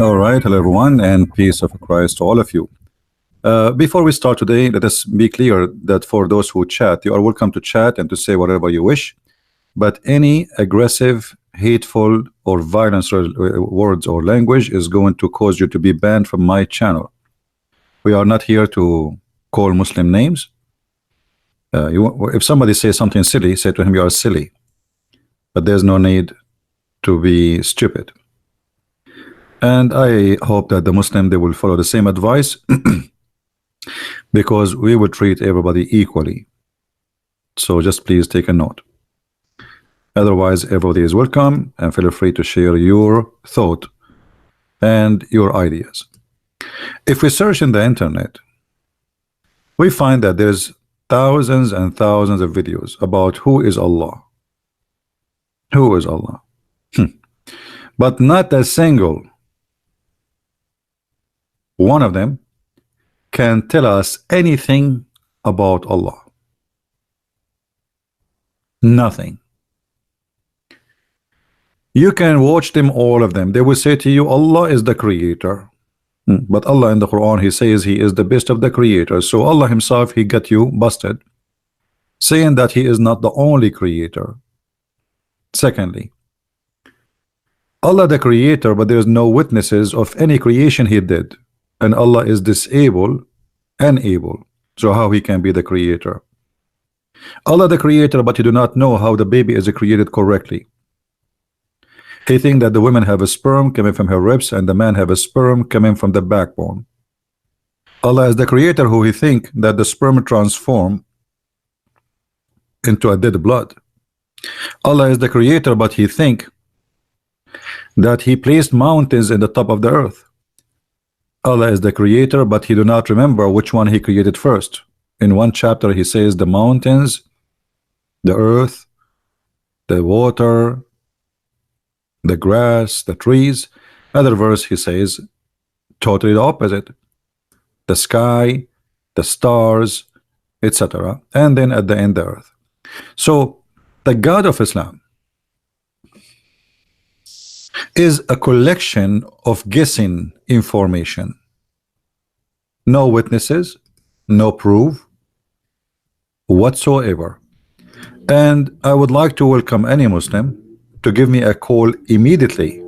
All right, hello everyone, and peace of Christ to all of you. Before we start today, let us be clear that for those who chat, you are welcome to chat and to say whatever you wish, but any aggressive, hateful, or violence words or language is going to cause you to be banned from my channel. We are not here to call Muslim names. If somebody says something silly, say to him, you are silly. But there's no need to be stupid. And I hope that the Muslim, they will follow the same advice because we will treat everybody equally. So just please take a note. Otherwise, everybody is welcome, and feel free to share your thought and your ideas. If we search in the internet, we find that there's thousands and thousands of videos about who is Allah. Who is Allah? But not a single one of them can tell us anything about Allah. Nothing. You can watch them, all of them. They will say to you, Allah is the creator. But Allah in the Quran, he says he is the best of the creators. So Allah himself, he got you busted, saying that he is not the only creator. Secondly, Allah the creator, but there is no witnesses of any creation he did. And Allah is disabled and able. So how he can be the creator? Allah the creator, but you do not know how the baby is created correctly. He think that the women have a sperm coming from her ribs and the man have a sperm coming from the backbone. Allah is the creator who he think that the sperm transform into a dead blood. Allah is the creator, but he think that he placed mountains in the top of the earth. Allah is the creator, but he do not remember which one he created first. In one chapter he says the mountains, the earth, the water, the grass, the trees. Other verse he says totally the opposite, the sky, the stars, etc. And then at the end the earth. So the God of Islam is a collection of guessing information. No witnesses, no proof whatsoever. And I would like to welcome any Muslim to give me a call immediately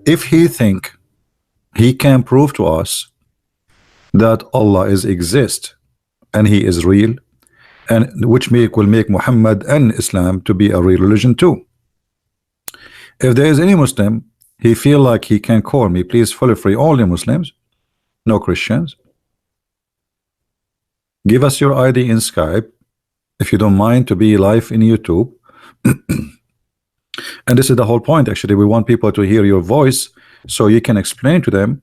if he think he can prove to us that Allah is exist and he is real, and which will make Muhammad and Islam to be a real religion too. If there is any Muslim, he feel like he can call me, please feel free, only Muslims, no Christians. Give us your ID in Skype, if you don't mind to be live in YouTube. And this is the whole point, actually. We want people to hear your voice so you can explain to them,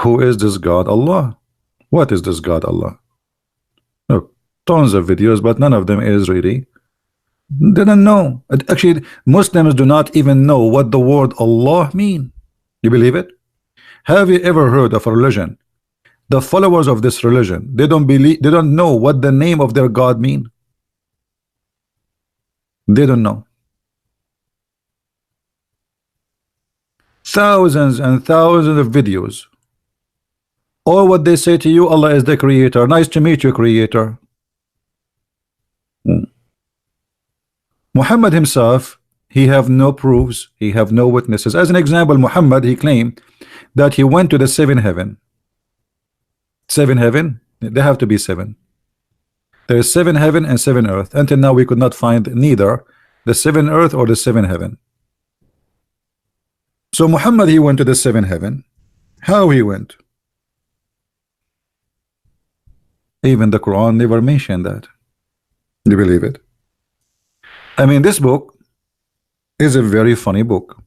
who is this God Allah? What is this God Allah? Look, tons of videos, but none of them is really. They don't know. Actually, Muslims do not even know what the word Allah mean. You believe it? Have you ever heard of a religion? The followers of this religion, they don't know what the name of their God mean. They don't know. Thousands and thousands of videos. Or what they say to you, Allah is the creator. Nice to meet you, creator. Muhammad himself, he have no proofs, he have no witnesses. As an example, Muhammad, he claimed that he went to the seventh heaven. Seven heaven, they have to be seven. There is seven heaven and seven earth. Until now we could not find neither the seven earth or the seven heaven. So Muhammad, he went to the seven heaven. How he went? Even the Quran never mentioned that. Do you believe it? I mean, this book is a very funny book.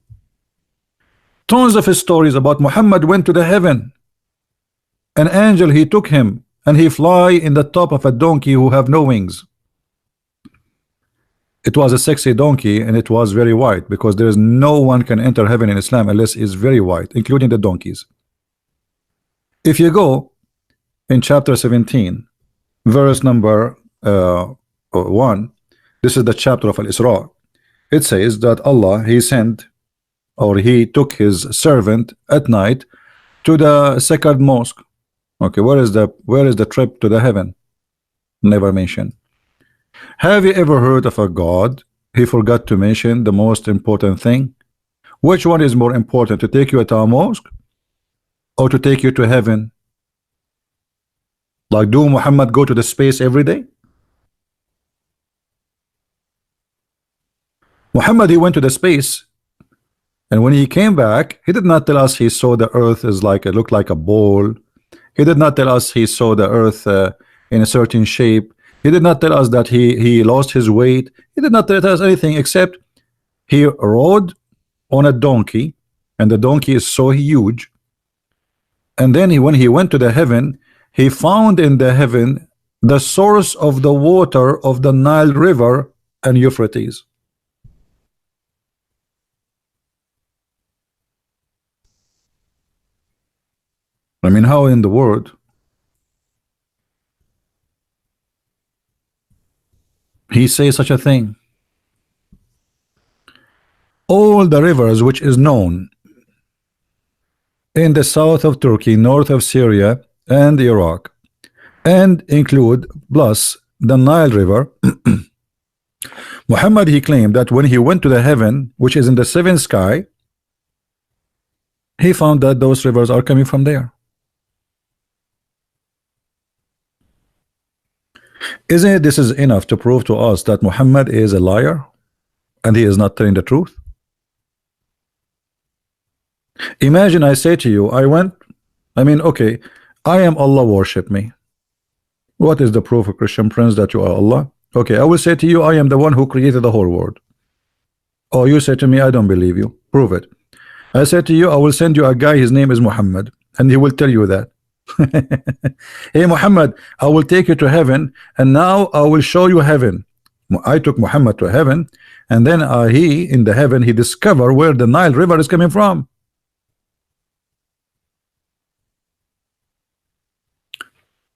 Tons of stories about Muhammad went to the heaven. An angel, he took him and he fly in the top of a donkey who have no wings. It was a sexy donkey and it was very white, because there is no one can enter heaven in Islam unless it's very white, including the donkeys. If you go in chapter 17, verse number 1, this is the chapter of Al-Isra. It says that Allah, he sent or he took his servant at night to the sacred mosque. Okay, where is the trip to the heaven? Never mentioned. Have you ever heard of a God he forgot to mention the most important thing? Which one is more important, to take you to a mosque or to take you to heaven? Like, do Muhammad go to the space every day? Muhammad, he went to the space, and when he came back, he did not tell us he saw the earth is like, it looked like a ball. He did not tell us he saw the earth in a certain shape. He did not tell us that he lost his weight. He did not tell us anything except he rode on a donkey, and the donkey is so huge. And then when he went to the heaven, he found in the heaven the source of the water of the Nile River and Euphrates. I mean, how in the world he says such a thing? All the rivers which is known in the south of Turkey, north of Syria and Iraq, and include plus the Nile River. Muhammad, he claimed that when he went to the heaven, which is in the seventh sky, he found that those rivers are coming from there. Isn't it this is enough to prove to us that Muhammad is a liar and he is not telling the truth? Imagine I say to you, okay, I am Allah, worship me. What is the proof of Christian Prince that you are Allah? Okay, I will say to you, I am the one who created the whole world. Oh, you say to me, I don't believe you. Prove it. I said to you, I will send you a guy, his name is Muhammad, and he will tell you that. Hey Muhammad, I will take you to heaven, and now I will show you heaven. I took Muhammad to heaven, and then he in the heaven, he discovered where the Nile River is coming from.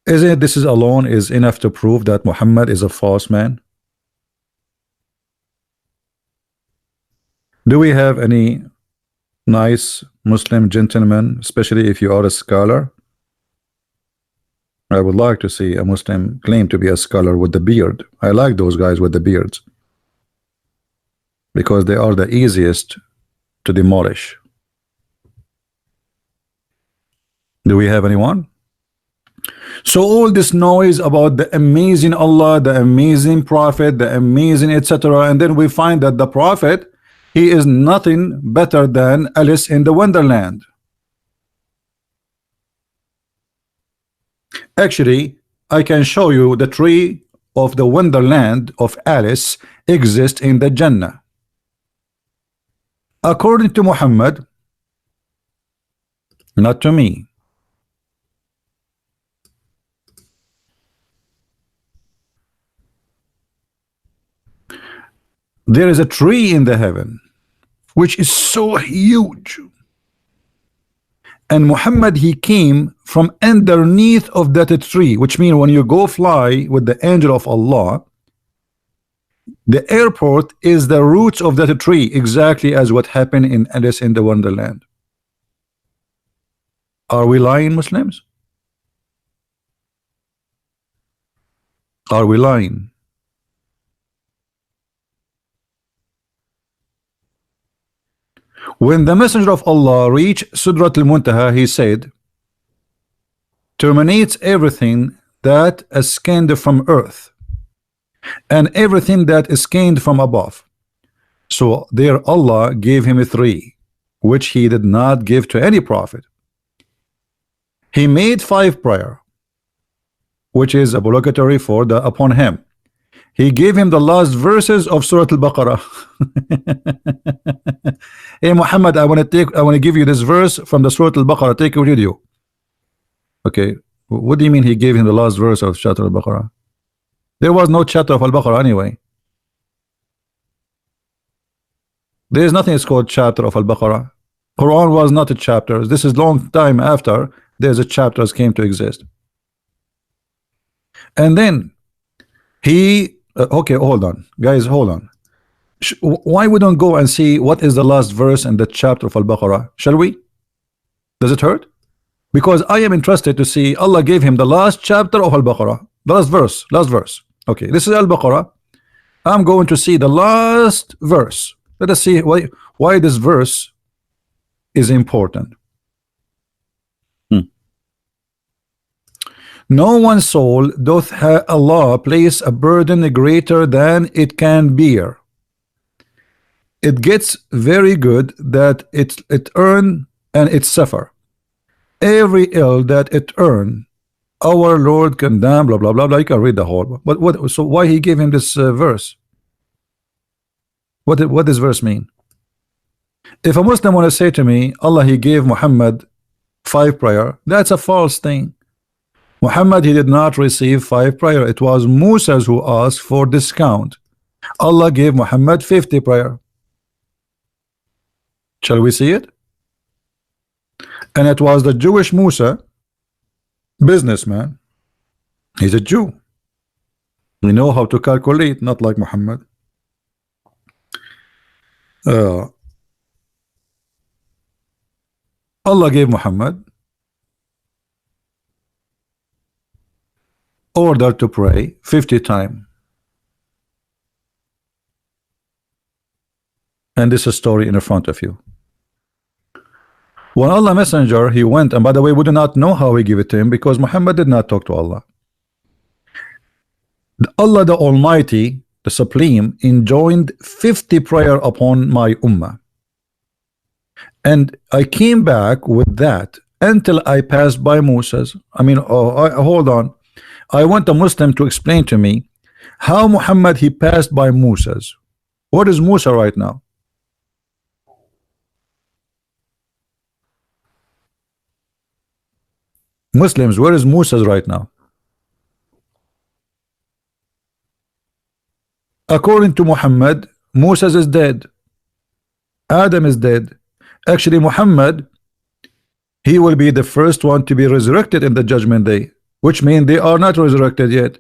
Isn't it this is alone is enough to prove that Muhammad is a false man? Do we have any nice Muslim gentlemen, especially if you are a scholar? I would like to see a Muslim claim to be a scholar with the beard. I like those guys with the beards because they are the easiest to demolish. Do we have anyone? So all this noise about the amazing Allah, the amazing Prophet, the amazing etc., and then we find that the Prophet, he is nothing better than Alice in the Wonderland. Actually, I can show you the tree of the Wonderland of Alice exists in the Jannah. According to Muhammad, not to me. There is a tree in the heaven which is so huge, and Muhammad, he came from underneath of that tree, which means when you go fly with the angel of Allah, the airport is the roots of that tree, exactly as what happened in Alice in the Wonderland. Are we lying, Muslims? Are we lying? When the messenger of Allah reached Sidrat al-Muntaha, he said, terminates everything that is gained from earth and everything that is gained from above. So there Allah gave him 3, which he did not give to any prophet. He made 5 prayer, which is obligatory for the upon him. He gave him the last verses of Surah Al-Baqarah. Hey Muhammad, I want to give you this verse from the Surah Al-Baqarah. Take it with you. Okay, what do you mean he gave him the last verse of chapter Al-Baqarah? There was no chapter of Al-Baqarah anyway. There is nothing that's called chapter of Al-Baqarah. Quran was not a chapter. This is long time after there's a chapters came to exist. And then he okay, hold on, guys, hold on. Why we don't go and see what is the last verse in the chapter of Al-Baqarah? Shall we? Does it hurt? Because I am interested to see. Allah gave him the last chapter of Al-Baqarah, the last verse. Okay, this is Al-Baqarah. I'm going to see the last verse. Let us see why this verse is important. No one's soul doth Allah place a burden greater than it can bear. It gets very good that it earn and it suffer. Every ill that it earn, our Lord condemn, blah blah blah blah. You can read the whole. But what? So why he gave him this verse? What does verse mean? If a Muslim want to say to me, Allah he gave Muhammad 5 prayer, that's a false thing. Muhammad he did not receive 5 prayer. It was Musa who asked for discount. Allah gave Muhammad 50 prayer. Shall we see it? And it was the Jewish Musa, businessman. He's a Jew. We know how to calculate, not like Muhammad. Allah gave Muhammad order to pray 50 times. And this is a story in front of you. When Allah messenger he went, and by the way we do not know how he gave it to him because Muhammad did not talk to Allah. Allah the Almighty, the Supreme, enjoined 50 prayer upon my ummah, and I came back with that until I passed by Moses. Hold on, I want a Muslim to explain to me how Muhammad he passed by Moses. What is Musa right now? Muslims, where is Musa right now? According to Muhammad, Musa is dead. Adam is dead. Actually, Muhammad, he will be the first one to be resurrected in the judgment day, which means they are not resurrected yet.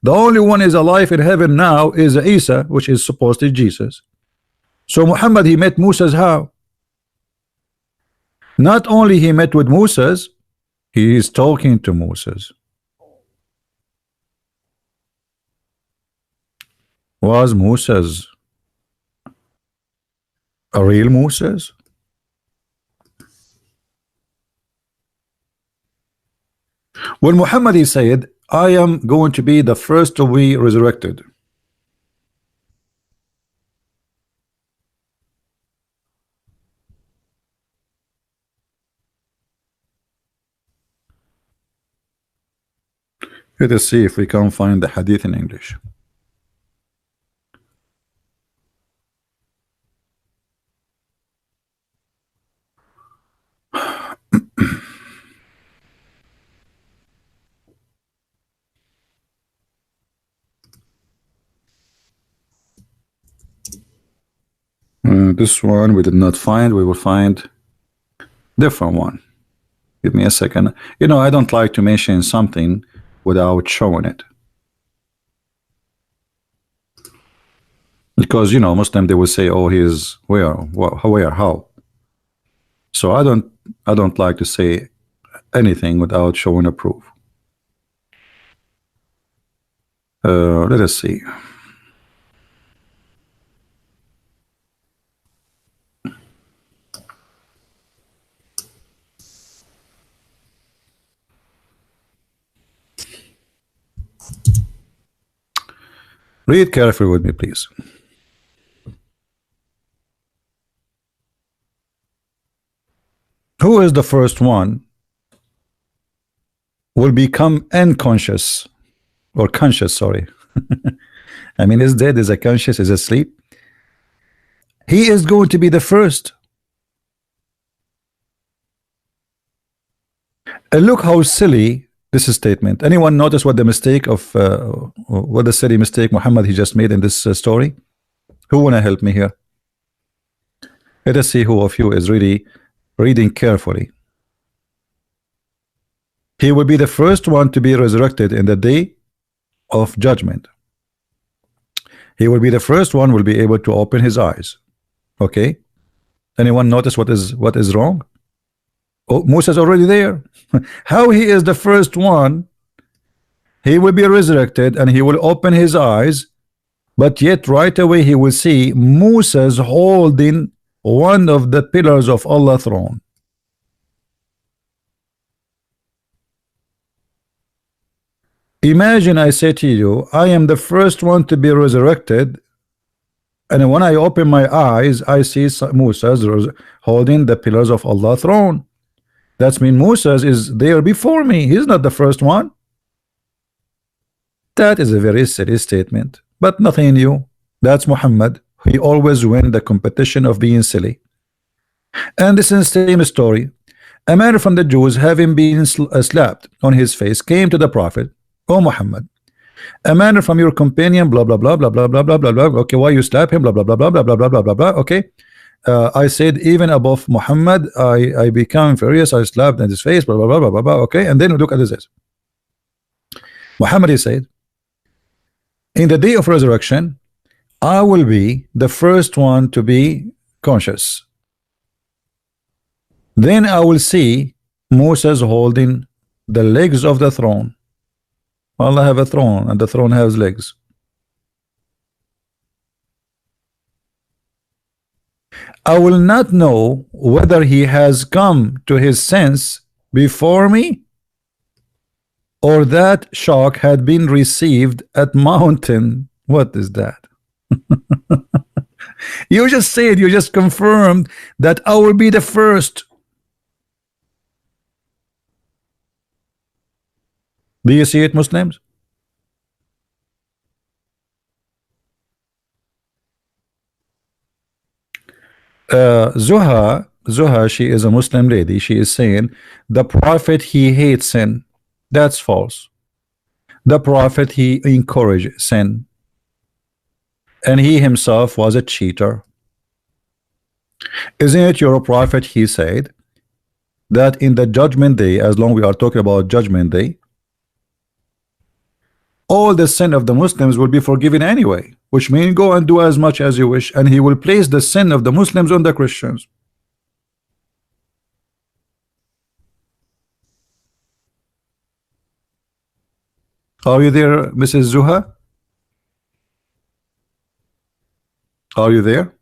The only one is alive in heaven now is Isa, which is supposed to be Jesus. So Muhammad, he met Moses how? Not only he met with Moses, he is talking to Moses. Was Moses a real Moses? When Muhammad he said, I am going to be the first to be resurrected, let us see if we can find the hadith in English. This one we did not find. We will find different one. Give me a second. I don't like to mention something without showing it, because Muslim they will say, oh, he's where, how. So I don't like to say anything without showing a proof. Let us see. Read carefully with me, please. Who is the first one will become unconscious or conscious, sorry. Is dead, is a conscious, is asleep. He is going to be the first. And look how silly this is statement. Anyone notice what the mistake of what the silly mistake Muhammad he just made in this story? Who wanna help me here? Let us see who of you is really reading carefully. He will be the first one to be resurrected in the day of judgment. He will be the first one will be able to open his eyes. Okay, anyone notice what is wrong? Oh, Musa is already there. How he is the first one? He will be resurrected and he will open his eyes, but yet right away he will see Moses holding one of the pillars of Allah's throne. Imagine I say to you, I am the first one to be resurrected, and when I open my eyes, I see Moses holding the pillars of Allah's throne. That means Moses is there before me. He's not the first one. That is a very silly statement, but nothing new. That's Muhammad. He always win the competition of being silly. And this is the same story. A man from the Jews, having been slapped on his face, came to the Prophet. Oh Muhammad, a man from your companion, blah blah blah blah blah blah blah blah blah. Okay, why you slap him? Blah blah blah blah blah blah blah blah blah blah. Okay, I said even above Muhammad, I become furious. I slapped at his face. Blah blah blah blah blah blah. Okay, and then look at this. Muhammad, he said, in the day of resurrection, I will be the first one to be conscious. Then I will see Moses holding the legs of the throne. Allah have a throne, and the throne has legs. I will not know whether he has come to his sense before me, or that shock had been received at mountain. What is that? You just said, you just confirmed that I will be the first. Do you see it, Muslims? Zuha, she is a Muslim lady. She is saying the Prophet, he hates sin. That's false. The Prophet, he encouraged sin, and he himself was a cheater. Isn't it your Prophet? He said that in the judgment day, as long we are talking about judgment day, all the sin of the Muslims will be forgiven anyway, which means go and do as much as you wish, and he will place the sin of the Muslims on the Christians. Are you there, Mrs. Zuha? Are you there?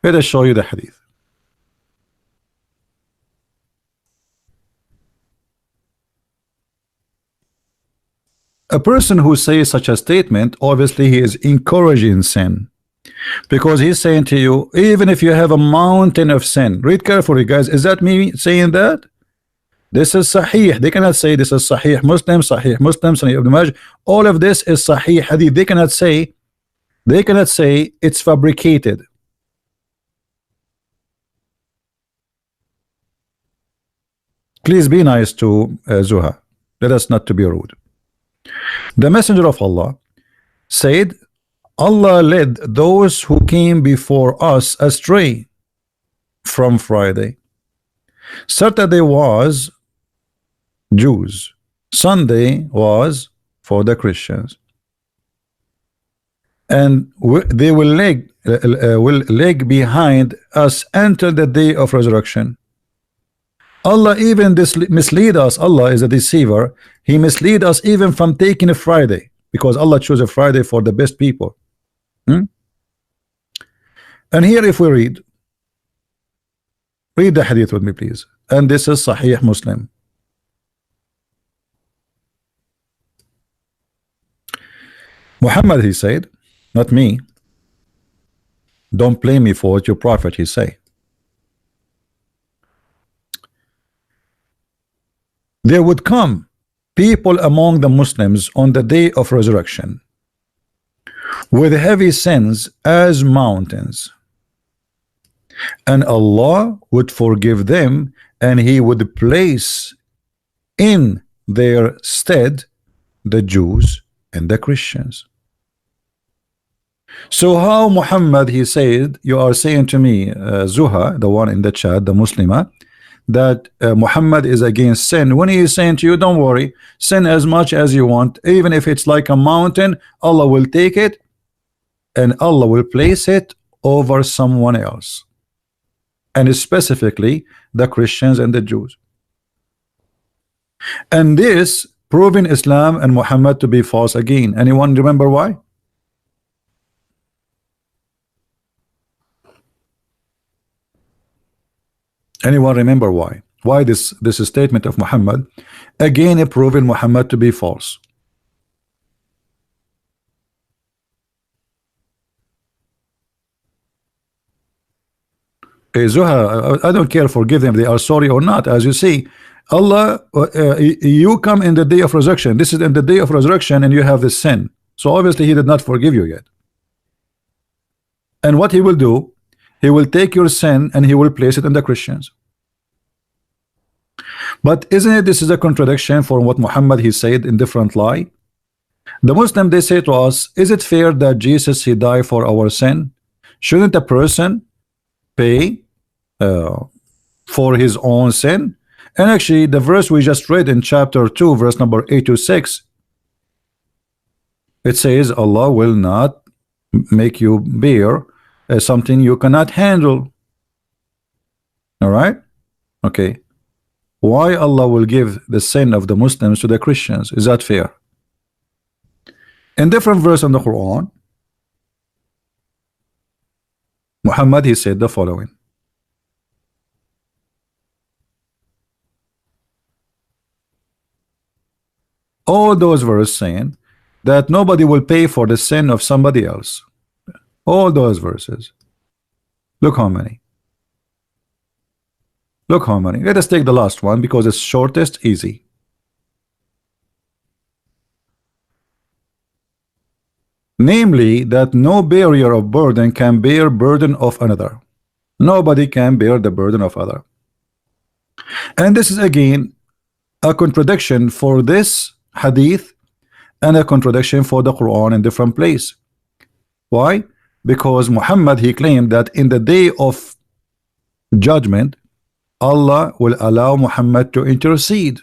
Let us show you the hadith. A person who says such a statement, obviously he is encouraging sin, because he's saying to you, even if you have a mountain of sin, read carefully, guys. Is that me saying that? This is Sahih. They cannot say this is Sahih Muslim, Sahih Ibn Majah. All of this is Sahih Hadith. They cannot say it's fabricated. Please be nice to Zuha. Let us not to be rude. The Messenger of Allah said, Allah led those who came before us astray from Friday. Saturday was Jews. Sunday was for the Christians. And they will lag behind us until the day of resurrection. Allah even mislead us. Allah is a deceiver. He mislead us even from taking a Friday, because Allah chose a Friday for the best people. And here, if we read the hadith with me, please. And this is Sahih Muslim. Muhammad, he said, not me. Don't blame me for what your prophet he say. There would come people among the Muslims on the day of resurrection with heavy sins as mountains, and Allah would forgive them, and he would place in their stead the Jews and the Christians. So how, Muhammad, he said, you are saying to me, Zuha, the one in the chat, the Muslimah, that Muhammad is against sin, when he is saying to you, don't worry, sin as much as you want, even if it's like a mountain, Allah will take it and Allah will place it over someone else, and specifically the Christians and the Jews. And this proving Islam and Muhammad to be false again. Anyone remember why? Anyone remember why? Why this statement of Muhammad again proving Muhammad to be false? Zuha, I don't care, forgive them, they are sorry or not. As you see, Allah, you come in the day of resurrection. This is in the day of resurrection, and you have this sin. So obviously he did not forgive you yet. And what he will do, he will take your sin and he will place it in the Christians. But isn't it, this is a contradiction for what Muhammad he said in different lie? The Muslim, they say to us, is it fair that Jesus he died for our sin? Shouldn't a person pay for his own sin? And actually the verse we just read in chapter 2 verse number 8 to 6, it says Allah will not make you bear something you cannot handle. All right, okay. Why Allah will give the sin of the Muslims to the Christians? Is that fair? In different verse in the Quran, Muhammad he said the following: all those verses saying that nobody will pay for the sin of somebody else. All those verses. Look how many. Look how many. Let us take the last one because it's shortest, easy. Namely, that no barrier of burden can bear burden of another. Nobody can bear the burden of other. And this is again a contradiction for this hadith and a contradiction for the Quran in different place. Why? Because Muhammad he claimed that in the day of judgment Allah will allow Muhammad to intercede.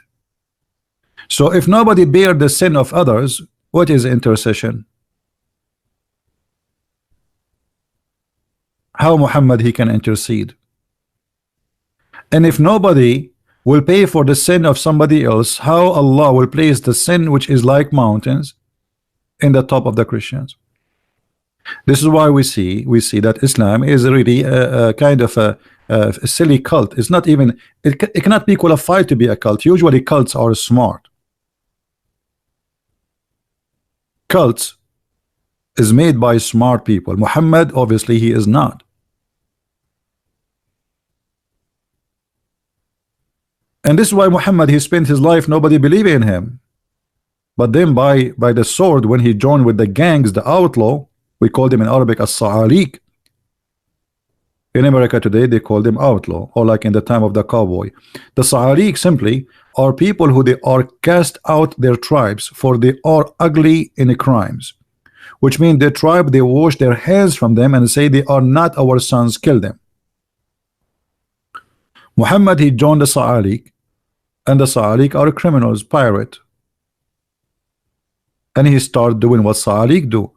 So if nobody bear the sin of others, what is intercession? How Muhammad he can intercede? And if nobody will pay for the sin of somebody else, how Allah will place the sin which is like mountains in the top of the Christians? This is why we see that Islam is really a kind of a silly cult. It's not even, it cannot be qualified to be a cult. Usually cults are smart. Cults is made by smart people. Muhammad obviously he is not. And this is why Muhammad he spent his life nobody believed in him, but then by the sword, when he joined with the gangs, the outlaw, we call them in Arabic as-Sa'alik. In America today they call them outlaw, or like in the time of the cowboy. The Sa'alik simply are people who they are cast out their tribes for they are ugly in crimes, which means their tribe they wash their hands from them and say they are not our sons, kill them. Muhammad he joined the Sa'alik, and the Sa'alik are criminals, pirate, and he started doing what Sa'alik do.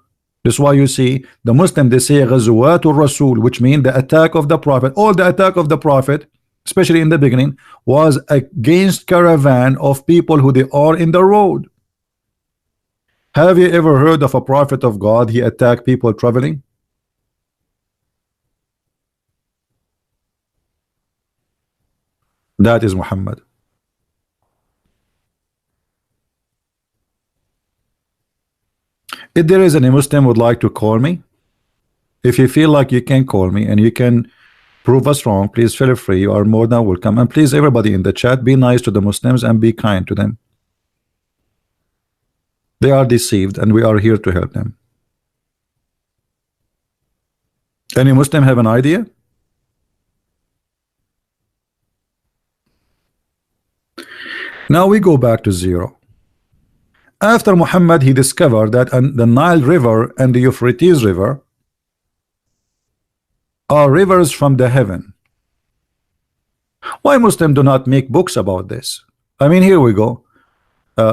That's why you see the Muslim they say Ghazwatul Rasul, which means the attack of the Prophet. All the attack of the Prophet, especially in the beginning, was against caravan of people who they are in the road. Have you ever heard of a prophet of God he attacked people traveling? That is Muhammad. If there is any Muslim would like to call me, if you feel like you can call me and you can prove us wrong, please feel free. You are more than welcome. And please, everybody in the chat, be nice to the Muslims and be kind to them. They are deceived and we are here to help them. Any Muslim have an idea? Now we go back to zero. After Muhammad he discovered that the Nile River and the Euphrates River are rivers from the heaven. Why Muslims do not make books about this? I mean, here we go.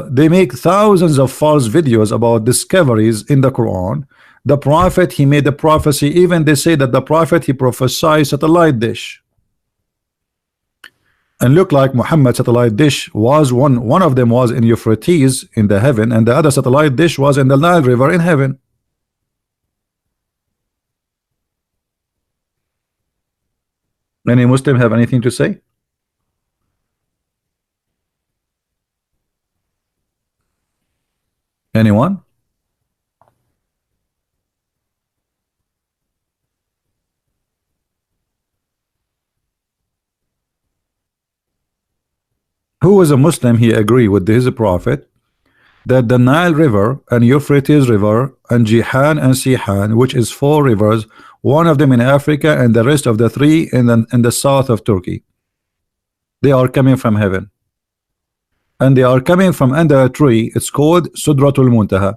They make thousands of false videos about discoveries in the Quran. The prophet, he made a prophecy. Even they say that the prophet, he prophesied satellite dish. And look like Muhammad satellite dish was one of them was in Euphrates in the heaven, and the other satellite dish was in the Nile River in heaven. Any Muslim have anything to say? Anyone? Who is a Muslim, he agree with his prophet that the Nile River and Euphrates River and Jihan and Sihan, which is 4 rivers, one of them in Africa and the rest of the 3 in the south of Turkey, they are coming from heaven, and they are coming from under a tree. It's called Sudratul Muntaha.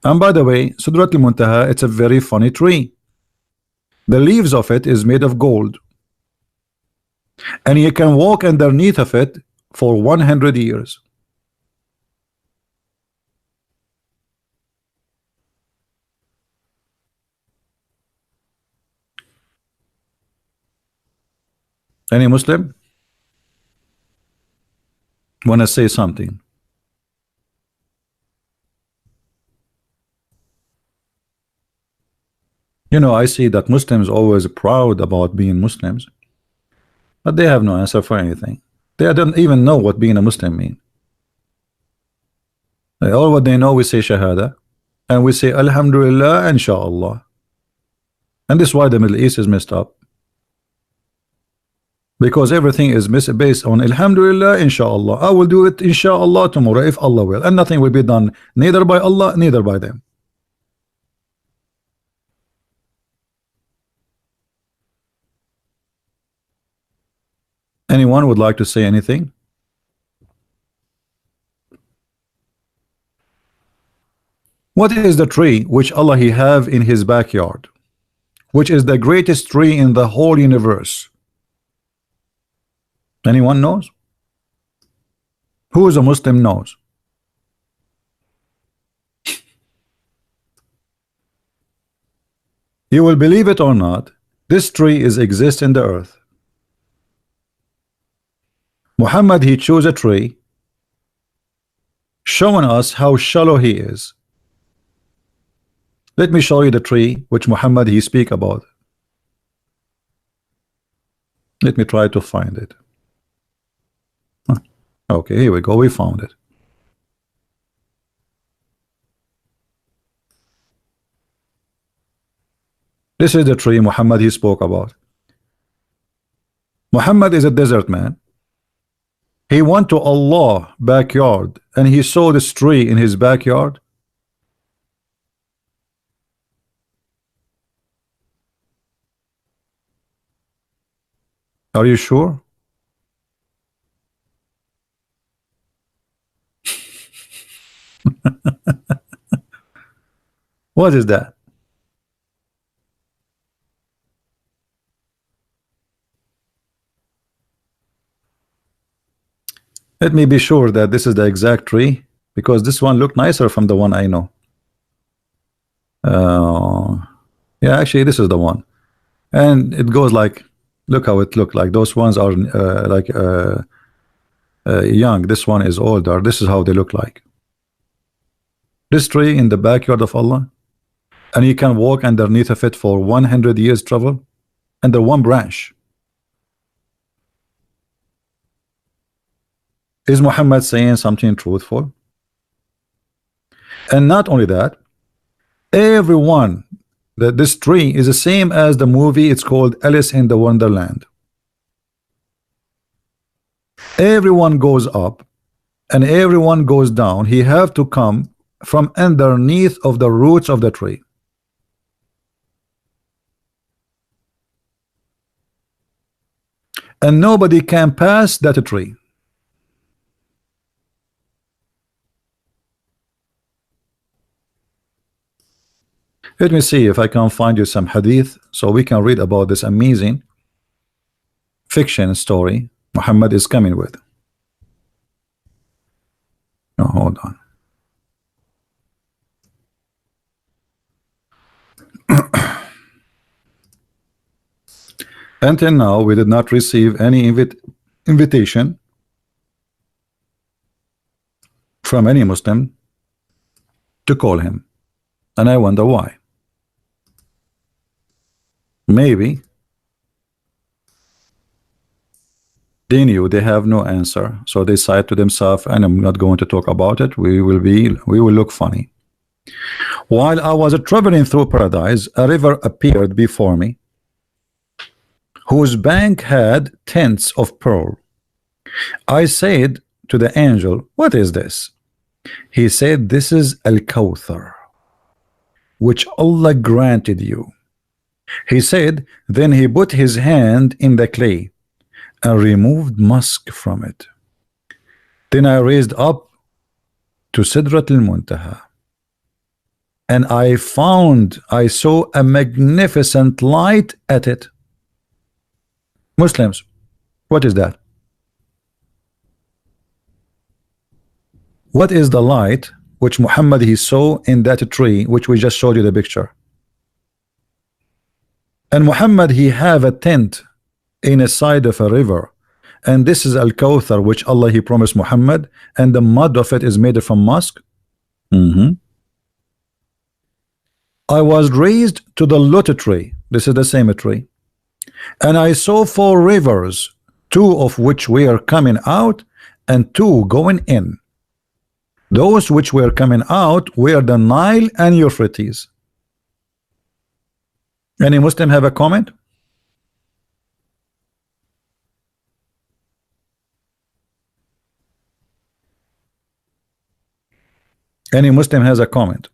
And by the way, Sudratul Muntaha, it's a very funny tree. The leaves of it is made of gold, and you can walk underneath of it for 100 years. Any Muslim want to say something? You know, I see that Muslims always proud about being Muslims, but they have no answer for anything. They don't even know what being a Muslim means. All what they know, we say Shahada, and we say Alhamdulillah, Inshallah. And this is why the Middle East is messed up, because everything is based on Alhamdulillah, Inshallah. I will do it Inshallah tomorrow if Allah will, and nothing will be done neither by Allah neither by them. Anyone would like to say anything? What is the tree which Allah he have in his backyard, which is the greatest tree in the whole universe? Anyone knows? Who is a Muslim knows? You will believe it or not, this tree is exist in the earth. Muhammad, he chose a tree, showing us how shallow he is. Let me show you the tree which Muhammad he speak about. Let me try to find it. Okay, here we go, we found it. This is the tree Muhammad he spoke about. Muhammad is a desert man. He went to Allah's backyard and he saw this tree in his backyard. Are you sure? What is that? Let me be sure that this is the exact tree, because this one looked nicer from the one I know. Yeah, actually this is the one, and it goes like, look how it looked like. Those ones are young. This one is older. This is how they look like. This tree in the backyard of Allah, and you can walk underneath of it for 100 years travel under one branch. Is Muhammad saying something truthful? And not only that, everyone, that this tree is the same as the movie, it's called Alice in the Wonderland. Everyone goes up and everyone goes down. He have to come from underneath of the roots of the tree. And nobody can pass that tree. Let me see if I can find you some hadith so we can read about this amazing fiction story Muhammad is coming with. No, hold on. Until now, we did not receive any invitation from any Muslim to call him, and I wonder why. Maybe they knew they have no answer, so they said to themselves, and I'm not going to talk about it, we will look funny. While I was traveling through paradise, a river appeared before me, whose bank had tints of pearl. I said to the angel, what is this? He said, this is Al-Kawthar, which Allah granted you. He said, then he put his hand in the clay and removed musk from it. Then I raised up to Sidrat al-Muntaha, and I saw a magnificent light at it. Muslims, what is that? What is the light which Muhammad he saw in that tree which we just showed you the picture? And Muhammad he have a tent in a side of a river, and this is Al-Kawthar which Allah he promised Muhammad, and the mud of it is made from musk. I was raised to the lotus tree. This is the same tree, and I saw 4 rivers, 2 of which were coming out and 2 going in. Those which were coming out were the Nile and Euphrates. Any Muslim have a comment? Any Muslim has a comment?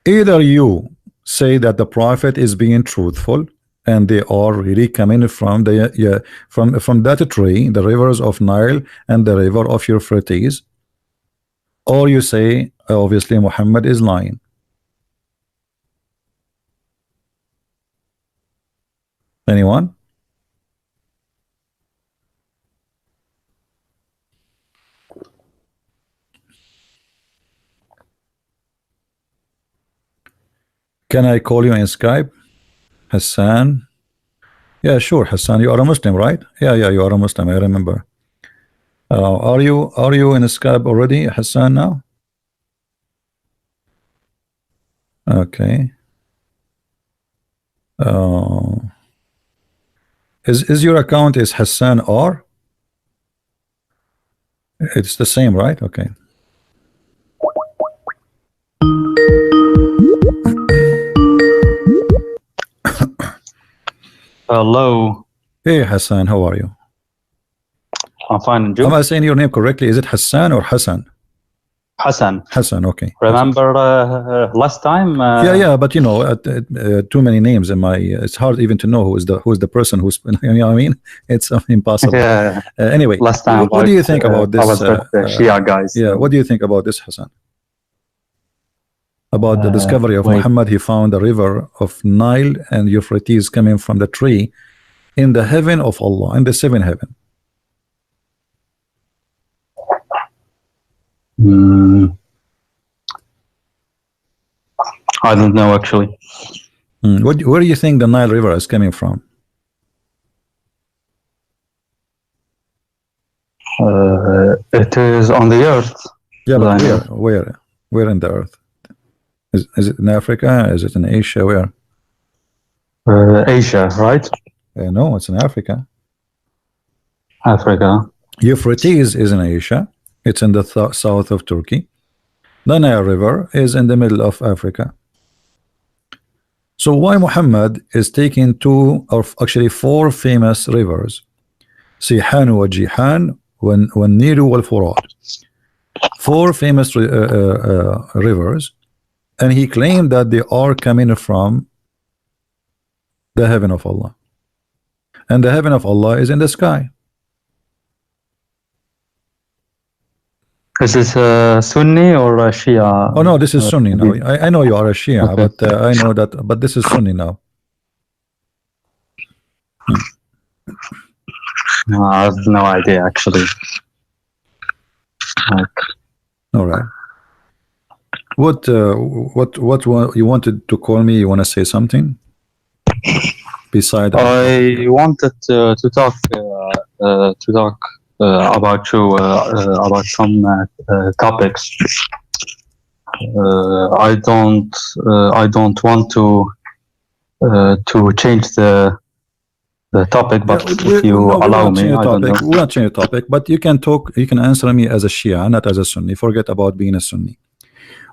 Either you say that the prophet is being truthful and they are really coming from the from that tree, the rivers of Nile and the river of Euphrates, or you say obviously Muhammad is lying. Anyone? Can I call you in Skype? Hassan? Yeah, sure, Hassan. You are a Muslim, right? Yeah, you are a Muslim. I remember. Are you in Skype already, Hassan, now? Okay. Is your account is Hassan R? It's the same, right? Okay. Hello. Hey Hassan, how are you? I'm fine. And you? Am I saying your name correctly? Is it Hassan or Hassan? Hassan. Hassan, okay. Remember last time? Yeah, but you know, too many names in my. It's hard even to know who is the person who's. You know what I mean? It's impossible. Yeah. Anyway, last time. What do you think about this? Shia guys. Yeah, what do you think about this, Hassan? About the discovery of Muhammad, he found a river of Nile and Euphrates coming from the tree in the heaven of Allah, in the 7th heaven. I don't know actually. Where do you think the Nile River is coming from? It is on the earth. Yeah, but where in the earth? Is it in Africa? Is it in Asia? Where? Asia, right? No, it's in Africa. Africa. Euphrates is in Asia. It's in the south of Turkey. The Nile River is in the middle of Africa. So why Muhammad is taking 2 or actually 4 famous rivers, Sihan wa Jihan, Nilu wal Furat, 4 famous rivers, and he claimed that they are coming from the heaven of Allah, and the heaven of Allah is in the sky. Is this Sunni or Shia? Oh no, this is Sunni now. I know you are a Shia, okay. But I know that. But this is Sunni now. No, I have no idea actually. Like, All right. What you wanted to call me? You want to say something? Beside I wanted to talk about you about some topics. I don't want to change the topic, but if you no, allow me, I don't know. we will not change the topic, but you can talk. You can answer me as a Shia, not as a Sunni. Forget about being a Sunni.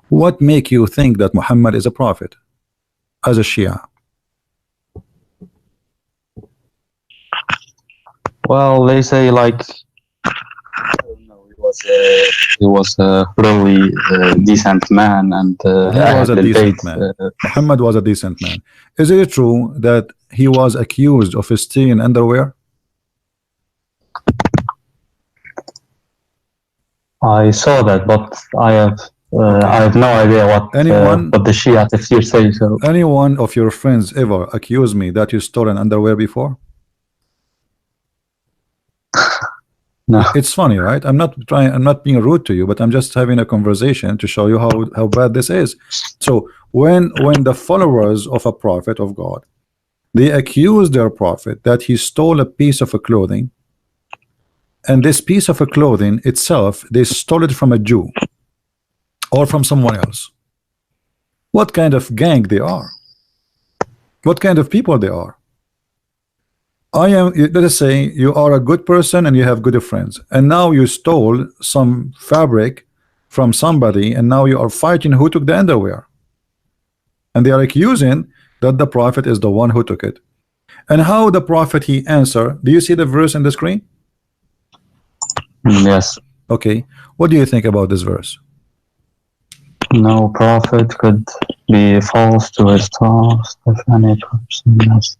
What make you think that Muhammad is a prophet as a Shia? Well, they say like I don't know, he was a really decent man, and He was a decent man. Muhammad was a decent man. Is it true that he was accused of stealing underwear? I saw that, but I have no idea what the Shia tafsir say. So Any one of your friends ever accused me that you stole an underwear before? no. It's funny, right? I'm not being rude to you, but I'm just having a conversation to show you how bad this is. So when the followers of a prophet of God, they accuse their prophet that he stole a piece of a clothing, and this piece of a clothing itself, they stole it from a Jew or from someone else. What kind of gang they are? What kind of people they are? Let us say you are a good person and you have good friends, and now you stole some fabric from somebody, and now you are fighting who took the underwear, and they are accusing that the prophet is the one who took it. And how the prophet he answer? Do you see the verse in the screen? Yes. Okay, what do you think about this verse? No prophet could be false to his task if any person is.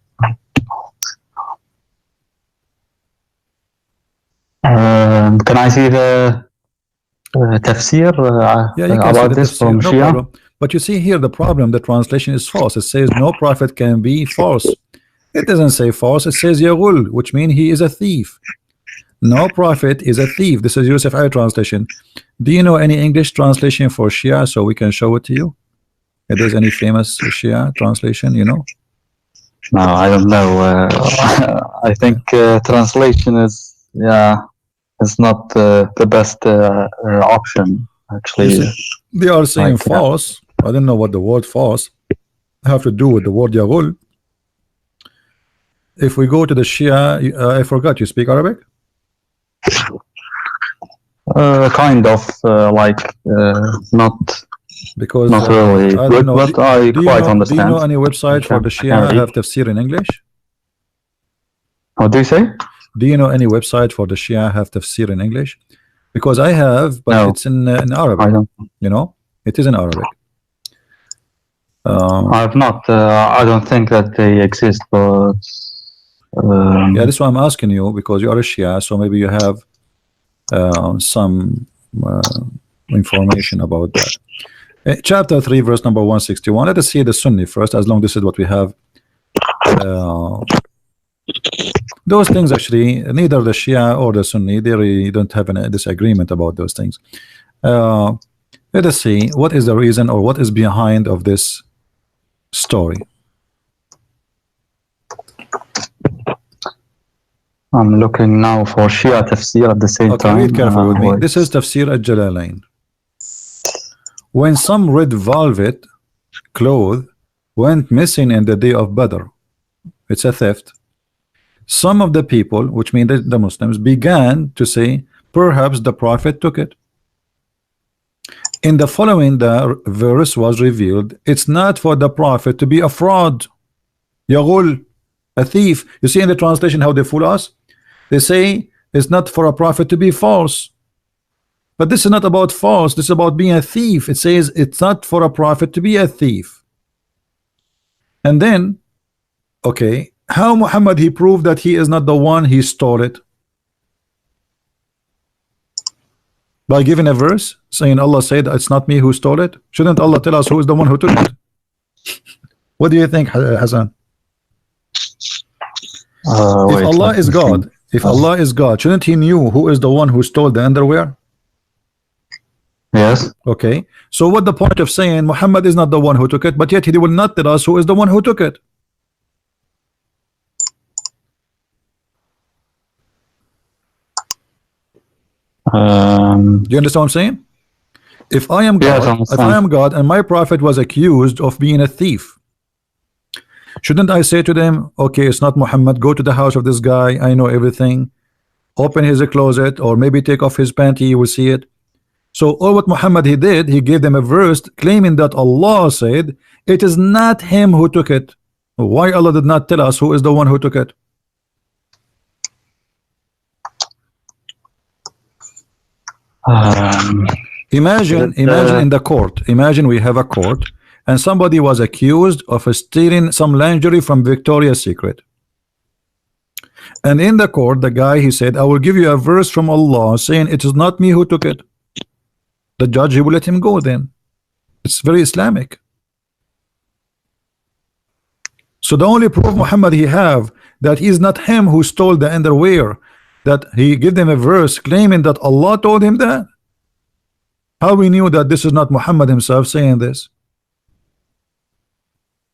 Can I see the tafsir Yeah, you can about see the this tafsir, from no Shia? problem. But you see here the problem, the translation is false. It says no prophet can be false. It doesn't say false, it says Yaghul, which means he is a thief. No prophet is a thief. This is Yusuf Ali translation. Do you know any English translation for Shia so we can show it to you? If there's any famous Shia translation, you know? No, I don't know. I think translation is not the best option actually. They are saying Like, false. I don't know what the word false have to do with the word Yaghul. If we go to the Shia, I forgot, you speak Arabic? kind of not Because not really I good, don't know. but I quite understand. Do you know any website for the Shia have tafsir in English? What do you say? Do you know any website for the Shia have tafsir in English? Because I have, but No. it's in Arabic. I don't. You know, it is in Arabic. I have not. I don't think that they exist, but yeah, this is why I'm asking you, because you are a Shia, so maybe you have some information about that. Chapter 3, verse number 161. Let us see the Sunni first, as long as this is what we have. Those things actually, neither the Shia or the Sunni, they really don't have a disagreement about those things. Let us see what is the reason or what is behind of this story. I'm looking now for Shia tafsir at the same time. Read carefully with me. This is Tafsir al-Jalalain. When some red velvet cloth went missing in the day of Badr, it's a theft. Some of the people, which mean the Muslims, began to say, perhaps the prophet took it. In the following, the verse was revealed. It's not for the prophet to be a fraud, Yaghul, a thief. You see in the translation how they fool us? They say it's not for a prophet to be false. But this is not about false, this is about being a thief. It says it's not for a prophet to be a thief. And then, okay, how Muhammad he proved that he is not the one he stole it? By giving a verse saying Allah said it's not me who stole it. Shouldn't Allah tell us who is the one who took it? What do you think, Hassan? If Allah is God If Allah is God, shouldn't he knew who is the one who stole the underwear? Yes. Okay, so what the point of saying Muhammad is not the one who took it, but yet he will not tell us who is the one who took it? Do you understand what I'm saying? If I am God, Yes, if I am God and my prophet was accused of being a thief, shouldn't I say to them, okay, it's not Muhammad, go to the house of this guy, I know everything, open his closet, or maybe take off his panty, you will see it. So all what Muhammad he did, he gave them a verse claiming that Allah said it is not him who took it. Why Allah did not tell us who is the one who took it? Imagine in the court, imagine we have a court and somebody was accused of stealing some lingerie from Victoria's Secret, and in the court the guy he said, I will give you a verse from Allah saying it is not me who took it. The judge he will let him go. Then it's very Islamic. So the only proof Muhammad he have that he is not him who stole the underwear, that he give them a verse claiming that Allah told him that. How we knew that this is not Muhammad himself saying this?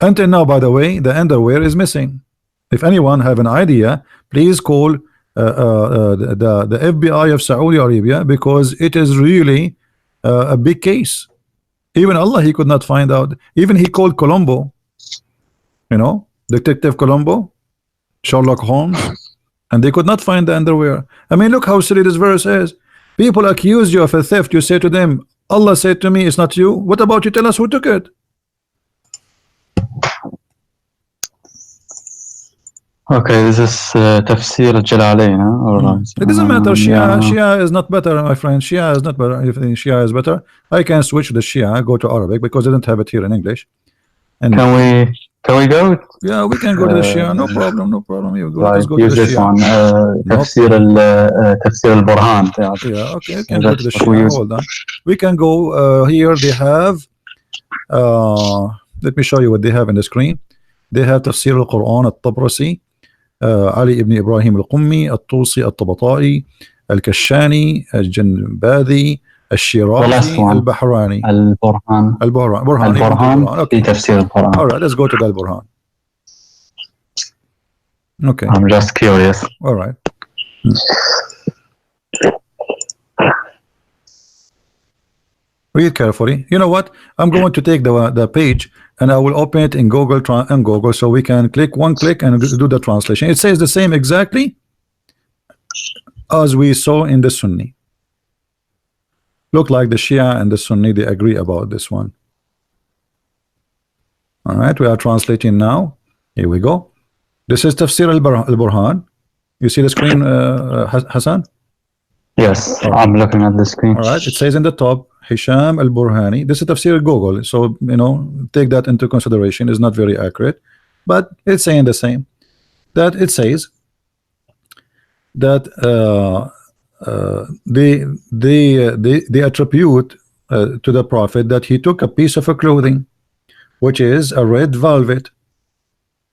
Until now, by the way, the underwear is missing. If anyone have an idea, please call the FBI of Saudi Arabia, because it is really a big case. Even Allah he could not find out. Even he called Colombo, you know, Detective Colombo, Sherlock Holmes, and they could not find the underwear. I mean, look how silly this verse is. People accuse you of a theft, you say to them, Allah said to me it's not you. What about you tell us who took it? Okay, this is Tafsir al-Jalalain, or it doesn't matter. Shia is not better, my friend. Shia is not better. If Shia is better, I can switch the Shia, go to Arabic, because they don't have it here in English. And can we go? Yeah, we can go to the Shia. No problem, no problem. You go. Right, Let's go to use the this Shia. one. Tafsir al-Burhan. Yeah, okay. We can go to the Shia. Hold on. We can go here. They have. Let me show you what they have in the screen. They have Tafsir al-Quran al-Tabrasi, Ali ibn Ibrahim al-Qummi, al-Tusi al-Tabata'i, al-Kashani, al-Janbadi, al-Shirazi, al-Bahrani. Al-Burhan. Okay. Tafsir al-Burhan. All right, let's go to the Al-Burhan. Okay. I'm just curious. All right. Read carefully. You know what? I'm going to take the page and I will open it in Google, so we can click one click and do the translation. It says the same exactly as we saw in the Sunni. Look like the Shia and the Sunni, they agree about this one. All right, we are translating now. Here we go. This is Tafsir al-Burhan. You see the screen, Hassan? Yes, I'm looking at the screen. All right, it says in the top, Hisham al-Burhani. This is Tafsir al-Google, so you know, take that into consideration. It's not very accurate, but it's saying the same. That it says that they attribute to the Prophet that he took a piece of a clothing, which is a red velvet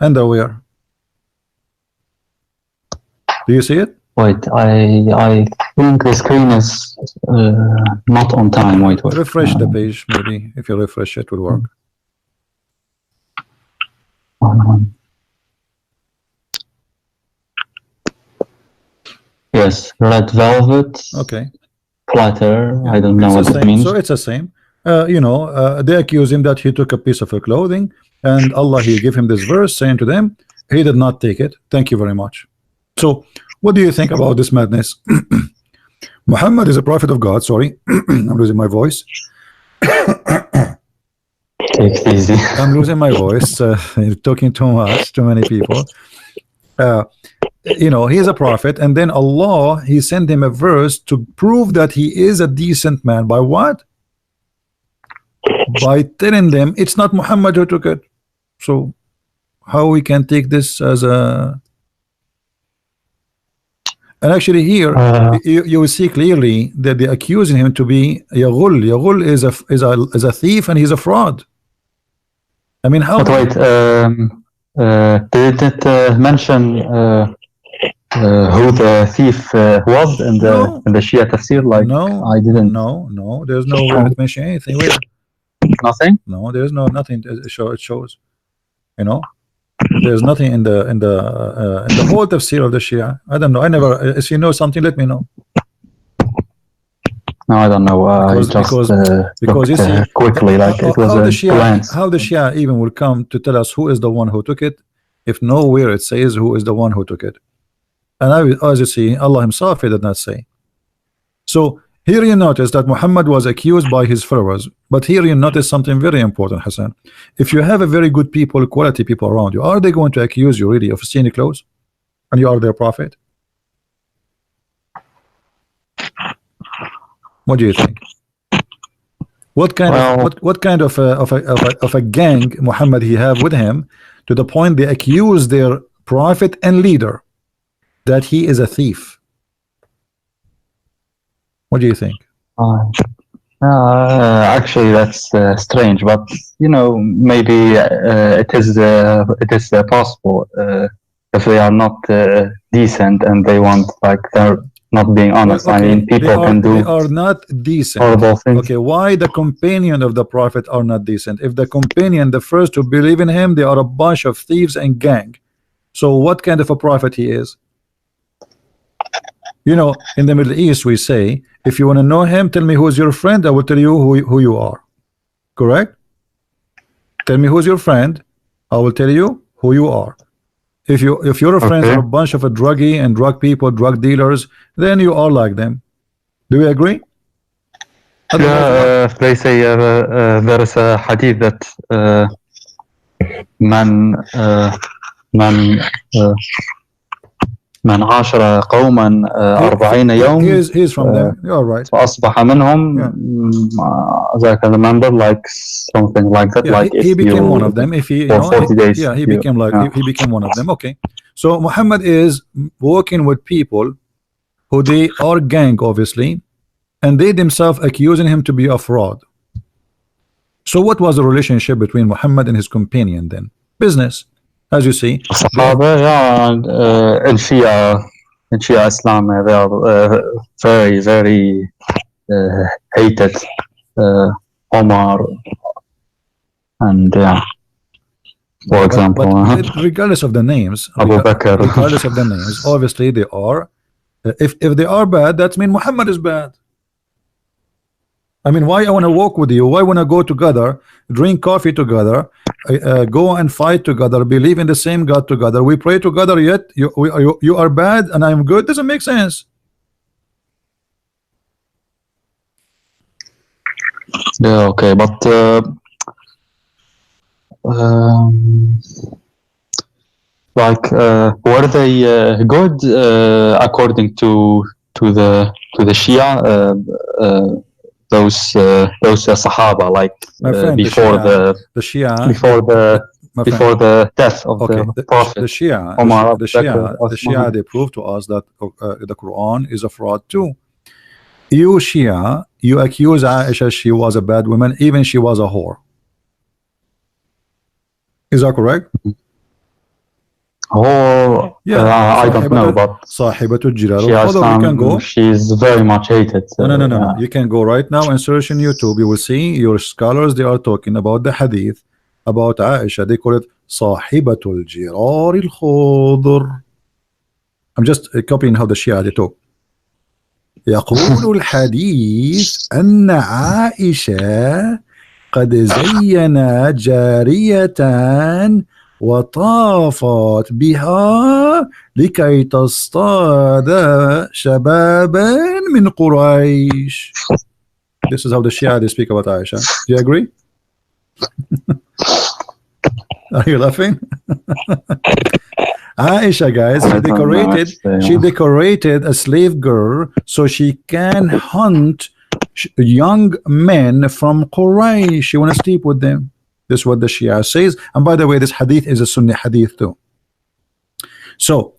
underwear. Do you see it? Wait, I think the screen is not on time. Wait. Refresh the page, maybe. If you refresh it, will work. Yes, red velvet. Okay. Platter. I don't know what it means. So it's the same. You know, they accuse him that he took a piece of a clothing, and Allah he gave him this verse saying to them, he did not take it. Thank you very much. So what do you think about this madness? Muhammad is a prophet of God. Sorry, I'm losing my voice. Take it easy. I'm losing my voice. Talking too much, too many people. You know, he is a prophet, and then Allah he sent him a verse to prove that he is a decent man. By what? By telling them it's not Muhammad who took it. So how we can take this as a... And actually here you will see clearly that they're accusing him to be Yaghul. Yaghul is a thief, and he's a fraud. I mean, how? But wait, did it mention who the thief was in No. the Shia tafsir? Like, No, I didn't. no. There's nowhere it mention anything. Where? Nothing. No, there's nothing. It shows. You know, there's nothing in the whole tafsir of the Shia. I don't know. I never. If you know something, let me know. No, I don't know. I just because you see quickly, like it was a glance. How the Shia even will come to tell us who is the one who took it, if nowhere it says who is the one who took it. And as you see, Allah Himself, He did not say. So here you notice that Muhammad was accused by his followers, but here you notice something very important, Hassan. If you have a very good people, quality people around you, are they going to accuse you really of stealing clothes, and you are their prophet? What do you think? What kind of a gang Muhammad he have with him, to the point they accuse their prophet and leader that he is a thief? What do you think? Actually, that's strange, but you know, maybe it is possible if they are not decent and they want, like, they're not being honest. Well, okay, I mean, people can do. They are not decent. Horrible things. Okay, why the companion of the prophet are not decent? If the companion, the first to believe in him, they are a bunch of thieves and gang. So what kind of a prophet he is? You know, in the Middle East we say, if you want to know him, tell me who is your friend, I will tell you who you are. Correct? Tell me who's your friend, I will tell you who you are. If your friends are a bunch of a druggie and drug people, drug dealers, then you are like them. Do we agree? Yeah, they say there is a hadith that من عاشر قوما 40 يوم. He's from them. You're right. فأصبح منهم. As I can remember, like something like that. Yeah, like he became one of them. If he, for 40 days. Yeah, he became like he became one of them. Okay, so Muhammad is working with people who they are gang, obviously, and they themselves accusing him to be a fraud. So what was the relationship between Muhammad and his companion then? Business, as you see. Sahaba, yeah, in Shia Islam, they are very, very hated. Omar and for example, but regardless of the names, regardless of the names, obviously they are. If they are bad, that means Muhammad is bad. I mean, why I want to walk with you? Why want to go together, drink coffee together, go and fight together, believe in the same God together? We pray together, yet you are bad and I am good. Doesn't make sense. Yeah, okay, but like were they good according to the Shia? Those Sahaba, like before the Shia, before the death of the Prophet. The Shia, they prove to us that the Quran is a fraud too. You Shia, you accuse Aisha she was a bad woman, even she was a whore. Is that correct? Oh, yeah, I don't know, but Sahibatul Jirar. You can go. She's very much hated. No. You can go right now and search in YouTube. You will see your scholars. They are talking about the hadith about Aisha. They call it Sahibatul Jirar al-Khudr. I'm just copying how the Shia they talk. يقول الحديث أن عائشة قد زين جارية وطافت بها لكي تصطاد شبابا من قريش. This is how the Shia they speak about Aisha. Do you agree? Are you laughing? Aisha, guys, she decorated a slave girl so she can hunt young men from Quraysh. She want to sleep with them. This is what the Shia says. And by the way, this hadith is a Sunni hadith too. So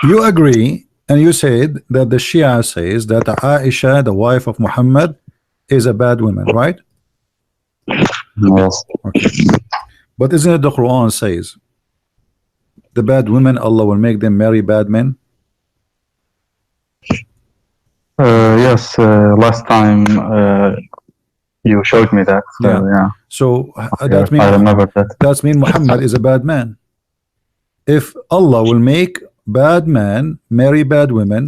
you agree, and you said that the Shia says that Aisha, the wife of Muhammad, is a bad woman, right? Yes. Okay. But isn't it the Quran says the bad women, Allah will make them marry bad men? Yes, last time you showed me that. So, yeah. So Yes, I remember that. that means Muhammad is a bad man. If Allah will make bad men marry bad women,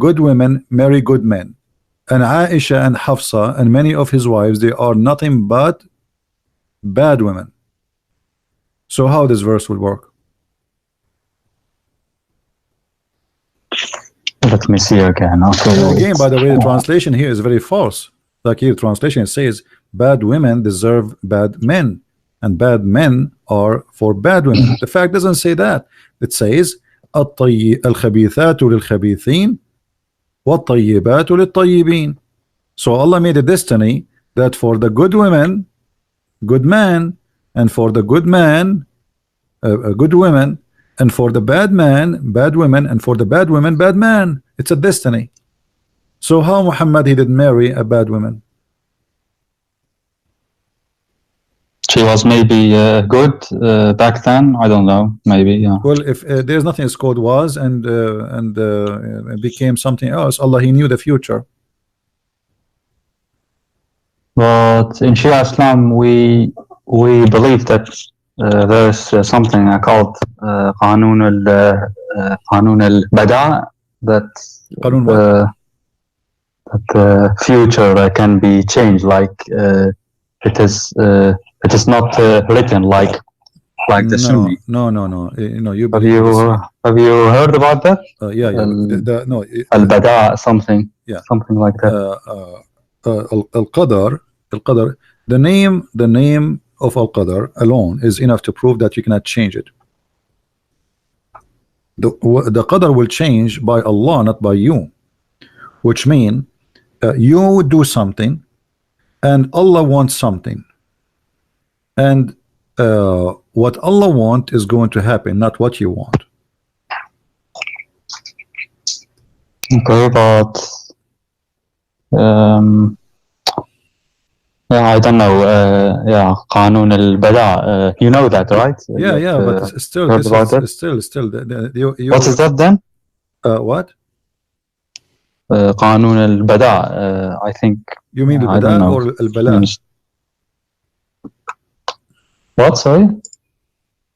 good women marry good men, and Aisha and Hafsa and many of his wives, they are nothing but bad women. So how this verse will work? Let me see again. Okay. Again, by the way, the translation here is very false. Like here, translation says bad women deserve bad men, and bad men are for bad women. The fact doesn't say that. It says الخبيثات للخبيثين والطيبات للطيبين. So Allah made a destiny that for the good women, good man, and for the good man, good women, and for the bad man, bad women, and for the bad women, bad man. It's a destiny. So how Muhammad he did marry a bad woman? She was maybe good back then. I don't know. Maybe. Yeah. Well, if there's nothing it's called was and it became something else, Allah he knew the future. But in Shia Islam, we believe that there's something called Qanun al-Bada, that the future can be changed. Like it is not written like the Sunni. No. You Have you heard about that? Yeah. No. Al-Bada, something. Yeah. Something like that. Al-Qadar. The name of Al-Qadar alone is enough to prove that you cannot change it. The Qadar will change by Allah, not by you, which means you do something and Allah wants something, and what Allah wants is going to happen, not what you want. Okay, but yeah, I don't know. Yeah, Qanun al-Bada. You know that, right? Yeah, but still, heard this about is still. What is that then? What? Qanun al-Bada. I think. You mean I don't al-Bada know. or al-Bala? What? Sorry.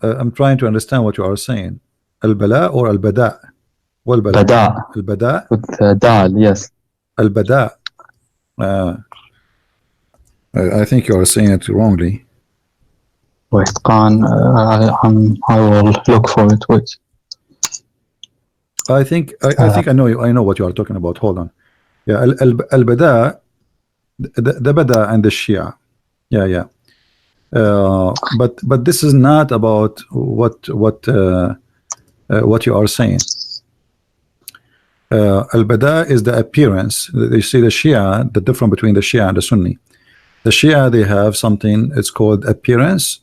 I'm trying to understand what you are saying. Al-Bala or al-Bada? Bada. Al-Bada. With dal, yes. Al-Bada. I think you are saying it wrongly. Wait, I will look for it. Wait. I think I know what you are talking about. Hold on. Yeah, al-Bada, the Bada and the Shia. Yeah. But this is not about what you are saying. Al-Bada is the appearance. You see the Shia, the difference between the Shia and the Sunni. The Shia, they have something, it's called appearance,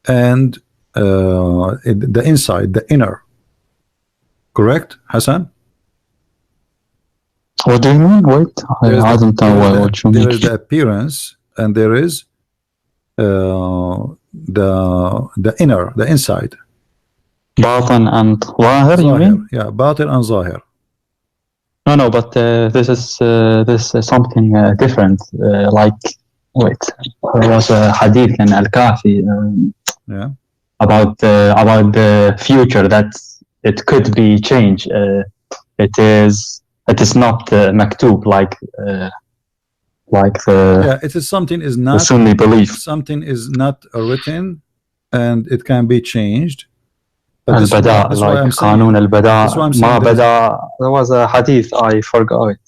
and the inside, the inner. Correct, Hassan? What do you mean? Wait, I don't know what you mean. There is the appearance, and there is the inner, the inside. Batin and Zahir, you mean? Yeah, Batin and Zahir. No, but this is something different. Like, wait, there was a hadith in Al-Kafi about the future that it could be changed. It is not maktub like the it is something is not Sunni belief. Something is not written, and it can be changed. Al-Bada, like Qanun al-Bada, Ma Bada. There was a hadith, I forgot it.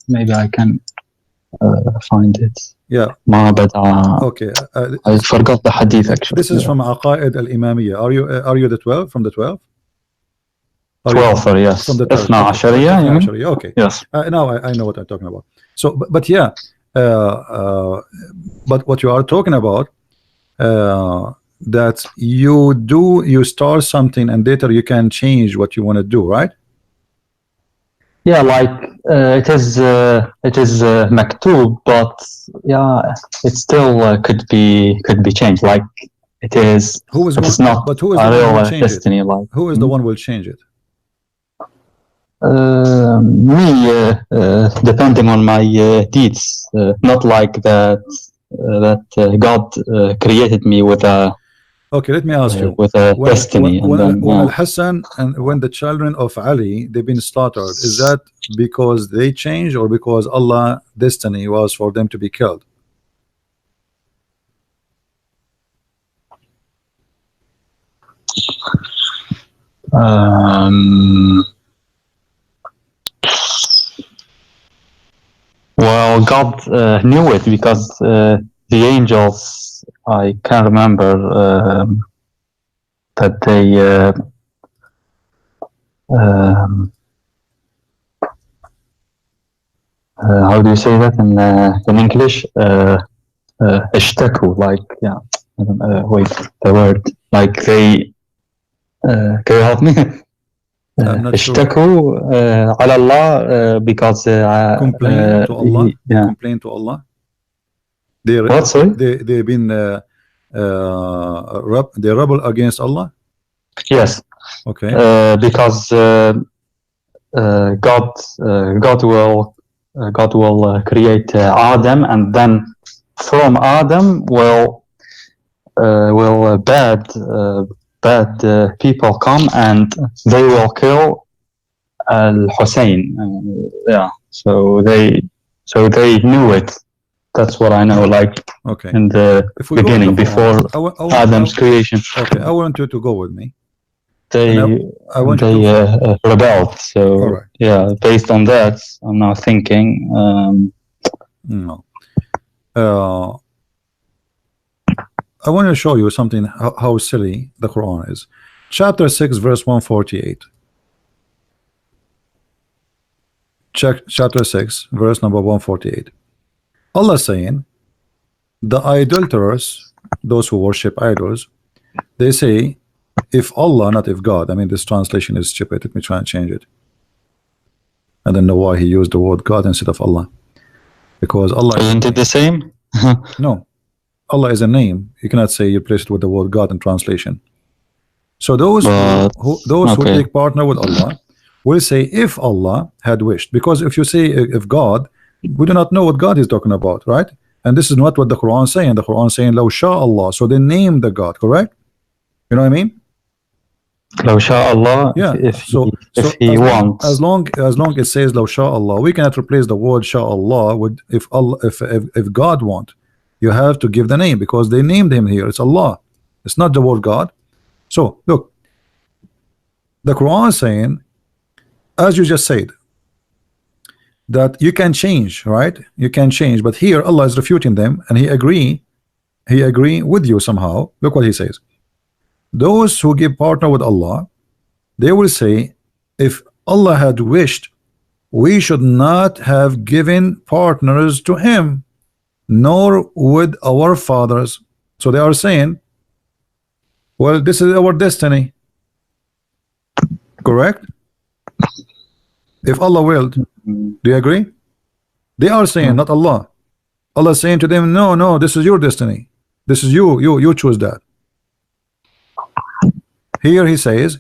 Maybe I can find it. Yeah. Ma Bada. Okay. I forgot the hadith actually. This is from Aqaid al-Imamiyya. Are you the 12? From the 12? 12, yes. From the 12. Okay. Yes. Now I know what I'm talking about. So, but yeah, but what you are talking about, that you start something and later you can change what you want to do, right? Yeah, like it is maktub, but yeah, it still could be changed. Like it is. Who is It's going? not But who is a the one who real will change it? destiny. Like Who is the one who will change it? me, depending on my deeds, not like that. God created me with a Okay, let me ask you. destiny, and then when Al-Hassan and when the children of Ali they've been slaughtered, is that because they changed or because Allah destiny was for them to be killed? Well, God knew it because the angels, I can't remember that they how do you say that in English? اشتكوا, like, yeah, I don't, wait, the word, like they can you help me? I'm not sure. اشتكوا على Allah because Complain to Allah. They yeah. complain to Allah. They What, sorry? they've been they rebel against Allah. Yes. Okay. Because God will create Adam, and then from Adam will bad people come and they will kill Al-Hussein. Yeah. So they knew it. That's what I know. Like, okay. in the beginning, before Adam's creation. Okay, I want you to go with me. They rebelled. So right. yeah, based on that, I'm now thinking. No. I want to show you something how silly the Quran is. Chapter 6, verse 148. Chapter 6, verse number 148. Allah saying, the idolaters, those who worship idols, they say, if Allah, not if God. I mean, this translation is stupid. Let me try and change it. I don't know why he used the word God instead of Allah. Because Allah isn't it the same? No. Allah is a name. You cannot say you place it with the word God in translation. So those who take partner with Allah will say if Allah had wished. Because if you say if God, we do not know what God is talking about, right? And this is not what the Quran is saying. The Quran is saying Law Sha Allah. So they name the God, correct? You know what I mean? Law Sha Allah. Yeah. If he wants. As long it says Law Sha Allah, we cannot replace the word Sha Allah with if God want. You have to give the name because they named him here. It's Allah. It's not the word God. So look, the Quran is saying, as you just said, that you can change, right? You can change, but here Allah is refuting them, and He agree with you somehow. Look what He says. Those who give partner with Allah, they will say, if Allah had wished, we should not have given partners to Him, nor would our fathers. So they are saying, well, this is our destiny, correct? If Allah willed. Do you agree? They are saying, not Allah. Allah is saying to them, no, this is your destiny. This is you choose that. Here He says,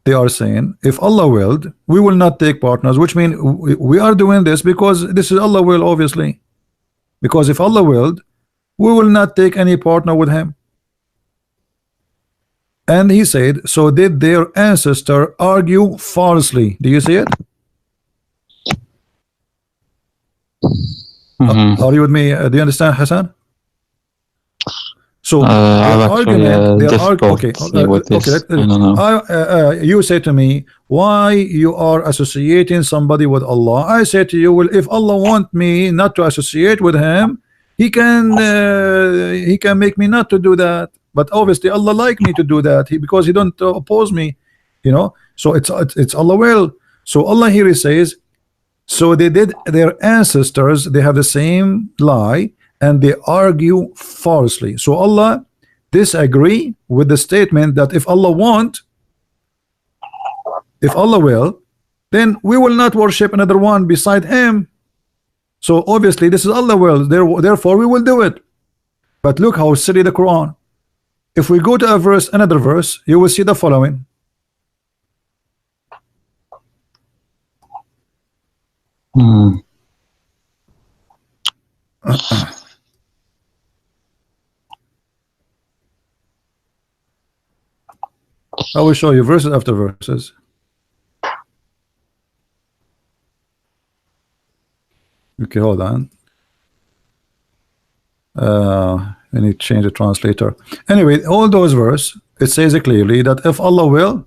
they are saying, if Allah willed, we will not take partners, which means we are doing this because this is Allah will, obviously. Because if Allah willed, we will not take any partner with Him. And He said, so did their ancestor argue falsely. Do you see it? Are you with me? Do you understand, Hassan? So you say to me, why you are associating somebody with Allah? I say to you, well, if Allah want me not to associate with Him, He can make me not to do that. But obviously Allah like me to do that because He don't oppose me, you know. So it's Allah will. So Allah here He says, so they did their ancestors, they have the same lie and they argue falsely. So Allah disagree with the statement that if Allah want, if Allah will, then we will not worship another one beside Him. So obviously this is Allah will, therefore we will do it. But look how silly the Quran. If we go to a verse, another verse, you will see the following. I will show you verses after verses. Okay, hold on. I need to change the translator. Anyway, all those verses, it says clearly that if Allah will,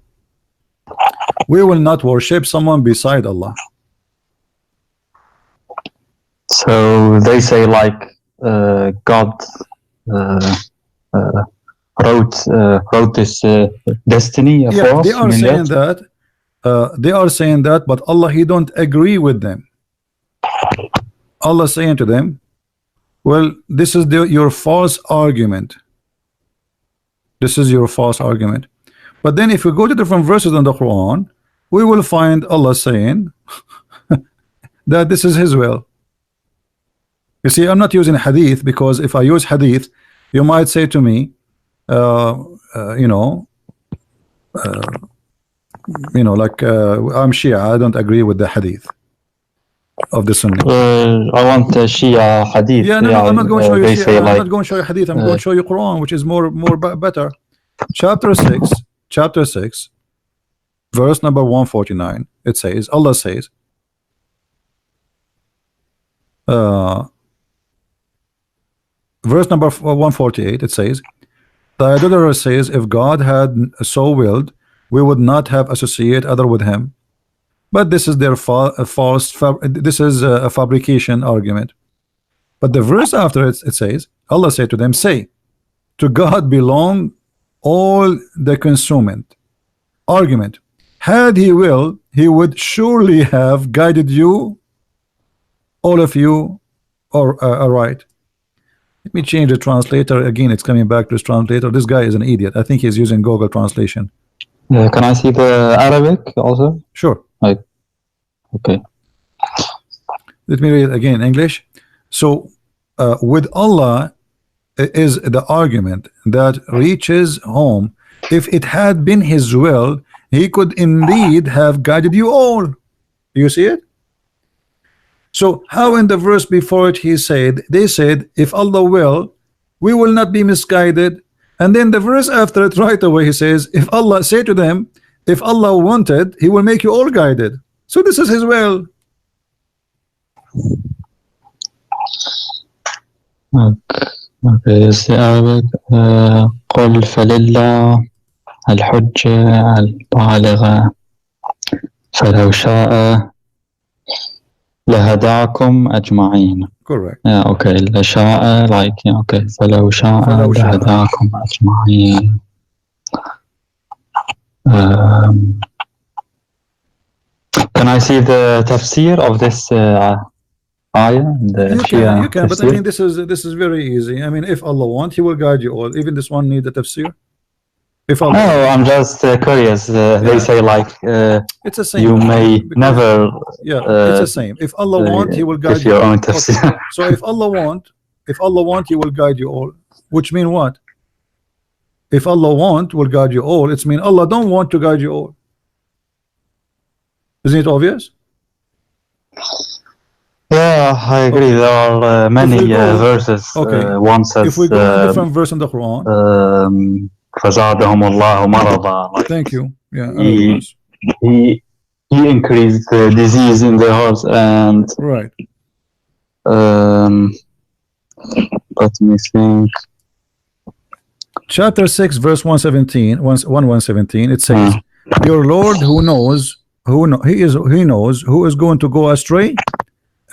we will not worship someone beside Allah. So they say like God wrote this destiny for Yeah, us. they are mean saying that? that. They are saying that, but Allah, He don't agree with them. Allah saying to them, well, this is your false argument. This is your false argument. But then if we go to different verses in the Quran, we will find Allah saying that this is His will. You see, I'm not using hadith, because if I use hadith, you might say to me, you know, like I'm Shia, I don't agree with the hadith of the Sunni. I want Shia hadith. Yeah, no, I'm not going to show you they Shia, say I'm like, not going to show you hadith. I'm going to show you Quran, which is more better. Chapter 6, verse number 149. It says, Allah says, verse number 148, it says, the idolater says, if God had so willed, we would not have associated other with Him. But this is their this is a fabrication argument. But the verse after it says, Allah said to them, say, to God belong all the consumment. Argument. Had He will, He would surely have guided you, all of you, or right. Let me change the translator again. It's coming back to this translator. This guy is an idiot. I think he's using Google Translation. can I see the Arabic also? Sure. Like, okay. Let me read it again in English. So with Allah is the argument that reaches home. If it had been His will, He could indeed have guided you all. You see it? So how in the verse before it they said, if Allah will, we will not be misguided. And then the verse after it right away He says, if Allah, say to them, if Allah wanted, He will make you all guided. So this is His will. Okay, it's the Arabic. قل فلله الحجة البالغة فلو شاء لهداكم أجمعين. Correct. Yeah, okay. لشاء, like, yeah, okay. فلو شاء لهداكم أجمعين. Can I see the tafsir of this ayah? You can, but I mean, this is very easy. I mean, if Allah wants, He will guide you all. Even this one need a tafsir. If Allah I'm just curious. They say like it's the same. you may never. Yeah, it's the same. If Allah wants, He will guide you. Your own Okay. tafsir. So if Allah want, He will guide you all. Which mean what? If Allah want, will guide you all. It's mean Allah don't want to guide you all. Isn't it obvious? Yeah, I agree. There are many verses. Okay. One says, if we go to a different verse in the Quran, فزادهم الله مرضا. Like, thank you. Yeah. He increased the disease in their hearts, and right. Let me think. Chapter 6, verse 117. It says, your Lord who knows He knows who is going to go astray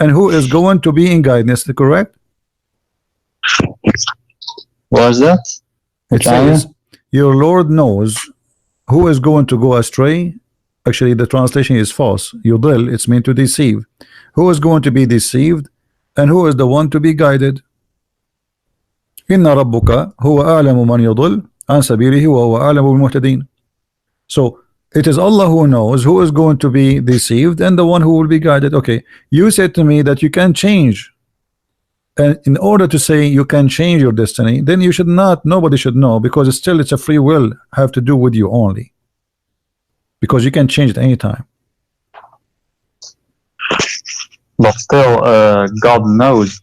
and who is going to be in guidance. Correct? What is that? It says, your Lord knows who is going to go astray. Actually, the translation is false. Yudil, it's meant to deceive. Who is going to be deceived and who is the one to be guided? Inna rabbuka huwa a'lamu man yudil an sabilihi wa huwa a'lamu bil muhtadin. So it is Allah who knows who is going to be deceived and the one who will be guided. Okay, you said to me that you can change And in order to say you can change your destiny, then you should not, nobody should know, because it's a free will, have to do with you only, because you can change it anytime. But still, God knows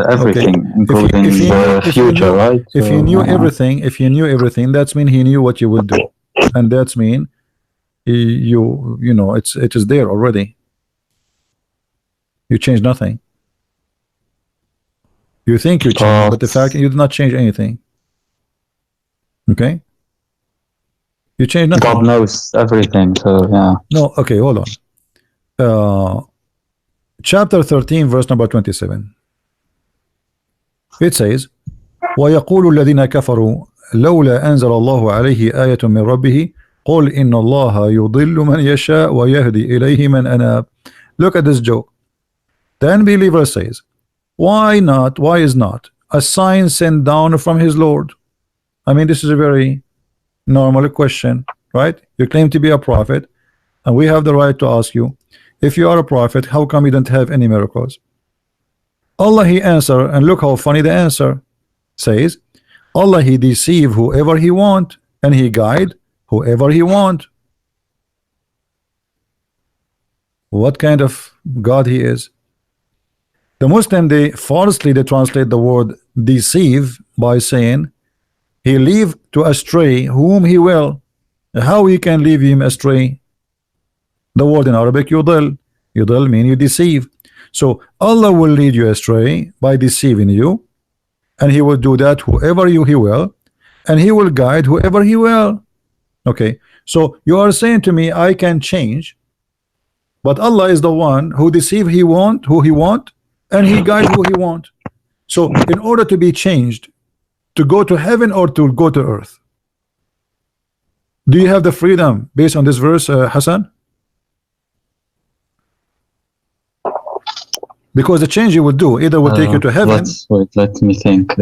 everything, Okay. including the future, right? If he knew everything, that's mean he knew what you would do, and that's mean you know it is there already. You change nothing. You think you change, but the fact you did not change anything. Okay. You change nothing. God knows everything, so yeah. No, okay, hold on. Chapter 13, verse number 27. It says, وَيَقُولُ الَّذِينَ كَفَرُوا لَوْلَا أَنزَلَ اللَّهُ عَلَيْهِ آيَةٌ مِّن رَبِّهِ قُلْ إِنَّ اللَّهَ يُضِلُّ مَنْ يَشَاءُ وَيَهْدِي إِلَيْهِ مَنْ أَنَابَ. Look at this joke. The unbeliever says, why not, why is not a sign sent down from his Lord? I mean, this is a very normal question, right? You claim to be a prophet, and we have the right to ask you, if you are a prophet, how come you don't have any miracles? Allah he answer, and look how funny the answer says, Allah he deceive whoever he want, and he guide whoever he want. What kind of God he is? The Muslim, they falsely translate the word deceive by saying he leave to astray whom he will. How he can leave him astray? The word in Arabic yudil. Yudil mean you deceive. So Allah will lead you astray by deceiving you, and he will do that whoever he will, and he will guide whoever he will. Okay, so you are saying to me I can change, but Allah is the one who deceive who he want, and he guide who he want. So in order to be changed, to go to heaven or to go to earth, do you have the freedom based on this verse, Hassan? Because the change you would do either will take you to heaven. Let me think.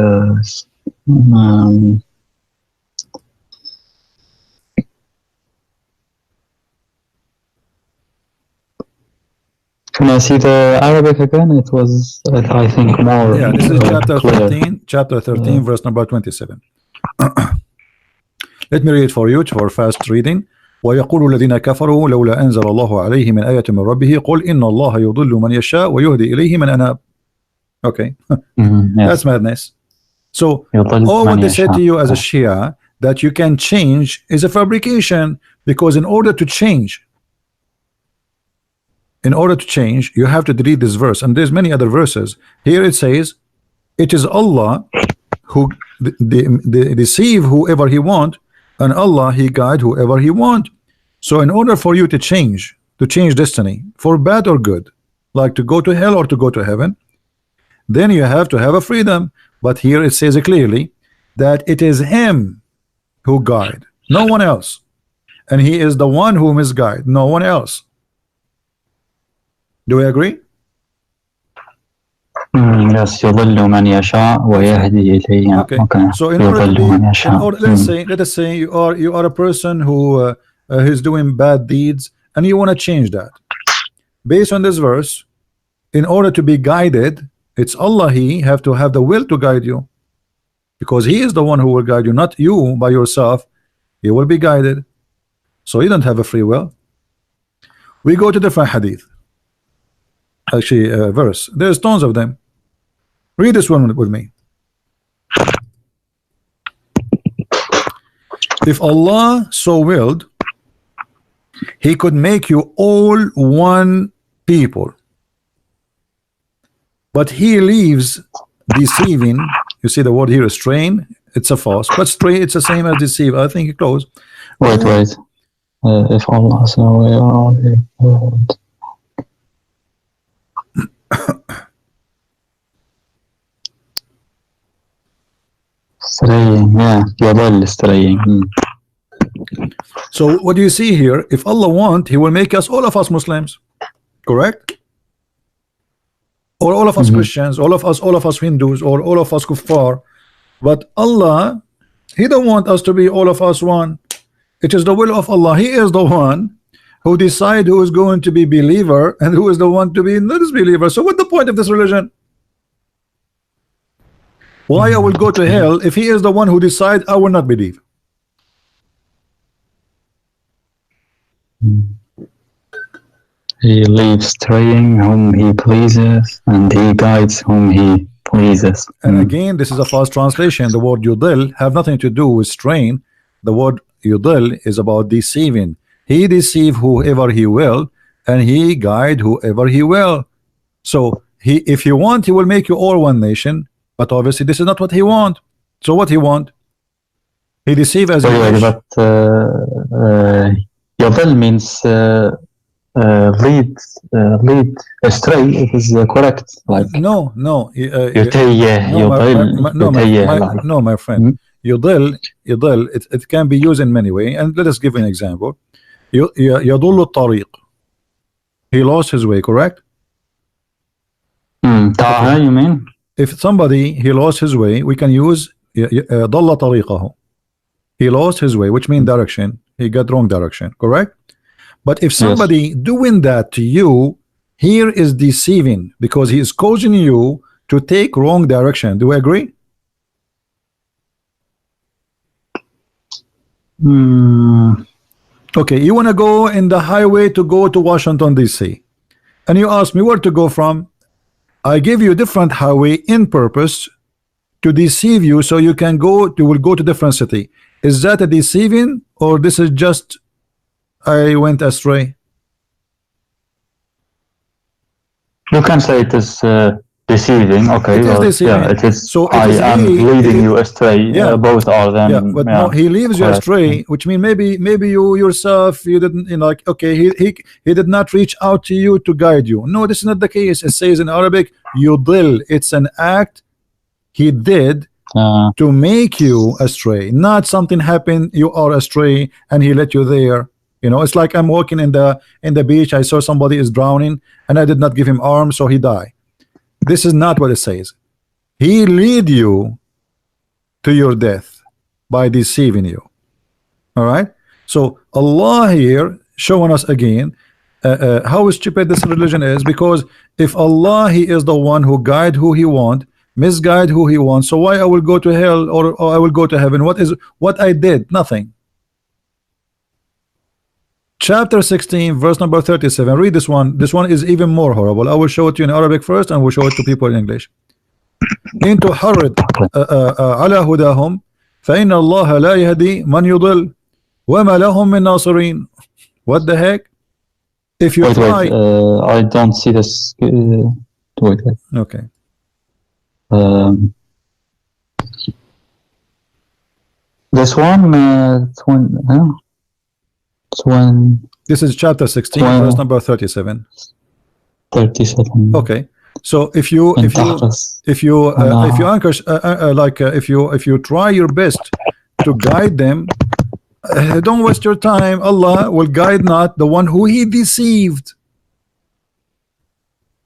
Can I see the Arabic again? It was, I think, more. Yeah, this is chapter clear. 13, chapter 13, verse number 27. Let me read it for you for fast reading. ويقول الذين كفروا لولا أنزل الله عليه من آية من ربه قل إن الله يضل من يشاء ويهدي إليه من أناب. Okay, Yes. that's madness. So all what they said to you as a Shia that you can change is a fabrication, because in order to change, you have to delete this verse, and there's many other verses. Here it says it is Allah who deceive whoever he want, and Allah he guide whoever he want. So in order for you to change destiny for bad or good, like to go to hell or to go to heaven, then you have to have a freedom. But here it says clearly that it is him who guide, no one else, and he is the one who misguide, no one else. Do we agree? Yes, يضل من يشاء ويهدي إليه. Okay. So in order to be, let us say you are a person who is doing bad deeds, and you want to change that. Based on this verse, in order to be guided, it's Allah he have to have the will to guide you, because he is the one who will guide you, not you by yourself. You will be guided. So you don't have a free will. We go to different hadith. Actually, verse. There's tons of them. Read this one with me. If Allah so willed, he could make you all one people, but he leaves deceiving. You see the word here is strain. It's a false, but strain it's the same as deceive. I think it close. Wait. If Allah so willed. Straying, yeah, يضل straying. So what do you see here? If Allah want, he will make us, all of us Muslims, correct? Or all of us Christians, all of us Hindus, or all of us kuffar. But Allah, he don't want us to be all of us one. It is the will of Allah. He is the one who decide who is going to be believer and who is the one to be non-believer. So what's the point of this religion? Why I will go to hell if he is the one who decides? I will not believe. He leaves straying whom he pleases, and he guides whom he pleases. And again, this is a false translation. The word yudil have nothing to do with straying. The word yudil is about deceiving. He deceive whoever he will, and he guide whoever he will. So if he want, he will make you all one nation. But obviously, this is not what he want. So what he want? He deceive as Wait, wish. but yudil means lead astray. It is correct. Like No, يتيه يضل no, my friend. Yudil, it can be used in many ways. And let us give an example. يضل الطريق. He lost his way, correct? Taha, you mean? If somebody he lost his way, we can use ضل طريقه. He lost his way, which means direction. He got wrong direction, correct? But if somebody doing that to you, here is deceiving because he is causing you to take wrong direction. Do we agree? Okay, you want to go in the highway to go to Washington DC, and you ask me where to go from. I give you a different highway in purpose to deceive you, so you can go. You will go to different city. Is that a deceiving, or this is just I went astray? You can say it is deceiving. Okay, it is deceiving. Yeah, it is. So I am leading you astray. Yeah, both are them. Yeah, but no, he leaves you astray, which means maybe you yourself, you didn't, like, okay, he did not reach out to you to guide you. No, this is not the case. It says in Arabic, yudil. It's an act he did to make you astray, not something happened, you are astray and he let you there. You know, it's like I'm walking in the beach, I saw somebody is drowning and I did not give him arms, so he died. This is not what it says. He lead you to your death by deceiving you. All right, so Allah here showing us again how stupid this religion is, because if Allah, he is the one who guide who he want, misguide who he wants, so why I will go to hell or I will go to heaven? What I did? Nothing. Chapter 16 verse number 37. Read this one. This one is even more horrible. I will show it to you in Arabic first and we'll show it to people in English. إن تحرض على هداهم فإن الله لا يهدي من يضل وما لهم من ناصرين. What the heck? If you try, I don't see this. Wait. Okay. This one. This is chapter 16 verse number 37. 37. Okay, so if you try your best to guide them, don't waste your time. Allah will guide not the one who he deceived,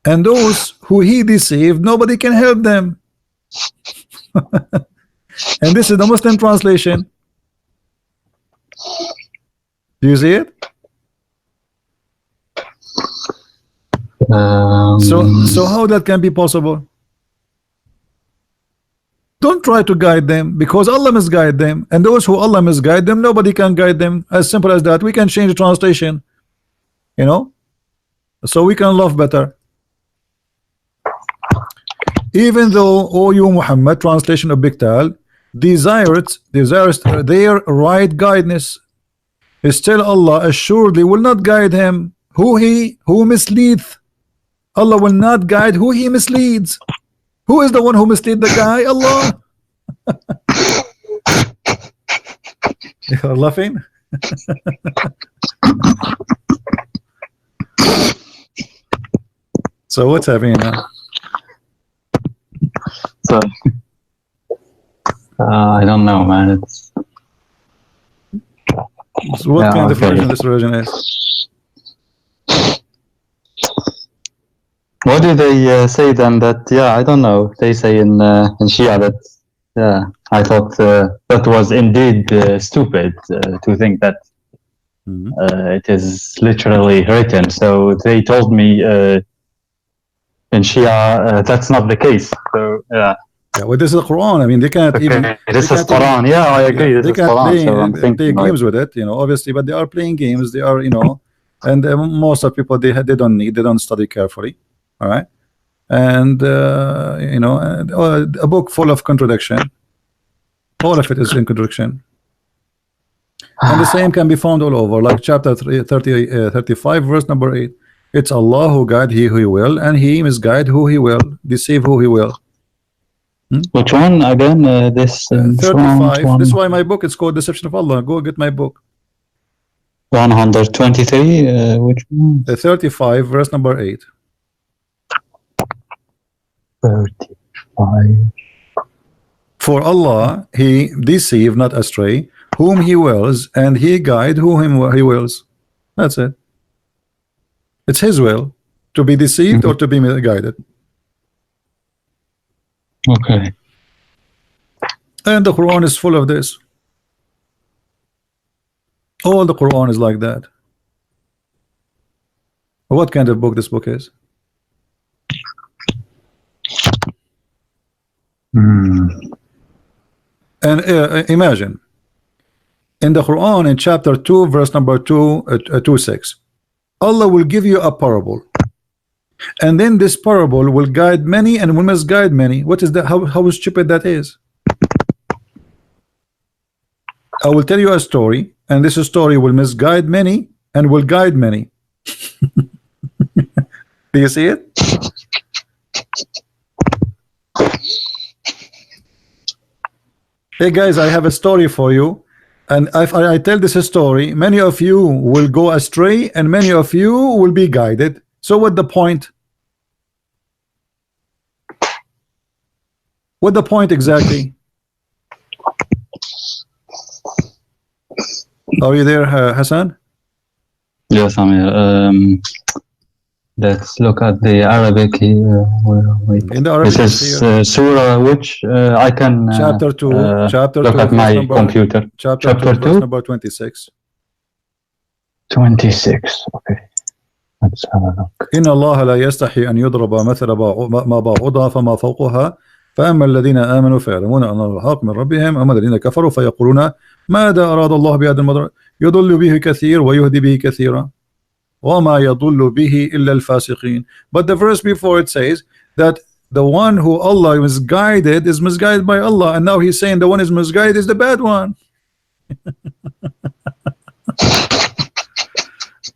and those who he deceived, nobody can help them. And this is the Muslim translation. Do you see it? So how that can be possible? Don't try to guide them, because Allah misguide them, and those who Allah misguide them, nobody can guide them. As simple as that. We can change the translation, you know, so we can love better. Even though, O you Muhammad, translation of Biktal, desires their right guidance, still Allah assuredly will not guide him who misleadeth. Allah will not guide who he misleads. Who is the one who mislead the guy? Allah. You're laughing? So what's happening now? So I don't know, man. So what kind of version this religion is? What do they say then? That I don't know. They say in Shia that I thought that was indeed stupid to think that it is literally written. So they told me in Shia that's not the case. So Yeah, well, this is the Quran. I mean, they can't even. Okay, this they is can't even- Quran. Yeah, I agree. they This is can't Quran. So I'm play thinking like, games with it, you know, obviously, but they are playing games. They are, you know, and most of people they don't study carefully, all right, and you know, a book full of contradiction. All of it is in contradiction, and the same can be found all over, like chapter 35, verse number 8. It's Allah who guide he who he will, and he misguide who he will, deceive who he will. which one again? This 35. This is why my book is called Deception of Allah. Go get my book. 123. Which one? 35, verse number 8. 35. For Allah, He deceive not astray whom He wills, and He guide whom He wills. That's it. It's His will to be deceived or to be guided. Okay. And the Quran is full of this. All the Quran is like that. What kind of book this book is? And imagine in the Quran in chapter 2 verse number 2:6, Allah will give you a parable, and then this parable will guide many and will misguide many. What is that? How stupid that is. I will tell you a story, and this story will misguide many and will guide many. Do you see it? Hey guys, I have a story for you, and if I tell this story, many of you will go astray and many of you will be guided. So what the point? What the point exactly? Are you there, Hassan? Yes, I'm here. Let's look at the Arabic here. Wait. In the Arabic, This is Surah which I can chapter 2, chapter look 2, at my number, computer. chapter 2, Chapter verse 2? number 26. 26. Okay. Let's have a look. إن الله لا يستحي أن يضرب مثل ما بعوضها فما فوقها فأما الذين آمنوا فيعلمون أن الحق من ربهم أما الذين كفروا فيقولون ماذا أراد الله بهذا المضر يضل به كثير ويهدي به كثيرا وما يضل به إلا الفاسقين. But the verse before it says that the one who Allah misguided is misguided by Allah, and now he's saying the one is misguided is the bad one.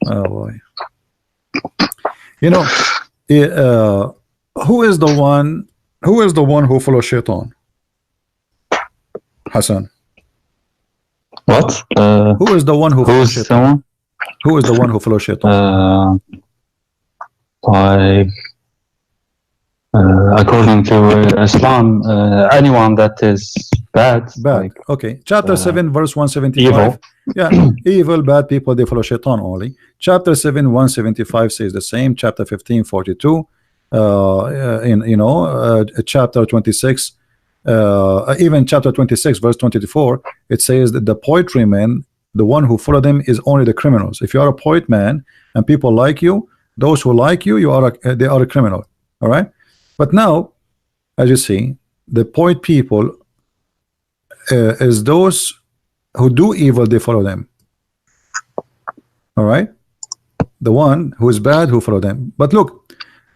Oh boy. You know, who is the one who follows Shaitan? Hassan. What? Who is the one who follows Who's Shaitan? someone? Who is the one who follows Shaitan? Like, according to Islam, anyone that is bad. Bad. Like, Okay. Chapter 7, verse 175. evil. Yeah, evil, bad people, they follow Shaitan only. Chapter 7, 175 says the same. Chapter 15, 42. Chapter 26, even chapter 26, verse 24, it says that the poetry men, the one who follow them is only the criminals. If you are a poet man and people like you, those who like you, they are a criminal. All right. But now, as you see, the poet people is those who do evil, they follow them. All right. The one who is bad, who follow them. But look,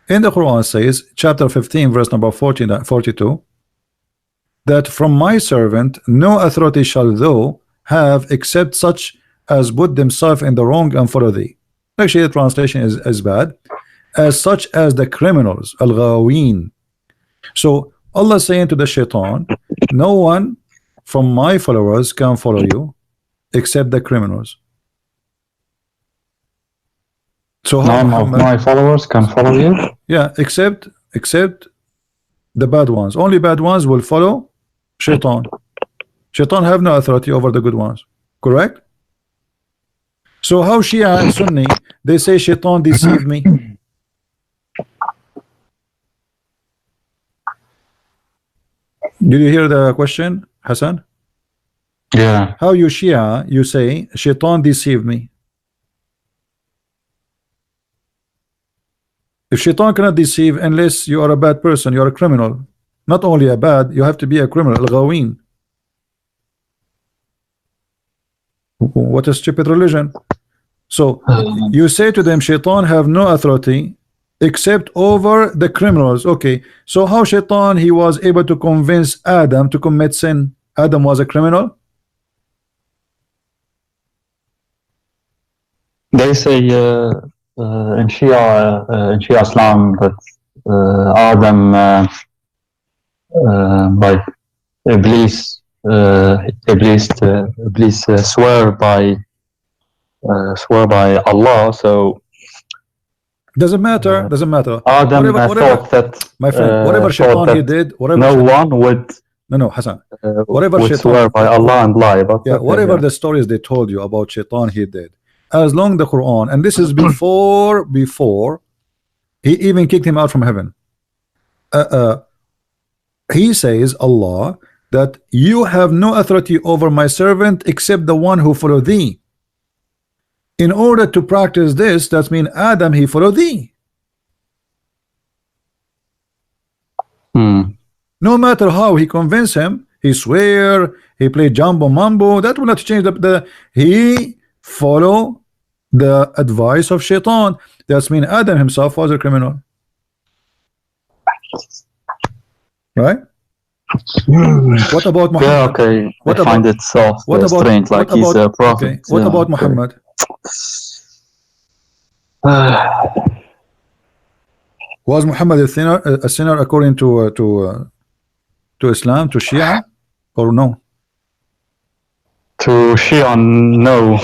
in the Quran says, chapter 15, verse number 42, that from my servant no authority shall thou have except such as put themselves in the wrong and follow thee. Actually, the translation is bad. As such as the criminals, al-ghaween. So Allah saying to the Shaitan, no one from my followers can follow you except the criminals. So none of my followers can follow you? Yeah, except the bad ones. Only bad ones will follow Shaitan. Shaitan have no authority over the good ones. Correct? So how Shia and Sunni, they say Shaitan deceived me. Did you hear the question, Hassan? Yeah. How you Shia, you say Shaitan deceived me. If Shaitan cannot deceive unless you are a bad person, you are a criminal. Not only a bad, you have to be a criminal. Al-Ghawin. What a stupid religion. So you say to them, Shaitan have no authority except over the criminals. Okay, so how Shaitan he was able to convince Adam to commit sin? Adam was a criminal. They say in Shia Islam that Adam like Iblis swear by Allah. So Doesn't matter. Doesn't matter. Adam Whatever, thought that my friend, whatever thought Shaitan he that did, whatever no Shaitan, one would no, Hassan, whatever would Shaitan, swear by Allah and lie. But yeah, okay, whatever yeah. the stories they told you about Shaitan he did, as long the Quran, and this is before he even kicked him out from heaven. He says, Allah, that you have no authority over my servant except the one who follow thee. In order to practice this, that means Adam he follow thee. No matter how he convince him, he swear, he play jumbo mambo, that will not change he follow the advice of Shaitan. That means Adam himself was a criminal. Right? What about Muhammad? Yeah, okay. What I find about- it so what about- strange, like what he's a about- prophet. Okay. What yeah, about okay. Muhammad? Was Muhammad a sinner according to Islam, to Shia, or no? To Shia, no,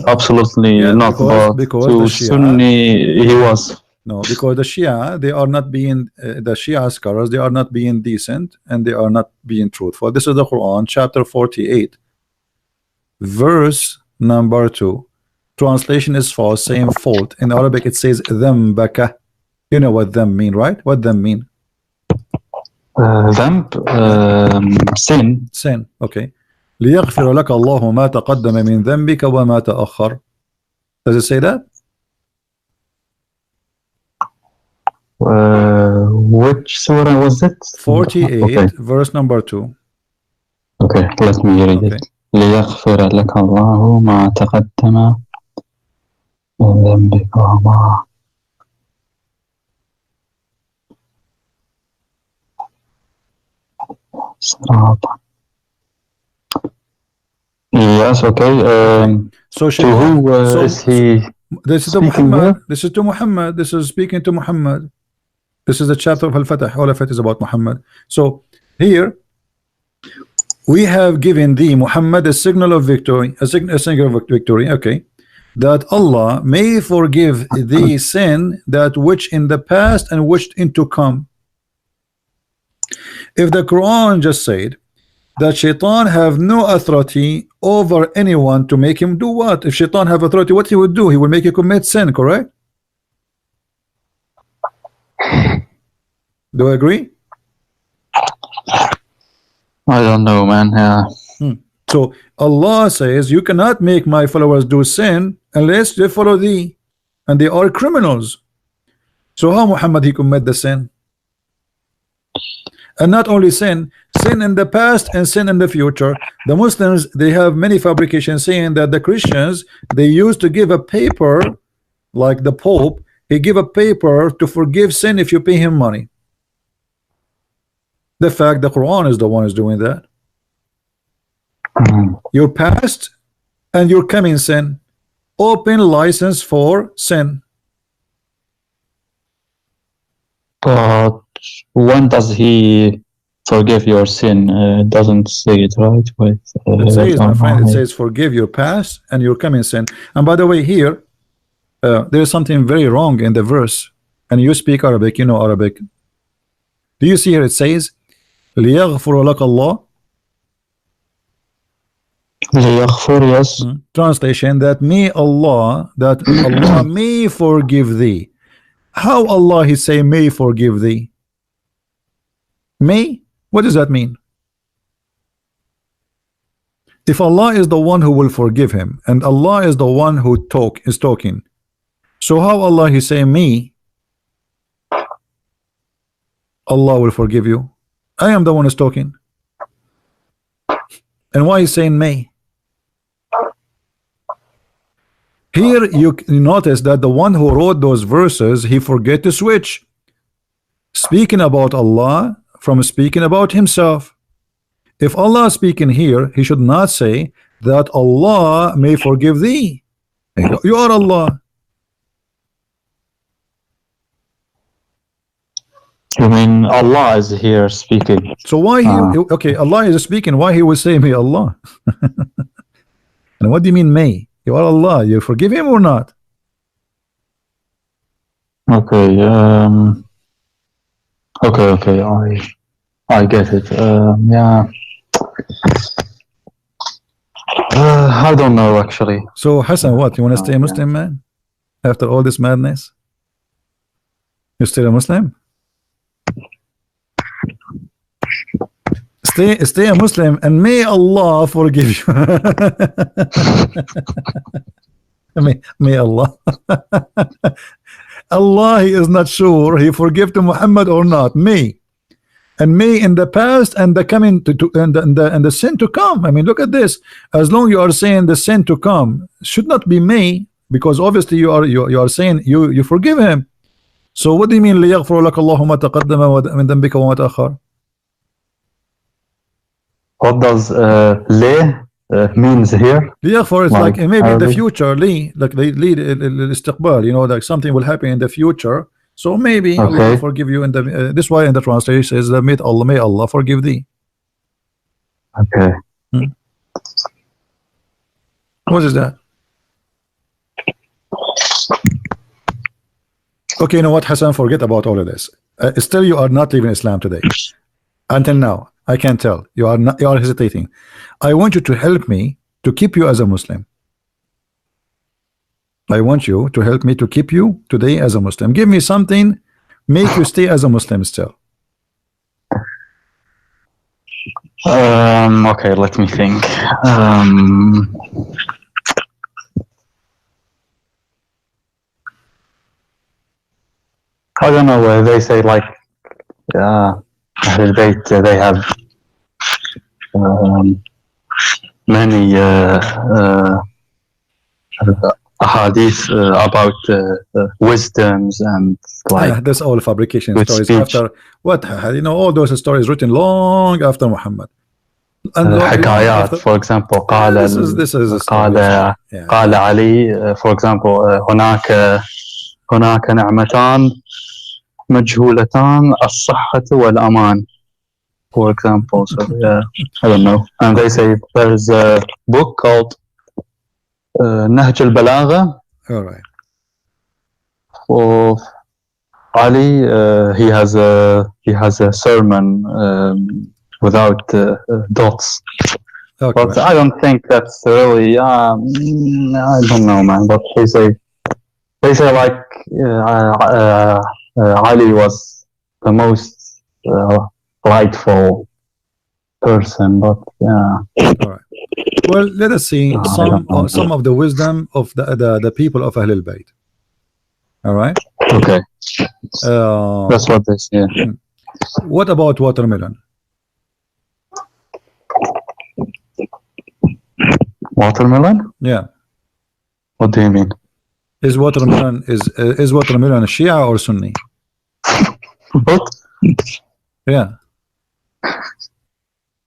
absolutely Yeah, not. because But the to Shia- Sunni, he was. No, because the Shia, they are not being the Shia scholars, they are not being decent and they are not being truthful. This is the Quran, chapter 48, verse number 2. Translation is false, same fault. In Arabic, it says ذنبك. You know what them mean, right? What them mean? Dhanb, sin. Sin. Okay. ليغفر لك الله ما تقدم من ذنبك وما تأخر. Does it say that? Which surah was it? 48, Okay, verse number 2. okay, let me read Okay. it. ليغفر لك الله ما تقدم من ذنبك وما صراط. Yes, okay. So To Shaitan, who so- is he? this is to speaking Muhammad. here? This is to Muhammad. This is speaking to Muhammad. This is the chapter of Al-Fatah. All of it is about Muhammad. So here we have given thee, Muhammad, a signal of victory, a signal of victory. Okay, that Allah may forgive thee sin that which in the past and which into come. If the Quran just said that Shaitan have no authority over anyone to make him do what? If Shaitan have authority, what he would do? He will make you commit sin, correct? Do you agree? I don't know, man. So Allah says you cannot make my followers do sin unless they follow thee, and they are criminals. So how Muhammad he commit the sin? And not only sin in the past and sin in the future. The Muslims, they have many fabrications saying that the Christians, they used to give a paper, like the Pope, he give a paper to forgive sin if you pay him money. The fact the Quran is the one who's doing that. Your past and your coming sin, open license for sin. But when does he forgive your sin? Doesn't say it, right? Wait, It says, my friend, it wait. says forgive your past and your coming sin. And by the way, here there is something very wrong in the verse. And you speak Arabic, you know Arabic. Do you see here it says ليغفر لك الله? ليغفر, yes. Translation, that Allah may forgive thee. How Allah he say may forgive thee? May? What does that mean? If Allah is the one who will forgive him, and Allah is the one who is talking, so how Allah he say me, Allah will forgive you? I am the one who's talking. And why is saying may? Here you notice that the one who wrote those verses, he forget to switch. Speaking about Allah from speaking about himself. If Allah is speaking here, he should not say that Allah may forgive thee. You are Allah. You mean Allah is here speaking? So why he, okay, Allah is speaking, why he will say may Allah? And what do you mean may? You are Allah, you forgive him or not? Okay, okay, I get it. Yeah. I don't know actually. So Hassan, what, you want to stay a Muslim, man? After all this madness? You still a Muslim? Stay a Muslim and may Allah forgive you. may Allah. Allah, he is not sure he forgive to Muhammad or not. May. And may in the past and the coming and the sin to come. I mean, look at this. As long you are saying the sin to come should not be may, because obviously you are saying you forgive him. So what do you mean ليغفر لك الله ما تقدم من ذنبك وما تأخر? What does le means here? ليغفر is like maybe in the future, like they lead الاستقبال, you know, like something will happen in the future. So maybe Allah will forgive you in the this way in the translation is may Allah forgive thee. Okay. What is that? Okay, you know what, Hassan, forget about all of this. Still you are not leaving Islam today. Until now, I can tell you are not, you are hesitating. I want you to help me to keep you as a Muslim. I want you to help me to keep you today as a Muslim. Give me something, make you stay as a Muslim still. Okay, let me think. I don't know. They say like, they have many hadith about wisdoms and like that's all fabrication stories. speech. After what, you know, all those stories written long after Muhammad. حكايات, for example, قال this is a story. قال علي, for example, هناك نعمتان مجهولتان الصحة والأمان, for example. So yeah, I don't know. And they say there's a book called نهج البلاغة. All right. For Ali, he has a sermon without dots. Okay, But I don't think that's really. I don't know, man. But they say like Ali was the most rightful person. But yeah. All right. Well, let us see some of the wisdom of the people of Ahlul Bayt. All right. Okay. That's what they say. What about watermelon? Watermelon? Yeah. What do you mean? Is watermelon a Shia or Sunni? What? Yeah.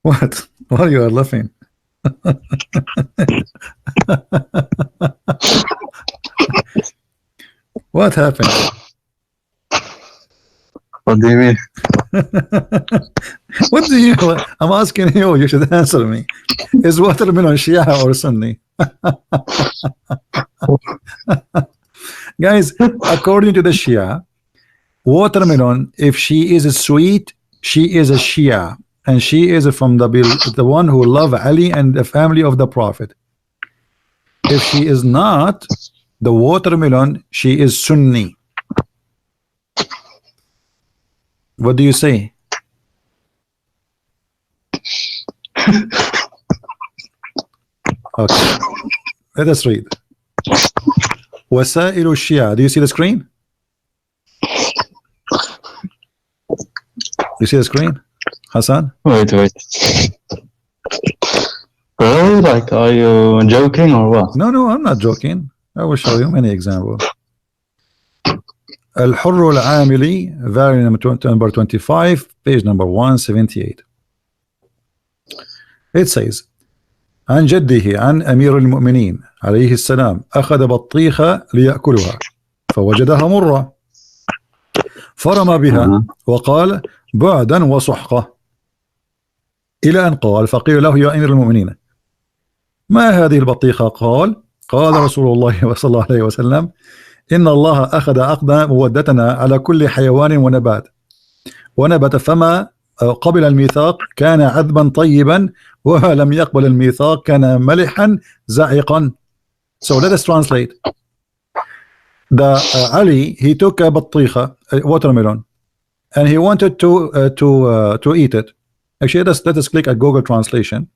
What? Why you are laughing? What happened? What do you mean? What do you? I'm asking you. You should answer me. Is watermelon Shia or Sunni? Guys, according to the Shia, watermelon, if she is sweet, she is a Shia, and she is from the one who love Ali and the family of the Prophet. If she is not the watermelon, she is Sunni. What do you say? Okay, let us read. Wasailu Shia. Do you see the screen? You see the screen? Hassan? Wait. Really? Like, are you joking or what? No, I'm not joking. I will show you many examples. الحر العاملي, variant number 25, page number 178. It says عن جده عن أمير المؤمنين عليه السلام أخذ بطيخة ليأكلها فوجدها مرة فرمى بها وقال بعدا وسحقة إلى أن قال فقيل له يا أمير المؤمنين ما هذه البطيخة؟ قال رسول الله صلى الله عليه وسلم إن الله أخذ عقد مودتنا على كل حيوان ونبت فما قبل الميثاق كان عذبا طيبا وما لم يقبل الميثاق كان ملحا زعقا. So let us translate. Ali, he took a بطيخة, a watermelon, and he wanted to eat it. Actually, let us click at Google Translation.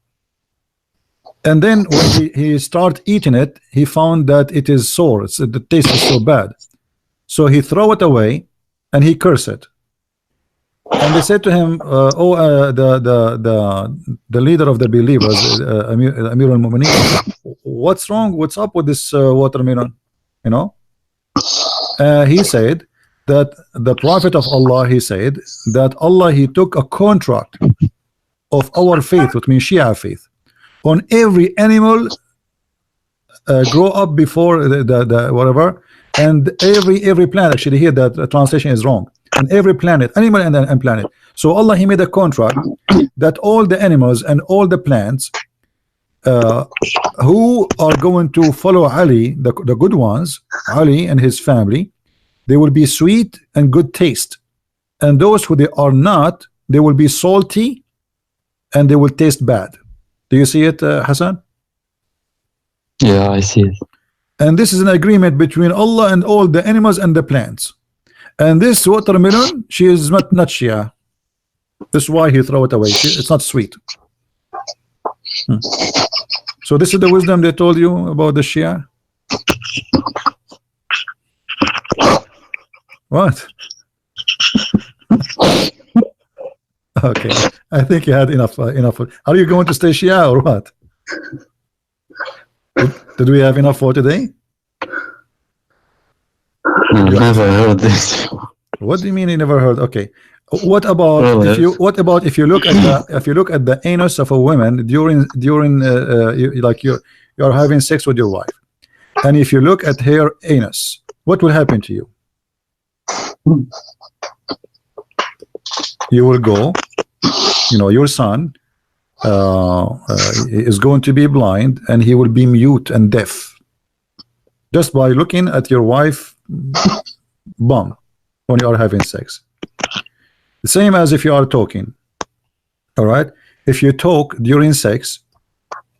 And then when he started eating it, he found that it is sour. The taste is so bad. So he threw it away and he cursed it. And they said to him, the leader of the believers, Amir al-Mu'mineen, what's wrong? What's up with this watermelon? You know? He said that the Prophet of Allah, he said that Allah, he took a contract of our faith, which means Shia faith, on every animal grow up before the whatever, and every planet. Actually, here that translation is wrong. And every planet, animal and planet. So Allah, he made a contract that all the animals and all the plants who are going to follow Ali, the good ones, Ali and his family, they will be sweet and good taste, and those who they are not, they will be salty and they will taste bad. Do you see it, Hassan? Yeah, I see it. And this is an agreement between Allah and all the animals and the plants. And this watermelon, she is not Shia. That's why he throw it away. It's not sweet. So this is the wisdom they told you about the Shia. What? Okay, I think you had enough. Are you going to stay Shia or what? Did we have enough for today? I've never heard this. What do you mean you never heard? Okay. What about if you look at the anus of a woman during like you're having sex with your wife, and if you look at her anus, what will happen to you? You will go, you know, your son is going to be blind and he will be mute and deaf just by looking at your wife bum when you are having sex. The same as if you are talking. All right, if you talk during sex,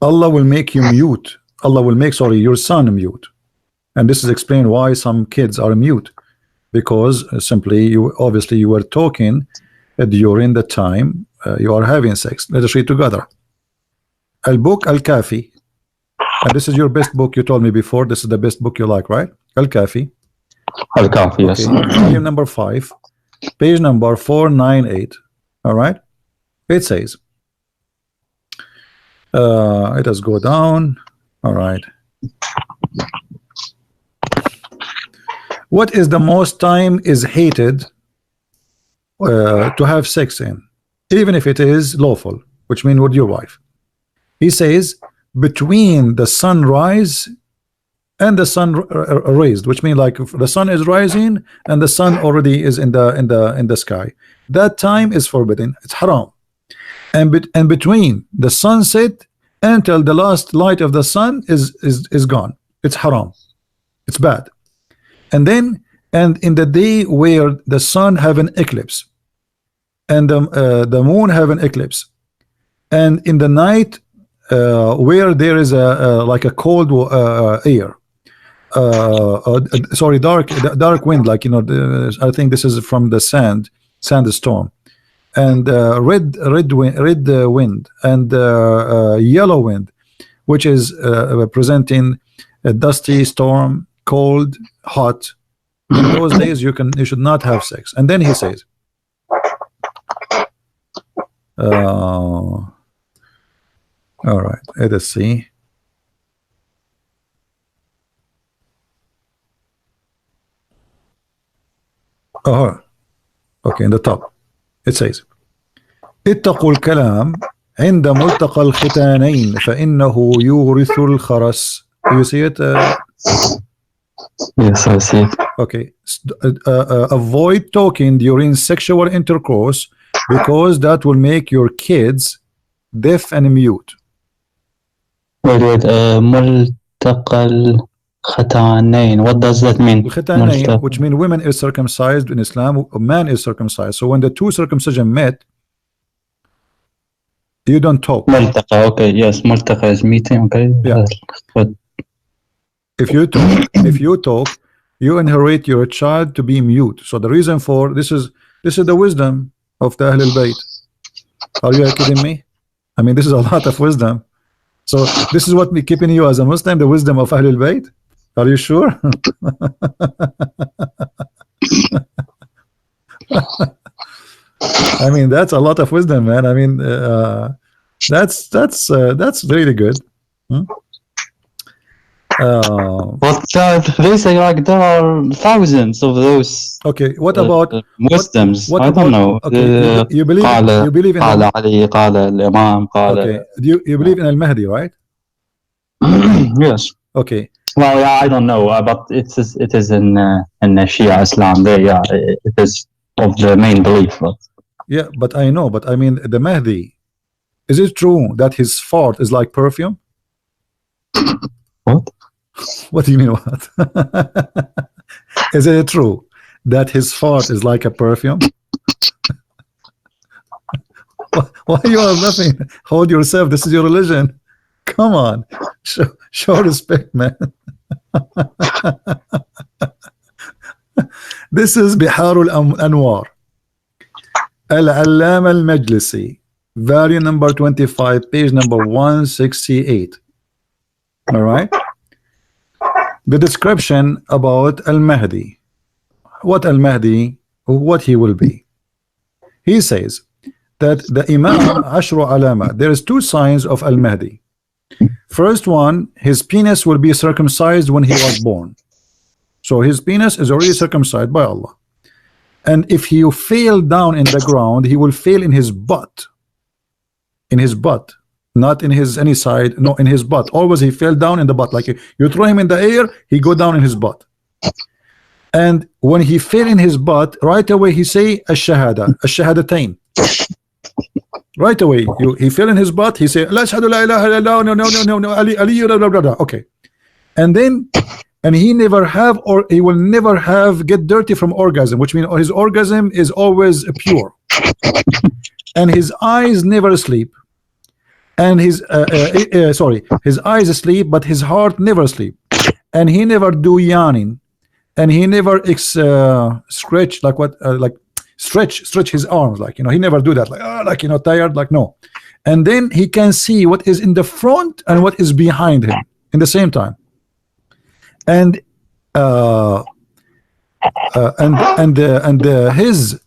Allah will make you mute. Allah will make, sorry, your son mute. And this is explained why some kids are mute, because simply you were talking during the time you are having sex. Let us read together. Al-Book Al-Kafi, and this is your best book. You told me before this is the best book you like, right? Al-Kafi. Al-Kafi, yes. Volume number 5, page number 498. All right, it says, let us go down. All right, what is the most time is hated to have sex in, even if it is lawful, which means with your wife? He says between the sunrise and the sun raised, which means like the sun is rising and the sun already is in the sky. That time is forbidden. It's haram. And between the sunset until the last light of the sun is gone, it's haram. It's bad. And then in the day where the sun have an eclipse and the moon have an eclipse, and in the night where there is like a cold air, sorry, dark wind, like, you know, I think this is from the sandstorm, and red wind and yellow wind, which is presenting a dusty storm, cold, hot. In those days you should not have sex. And then he says All right, let us see. Oh, okay, in the top it says اتقوا الكلام عند ملتقى الختانين فإنه يورث الخرس. Do you see it? Yes, I see. Okay. Avoid talking during sexual intercourse because that will make your kids deaf and mute. Wait. ملتقى الختانين. What does that mean? الختانين, which mean women is circumcised in Islam, man is circumcised. So when the two circumcision met, you don't talk. ملتقى. Okay. Yes, ملتقى is meeting. Okay. Yeah. But if you talk, you inherit your child to be mute. So the reason for this is the wisdom of the Ahl al-Bayt. Are you kidding me? I mean, this is a lot of wisdom. So this is what me keeping you as a Muslim, the wisdom of Ahl al-Bayt. Are you sure? I mean, that's a lot of wisdom, man. I mean, that's really good. but they say like there are thousands of those. Okay, what about Muslims? what I don't know. Okay, you believe in قال علي قال الإمام قال. Okay, you believe in al-Mahdi, right? Yes. Okay. Well, yeah, I don't know, but it is in Shia Islam. There, yeah, it is of the main belief. But. Yeah, but I know. But I mean, the Mahdi, is it true that his fart is like perfume? What? What do you mean what? Is it true that his fart is like a perfume? Why you are laughing? Hold yourself. This is your religion. Come on, show respect, man. This is Biharul Anwar, Al-Allama Al-Majlisi, volume number 25, page number 168. All right. The description about Al-Mahdi, what Al-Mahdi, what he will be. He says that the Imam Ashru Alama, there is two signs of Al-Mahdi. First one, his penis will be circumcised when he was born. So his penis is already circumcised by Allah. And if he fell down in the ground, he will fail in his butt. In his butt. Not in his any side, no, in his butt. Always he fell down in the butt. Like you throw him in the air, he go down in his butt. And when he fell in his butt, right away he say ash-shahada, ash-shahadatain. Right away, he fell in his butt. He say, "La ashhadu la ilaha illallah, no, Ali, blah, blah, blah." Okay, and he never have, or he will never have get dirty from orgasm, which means his orgasm is always pure, and his eyes never sleep, and his his eyes sleep, but his heart never sleep, and he never do yawning, and he never scratch like what like. Stretch his arms, like, you know, he never do that, like, like, you know, tired, like, no. And then he can see what is in the front and what is behind him in the same time. And his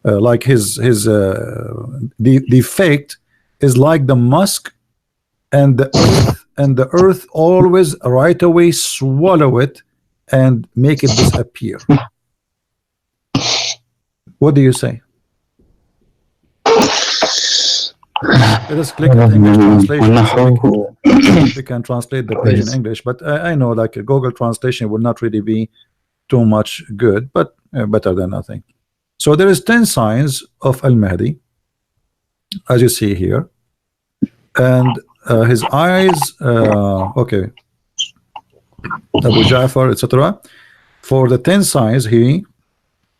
like his the effect is like the musk, and the earth always right away swallow it and make it disappear. What do you say? Let us click on English translation so we can translate the page in English. But I know like a Google translation will not really be too much good, but better than nothing. So there is 10 signs of Al-Mahdi, as you see here, and his eyes. Okay, Abu Ja'far, etc. For the 10 signs, he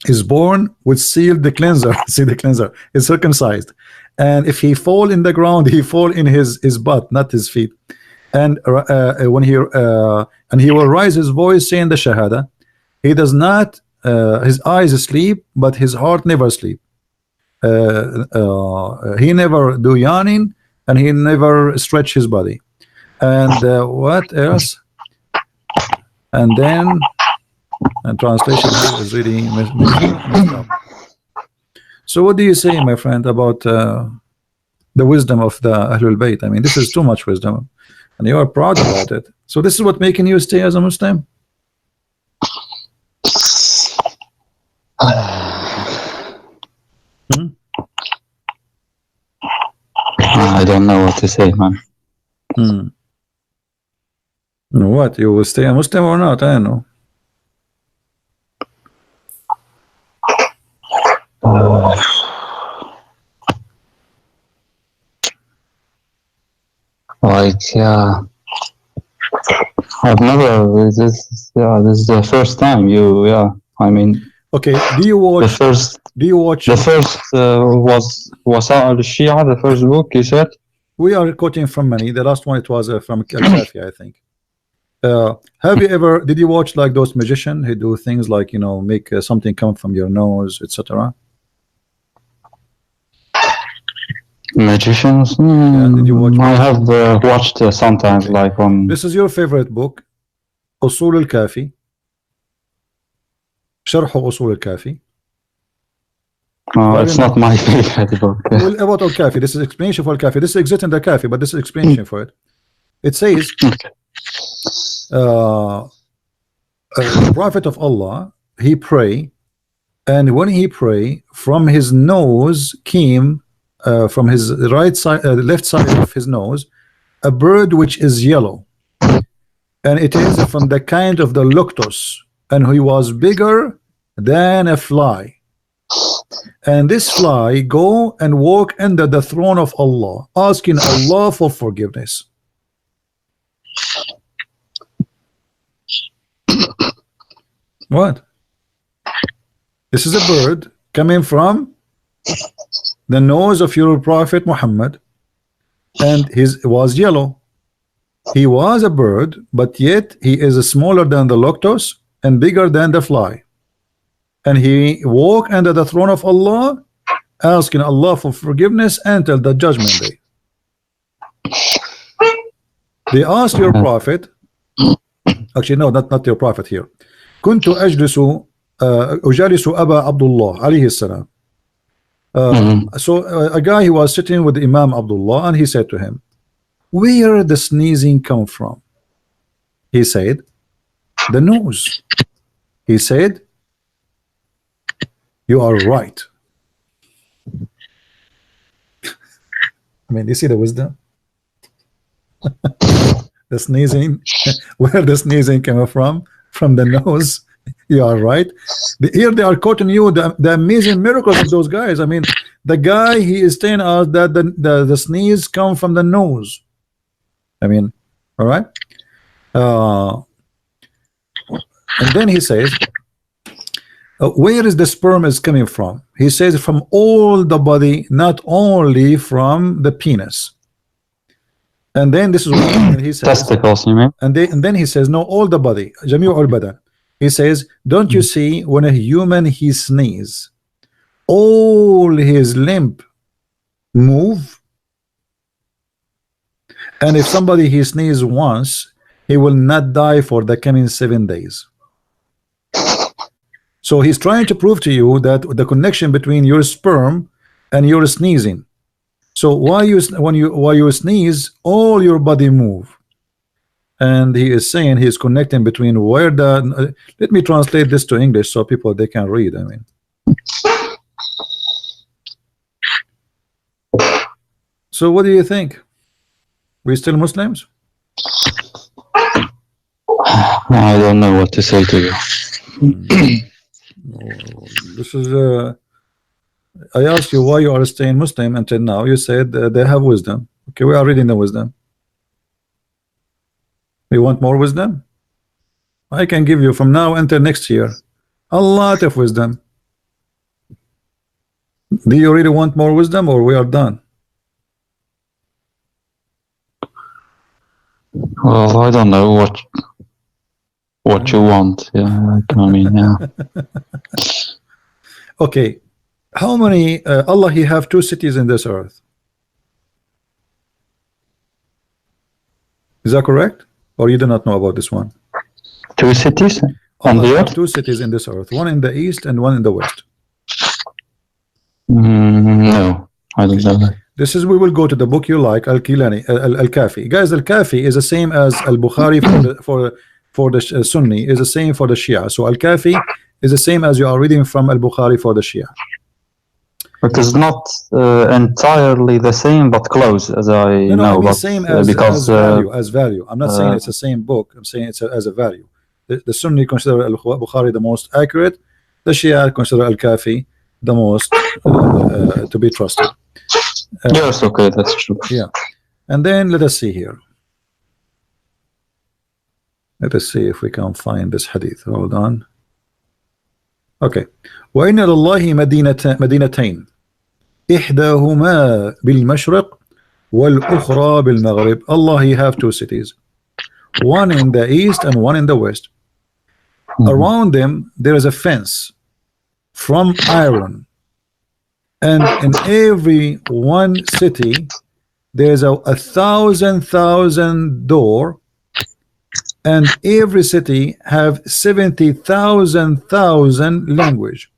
is born with sealed the cleanser. See, the cleanser is circumcised, and if he fall in the ground, he fall in his butt, not his feet. And when he will raise his voice saying the shahada, he does not his eyes sleep, but his heart never sleep. He never do yawning, and he never stretch his body. And what else? And then, and translation is really messed up. So what do you say, my friend, about the wisdom of the Ahlul Bayt? I mean, this is too much wisdom, and you are proud about it. So this is what making you stay as a Muslim? I don't know what to say, man. What, you will stay a Muslim or not? I don't know. Like, yeah, I've never. This is the first time you. Yeah, I mean, Okay, do you watch? the first was Wasa'il al-Shia, the first book you said. We are quoting from many. The last one, it was from Al-Kafi, I think. Have you ever? Did you watch like those magicians who do things like, you know, make something come from your nose, etc.? Magicians? Did you watch? I have watched sometimes, Okay. like on. This is your favorite book, Usul al-Kafi. Sharh Usul al-Kafi. It's not my favorite book. Well, about al-Kafi, this is explanation for al-Kafi. This exists in the Kafi, but this is explanation for it. It says, the Prophet of Allah, he pray, and when he pray, from his nose came, from his right side, left side of his nose, a bird which is yellow, and it is from the kind of the luctus, and he was bigger than a fly. And this fly go and walk under the throne of Allah, asking Allah for forgiveness. What? This is a bird coming from the nose of your Prophet Muhammad, and his was yellow. He was a bird, but yet he is smaller than the luctus and bigger than the fly. And he walk under the throne of Allah, asking Allah for forgiveness until the judgment day. They asked your prophet, actually no, not your prophet here. كنت أجلس أجالس أبا عبد الله عليه السلام. So a guy, he was sitting with Imam Abdullah, and he said to him, where the sneezing come from? He said, the nose. He said, you are right. I mean, you see the wisdom? The sneezing, where the sneezing came from the nose. You are right. Here they are quoting you the amazing miracles of those guys. I mean, the guy, he is telling us that the sneeze come from the nose. I mean, all right. And then he says, where is the sperm is coming from? He says from all the body, not only from the penis. And then this is what he says. Testicles, you mean? And then he says, no, all the body. Jami'u al-badan. He says, don't you see when a human he sneeze, all his limb move? And if somebody he sneeze once, he will not die for the coming 7 days. So he's trying to prove to you that the connection between your sperm and your sneezing. So while you sneeze, all your body move. And he is saying he's connecting between where the let me translate this to English so people they can read. I mean, so what do you think? We still Muslims? I don't know what to say to you. This is I asked you why you are staying Muslim until now. You said they have wisdom. Okay, we are reading the wisdom. We want more wisdom? I can give you from now until next year a lot of wisdom. Do you really want more wisdom, or we are done? Well, I don't know what you want. Yeah, I mean, yeah. Okay, how many Allah he have 2 cities in this earth? Is that correct? Or you do not know about this one? 2 cities on Allah the have earth? 2 cities in this earth, one in the east and one in the west. No, I don't know that. This is, we will go to the book you like, Al-Kilani, Al-Kafi. Guys, Al-Kafi is the same as Al-Bukhari for the Sunni, is the same for the Shia. So Al-Kafi is the same as you are reading from Al-Bukhari for the Shia. It is not entirely the same, but close, as I No, know. I mean but same as, because as value. I'm not saying it's the same book. I'm saying it's as a value. The Sunni consider Al-Bukhari the most accurate. The Shia consider Al-Kafi the most to be trusted. yes, okay, that's true. Yeah. And then let us see here. Let us see if we can find this hadith. Hold on. Okay. وإن لله مدينتين إحداهما بالمشرق والأخرى بالمغرب. Allah, He have two cities, one in the east and one in the west. Around them there is a fence from iron, and in every one city there's a 1,000 door, and every city have 70,000 language,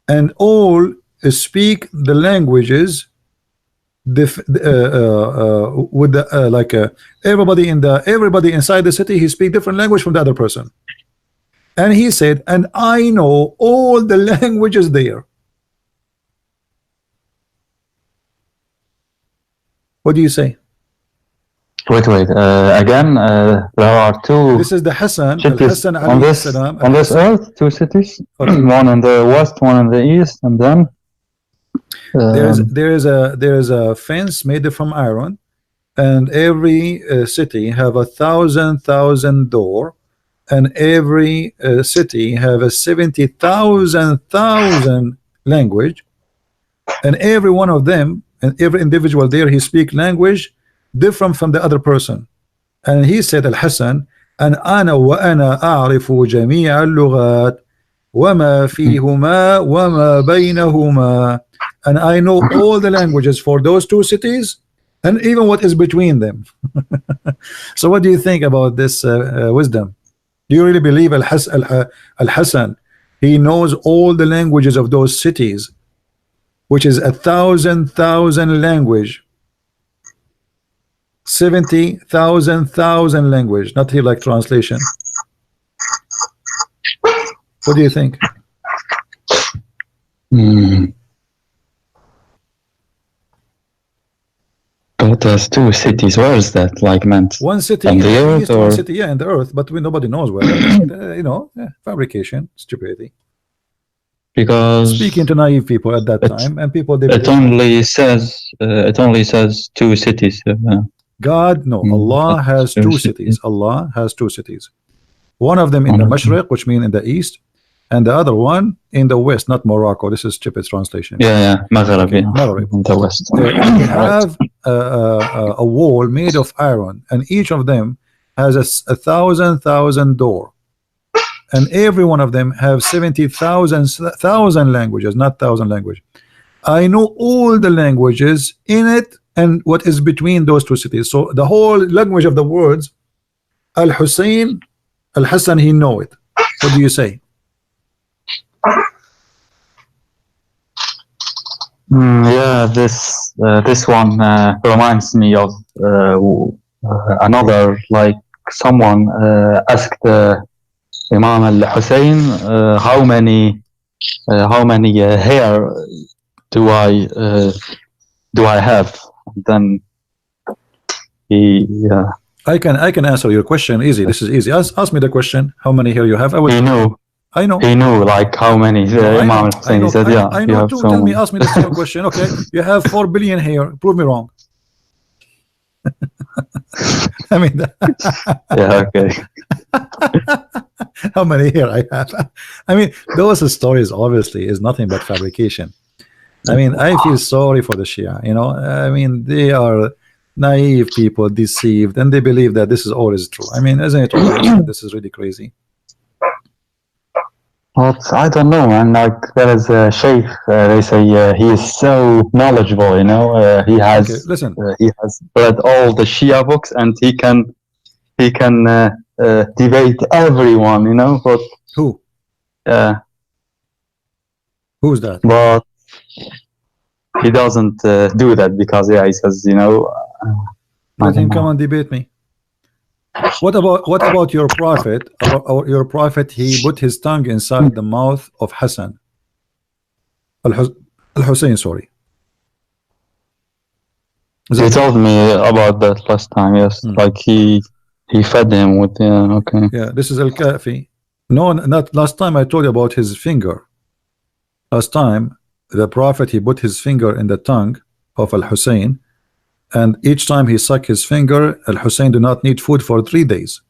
and all speak the languages with the everybody inside the city, he speak different language from the other person. And he said, and I know all the languages there. What do you say? Wait, again, there are two This is the Hassan, cities Al-Hassan on this, on this earth, two cities, Okay. one in the west, one in the east, and then there is a fence made from iron, and every city have 1,000 door, and every city have a 70,000 language, and every one of them, and every individual there, he speak language different from the other person. And he said, Al-Hassan, and أنا وأنا أعرف جميع اللغات وما فيهما وما بينهما. And I know all the languages for those two cities and even what is between them. So what do you think about this wisdom? Do you really believe Al-Hassan, he knows all the languages of those cities, which is 1,000 language, 70,000 language, not here like translation? What do you think? But there's two cities. Where is that? Like meant one city on in the the earth, east, or one city, yeah, in the earth, but nobody knows where. You know, fabrication, stupidity. because Speaking to naive people at that time, and people they it only says two cities. God, no, Allah has two cities. Allah has two cities. One of them in the Mashriq, which means in the east, and the other one in the west, not Morocco. This is stupid translation. Yeah, Maghreb, Okay, yeah. Maghreb. In the west. They have a wall made of iron, and each of them has a 1,000 door, and every one of them have 70,000 languages, not 1,000 language. I know all the languages in it and what is between those two cities. So the whole language of the words, Al-Hussein, Al-Hassan, he know it. What do you say? Yeah, this one reminds me of another, like someone asked Imam al-Hussein, how many hair do I have? And then he I can answer your question easy. This is easy. Ask me the question. How many hair you have? I know. He knew like how many. Imam al-Hussein, he said, yeah, I you know have too. so Tell me, many. ask me the same question. Okay, you have 4 billion hair. Prove me wrong. I mean, Yeah, okay. how many hair I have? I mean, those stories obviously is nothing but fabrication. I mean, I feel sorry for the Shia. You know, I mean, they are naive people, deceived, and they believe that this is always true. I mean, isn't it always? This is really crazy. But I don't know, man. Like there is a sheikh. They say he is so knowledgeable. You know, he has listen. He has read all the Shia books, and he can debate everyone. You know, but Who? Who's that? But he doesn't do that because he says, you know, let him come and debate me. What about your prophet? Your prophet, he put his tongue inside the mouth of Hassan al-Hussein, sorry. You told me about that last time, yes. Like he fed him with, okay. Yeah, this is Al-Kafi. No, not last time I told you about his finger. Last time, the prophet, he put his finger in the tongue of Al-Hussein, and each time he sucked his finger, Al-Hussein do not need food for 3 days.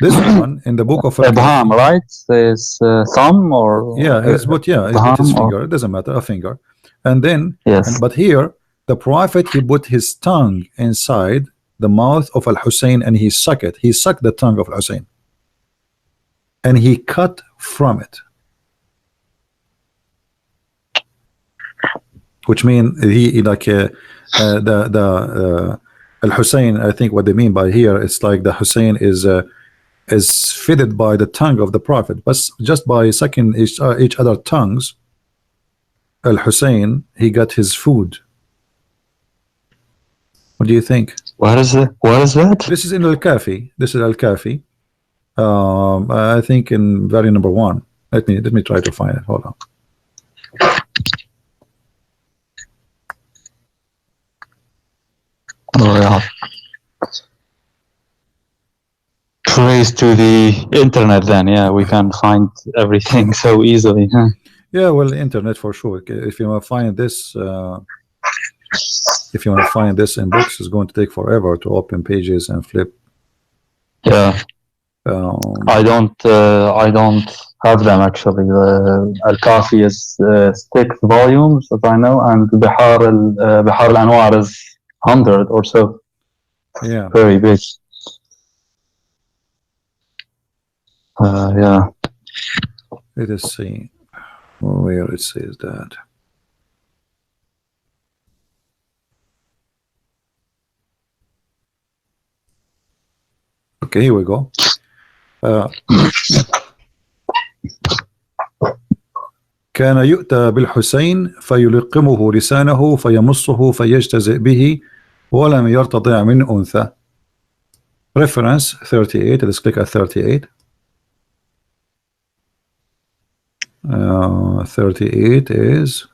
This one, in the book of Ibham, right? Is thumb or? Yeah, he's put his finger, it doesn't matter, a finger. And then, yes. But here, the prophet, he put his tongue inside the mouth of Al-Hussein and he sucked it. He sucked the tongue of Al-Hussein. And he cut from it. Which means he like Al-Hussein, I think what they mean by here, it's like the Hussein is fitted by the tongue of the prophet, but just by sucking each other tongues, Al-Hussein, he got his food. What do you think? What is it? What is that? This is in Al-Kafi. This is Al-Kafi. I think in value number 1. Let me try to find it. Hold on. Oh, yeah. Praise to the internet then, yeah, we can find everything so easily. Huh? Yeah, well, the internet for sure. If you want to find this if you want to find this in books, it's going to take forever to open pages and flip. Yeah. I don't have them actually. Al-Kafi is 6 volumes, as I know, and Bihar al-Anwar is 100 or so. Yeah. Very big. Yeah. Let us see where it says that. Okay, here we go. كان يؤتى بالحسين فيلقمه لسانه فيمصه فيجتزئ به ولم يرتضع من أنثى. Reference 38. Let's click at 38. 38 is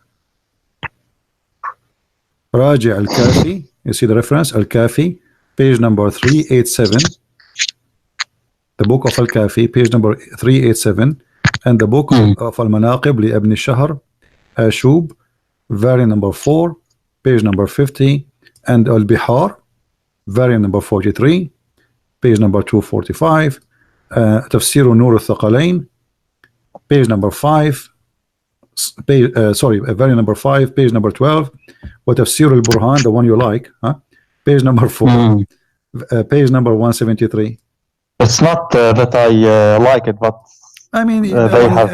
راجع Al-Kafi. You see the reference? Al-Kafi, page number 387. The book of Al-Kafi, page number 387, and the book of Al-Manaqib li Ibn Shahr, Ashub, variant number 4, page number 50, and Al-Bihar, variant number 43, page number 245, Tafsir Nur al-Thaqalain, page number 5, variant number 5, page number 12, what Tafsir al-Burhan, the one you like, page number 4, page number 173. It's not that I like it, but I mean, they have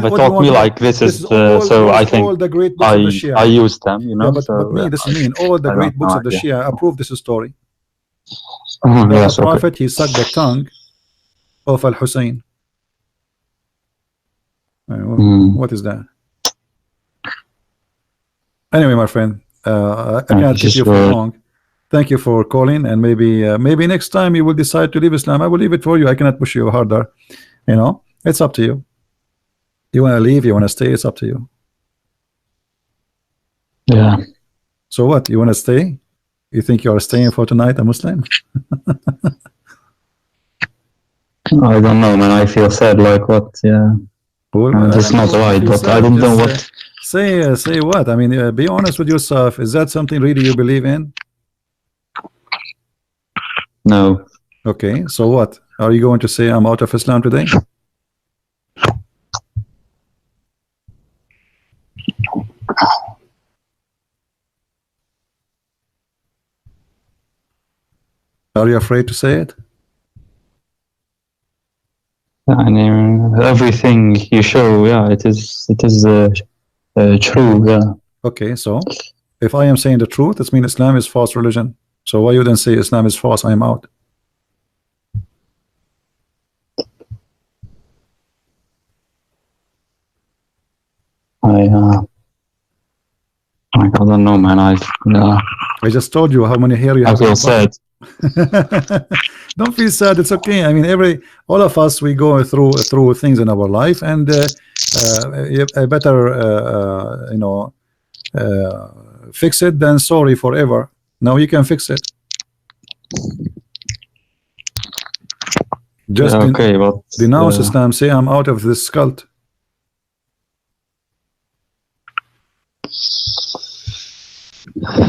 taught me like this is so I think all the great books of the Shia. I use them, you know. Yeah, but me, this mean all the great books of the Shia approve this story. Yes, the prophet, he sucked the tongue of Al-Hussein. What is that? Anyway, my friend, I can't keep you for long. Thank you for calling, and maybe next time you will decide to leave Islam. I will leave it for you. I cannot push you harder. You know, it's up to you. You want to leave, you want to stay, it's up to you. Yeah. So what? You want to stay? You think you are staying for tonight, a Muslim? I don't know, man. I feel sad. Like what? Yeah. Well, that's not right, but I don't know what. Say what? I mean, be honest with yourself. Is that something really you believe in? No. Okay, so what? Are you going to say I'm out of Islam today? Are you afraid to say it? I mean, everything you show, yeah, it is true, yeah. Okay, so if I am saying the truth, it means Islam is false religion. So why you then say Islam is false? I am out. don't know, man. I just told you how many hair you I have. feel sad. Don't feel sad. It's okay. I mean, all of us, we go through things in our life, and better fix it than sorry forever. Now you can fix it. Just okay, but denounce Islam. Say I'm out of this cult.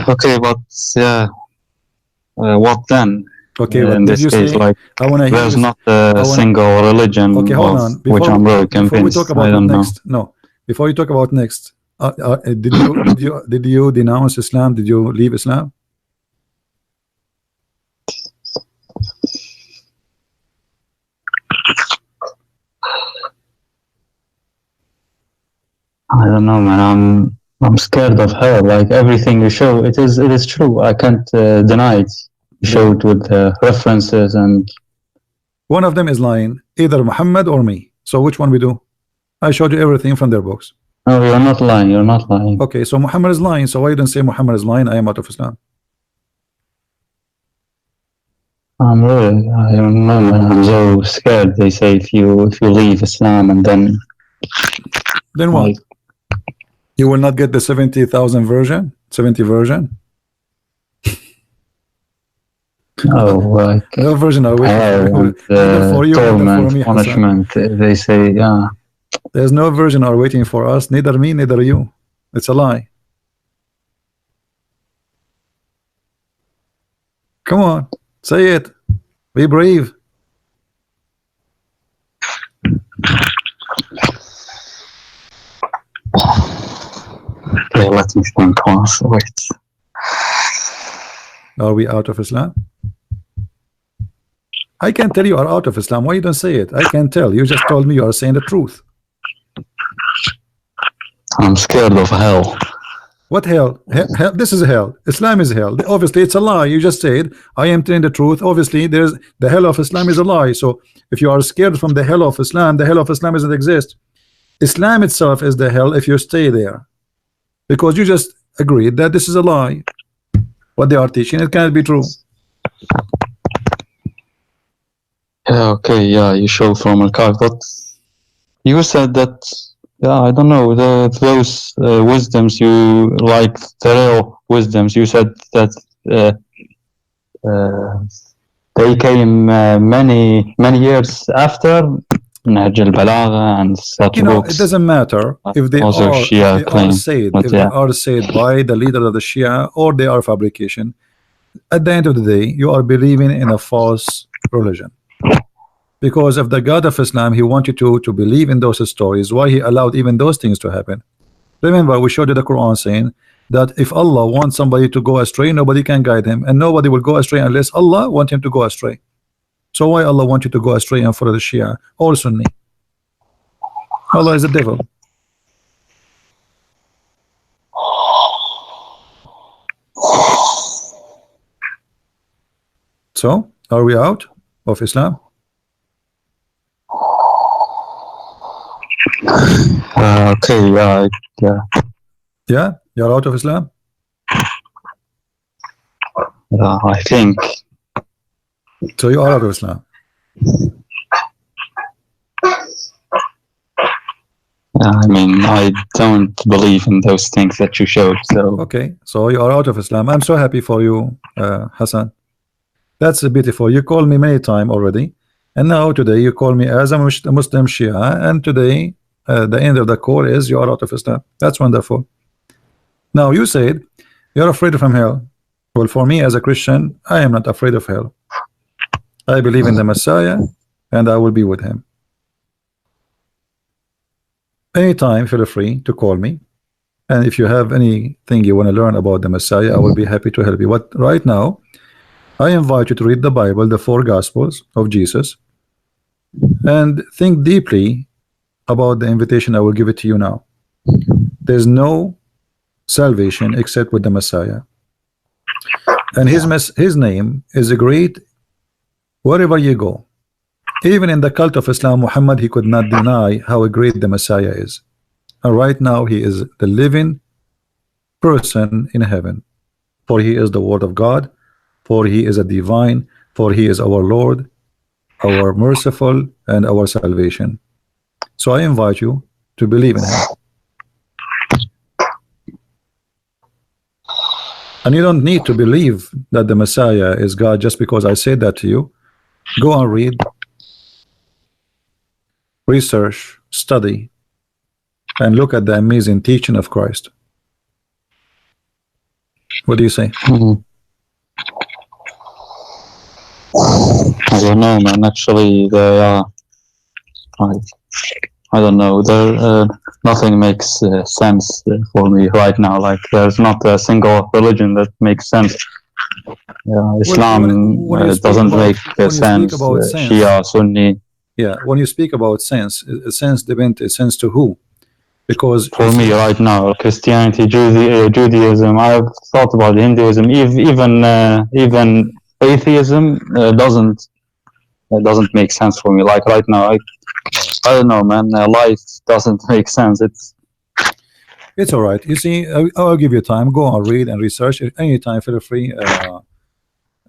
okay, but yeah, what then? Okay, in did this you case, say? like, I want to hear. there's not a single religion Okay, hold on. which I'm really Before we convinced. talk about I don't know. next, no. Before you talk about next, did you denounce Islam? Did you leave Islam? I don't know, man. I'm scared of hell. Like everything you show, it is true. I can't deny it. You show it with references, and one of them is lying, either Muhammad or me. So which one we do? I showed you everything from their books. no, you're not lying. You're not lying. Okay, so Muhammad is lying. So why you don't say Muhammad is lying? I am out of Islam. I don't know, man. I'm so scared. They say if you leave Islam and then what? like, You will not get the 70,000 version, 70 version. oh, like No version are hell waiting and for you, neither for torment, me, Hassan. punishment. They say, yeah. There's no version are waiting for us, neither me, neither you. It's a lie. Come on, say it. Be brave. Okay, let me think once. Wait. Are we out of Islam? I can tell you are out of Islam. Why you don't say it? I can tell. You just told me you are saying the truth. I'm scared of hell. What hell? Hell? This is hell. Islam is hell. Obviously, it's a lie. You just said I am telling the truth. Obviously, there's the hell of Islam is a lie. So if you are scared from the hell of Islam, the hell of Islam doesn't exist. Islam itself is the hell if you stay there, because you just agreed that this is a lie. What they are teaching, it cannot be true. Yeah, okay, yeah, you show from archive, but you said that, yeah, I don't know, those wisdoms you like, the real wisdoms, you said that they came many years after Nahj al-Balagha and such books. It doesn't matter if they Also are, Shia if they claim, are said, but if yeah. they are said by the leader of the Shia or they are fabrication. At the end of the day, you are believing in a false religion. Because if the God of Islam, he wanted you to believe in those stories, why he allowed even those things to happen? Remember, we showed you the Quran saying that if Allah wants somebody to go astray, nobody can guide him, and nobody will go astray unless Allah wants him to go astray. So why Allah want you to go astray and follow the Shia or Sunni? Allah is the devil. So, are we out of Islam? Okay, yeah. Yeah, you're out of Islam? I think. So you are out of Islam? I mean, I don't believe in those things that you showed, so. Okay, so you are out of Islam. I'm so happy for you, Hassan. That's beautiful. You called me many times already, and now today you call me as a Muslim Shia, and today the end of the call is you are out of Islam. That's wonderful. Now you said you're afraid from hell. Well, for me as a Christian, I am not afraid of hell. I believe in the Messiah, and I will be with him. Anytime, feel free to call me, and if you have anything you want to learn about the Messiah, I will be happy to help you. But right now, I invite you to read the Bible, the 4 Gospels of Jesus, and think deeply about the invitation. I will give it to you now. There's no salvation except with the Messiah, and his name is great wherever you go. Even in the cult of Islam, Muhammad, he could not deny how great the Messiah is, and right now he is the living person in heaven, for he is the word of God, for he is a divine, for he is our Lord, our merciful, and our salvation. So I invite you to believe in him. And you don't need to believe that the Messiah is God just because I said that to you. Go and read, research, study, and look at the amazing teaching of Christ. What do you say? I don't know, man. Actually, I don't know. Nothing makes sense for me right now. Like, there's not a single religion that makes sense. Islam doesn't make sense. Shia, Sunni. Yeah, when you speak about sense depends. Sense to who? Because for me right now, Christianity, Judaism. I've thought about Hinduism, even atheism doesn't make sense for me. Like right now, I don't know, man. Life doesn't make sense. It's all right. You see, I'll give you time. Go and read and research. Anytime, feel free.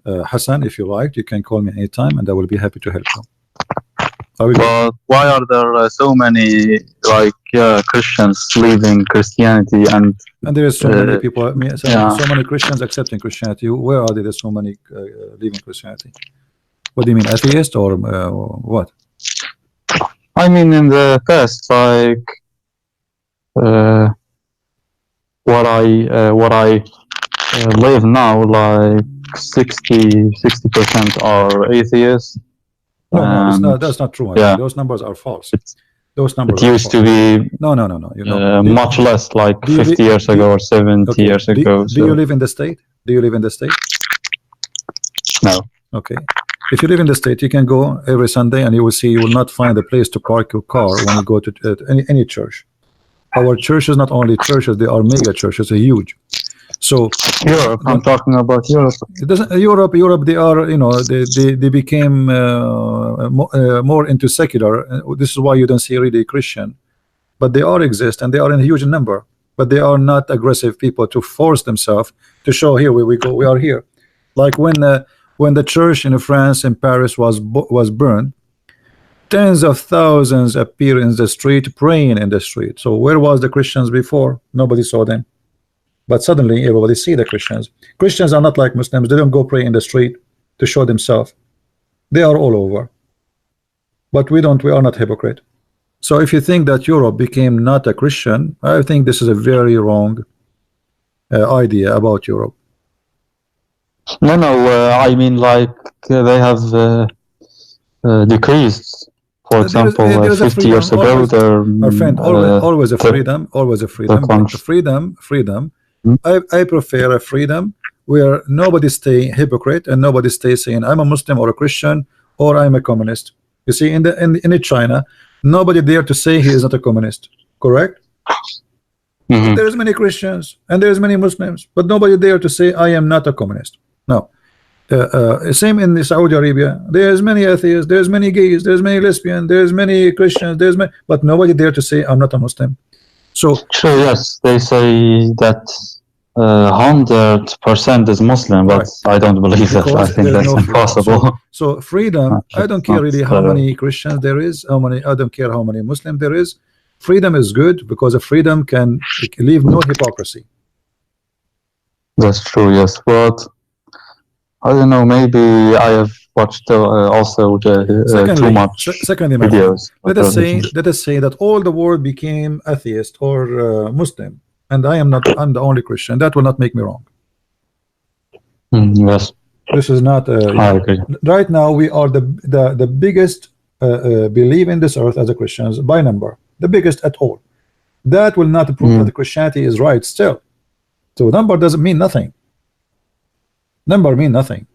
Hassan, if you like, you can call me anytime, and I will be happy to help you. But why are there so many Christians leaving Christianity and there is so many people, so many Christians accepting Christianity? Where are there so many leaving Christianity? What do you mean, atheist or what? I mean, in the past, what I live now, like 60% are atheists. No, that's not true. Yeah. Those numbers are false. Those numbers. It used to be no. You know, much less, like 50 years ago or 70 years ago. Do you live in the state? Do you live in the state? No. Okay. If you live in the state, you can go every Sunday, and you will see you will not find a place to park your car when you go to any church. Our churches, not only churches, they are mega churches, they're huge. So Europe, I'm talking about Europe. It doesn't, Europe, they are, they became more into secular. This is why you don't see really Christian, but they all exist, and they are in a huge number. But they are not aggressive people to force themselves to show here where we go. We are here, like when the church in France in Paris was burned. Tens of thousands appear in the street, praying in the street. So where was the Christians before? Nobody saw them. But suddenly everybody see the Christians. Christians are not like Muslims. They don't go pray in the street to show themselves. They are all over. But we are not hypocrite. So if you think that Europe became not a Christian, I think this is a very wrong idea about Europe. No, I mean, like, they have decreased. For example, 50 years ago, our friend, always a freedom, always a freedom. Freedom. I prefer a freedom where nobody stay hypocrite and nobody stay saying I'm a Muslim or a Christian or I'm a communist. You see, in China, nobody dare to say he is not a communist. Correct? There's many Christians and there's many Muslims, but nobody dare to say I am not a communist. No. Same in Saudi Arabia. There's many atheists, there's many gays, there's many lesbians, there's many Christians, but nobody dare to say I'm not a Muslim. So sure, yes, they say that 100% is Muslim, but right. I don't believe that. I think that's impossible. So freedom, I don't care really how many Christians there is, I don't care how many Muslims there is. Freedom is good because a freedom can leave no hypocrisy. That's true, yes, but I don't know, maybe I have watched also too much videos. Let us say that all the world became atheist or Muslim, and I'm the only Christian. That will not make me wrong. Yes. This is not. I agree. Right now, we are the biggest believe in this earth as a Christians by number, the biggest at all. That will not prove that the Christianity is right still. So number doesn't mean nothing. Number mean nothing.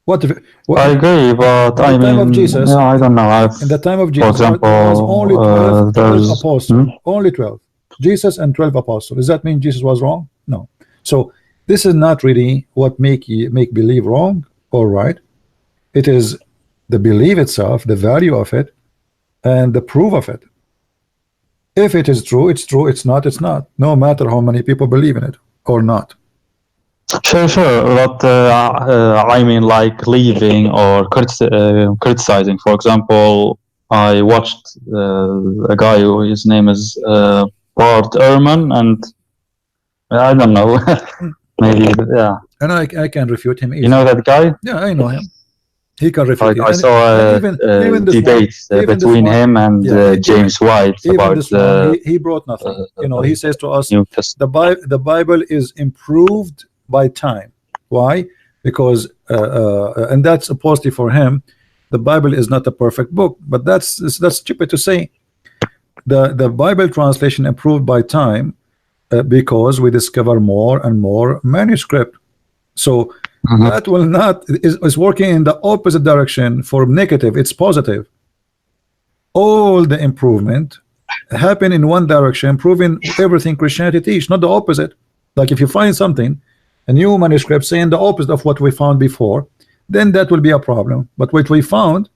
What I agree, but I mean, of Jesus, yeah, I don't know. In the time of Jesus, for example, there was only 12 apostles. Only 12. Jesus and 12 apostles. Does that mean Jesus was wrong? No. So this is not really what make believe wrong or right. It is the belief itself, the value of it, and the proof of it. If it is true, it's true. It's not, it's not. No matter how many people believe in it. or not? Sure, but I mean, like leaving or criticizing. For example, I watched a guy who his name is Bart Ehrman, and I don't know, maybe yeah. And I can refute him easily. You know that guy? Yeah, I know him. He can refute it. I And saw even this debate one, even this between one, him and yeah, James White even about this one, he brought nothing. You know, he says to us, New Testament. the Bible is improved by time. Why? Because and that's a positive for him. The Bible is not a perfect book, but that's stupid to say. The Bible translation improved by time because we discover more and more manuscript. So that will not is working in the opposite direction for negative. It's positive. All the improvement happen in one direction, proving everything Christianity teach, not the opposite. Like if you find something, a new manuscript saying the opposite of what we found before, then that will be a problem. But what we found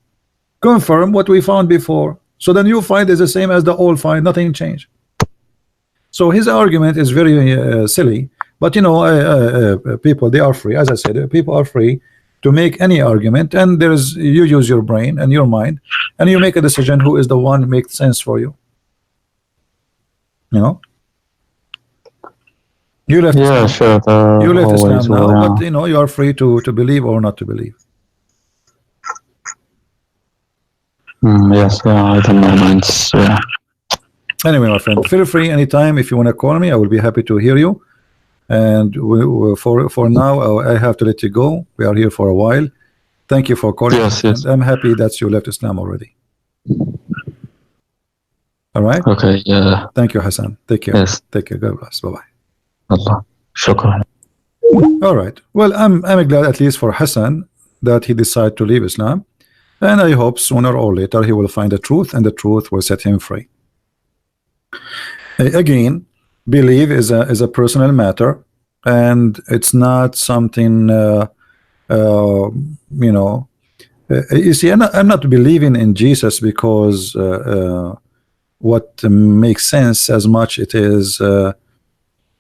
confirm what we found before. So the new find is the same as the old find, nothing changed. So his argument is very silly. But you know, people, they are free. As I said, people are free to make any argument, and there's you use your brain and your mind, and you make a decision who is the one who makes sense for you. You know, you left Yeah, Islam. sure. You left Islam always now, will, yeah. but you know you are free to believe or not to believe. Yes, yeah, I don't know, man. Yeah. Anyway, my friend, feel free anytime if you want to call me. I will be happy to hear you. And for now, I have to let you go. We are here for a while. Thank you for calling. Yes. And I'm happy that you left Islam already. All right. Okay. Yeah. Thank you, Hassan. Take care. Yes. Take care. God bless. Bye bye. Allah. Shukran. All right. Well, I'm glad at least for Hassan that he decided to leave Islam, and I hope sooner or later he will find the truth, and the truth will set him free. Again, belief is a personal matter, and it's not something you know. You see, I'm not believing in Jesus because what makes sense as much it is.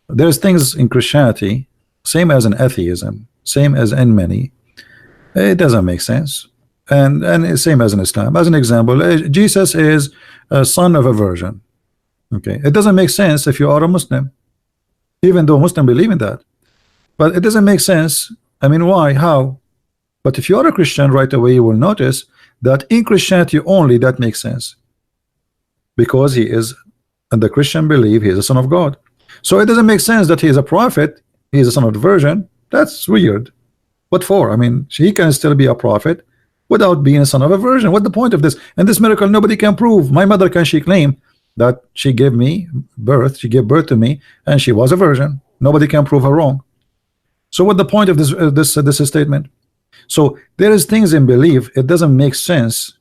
There's things in Christianity, same as in atheism, same as in many. It doesn't make sense, and same as in Islam. As an example, Jesus is a son of a virgin. Okay, it doesn't make sense if you are a Muslim, even though Muslims believe in that. But it doesn't make sense. I mean, why? How? But if you are a Christian, right away you will notice that in Christianity only that makes sense, because he is, and the Christian believe he is a son of God. So it doesn't make sense that he is a prophet, he is a son of the virgin. That's weird. What for? I mean, he can still be a prophet without being a son of a virgin. What's the point of this? And this miracle nobody can prove. My mother, can she claim that she gave me birth, she gave birth to me, and she was a virgin? Nobody can prove her wrong. So what the point of this statement? So there is things in belief, it doesn't make sense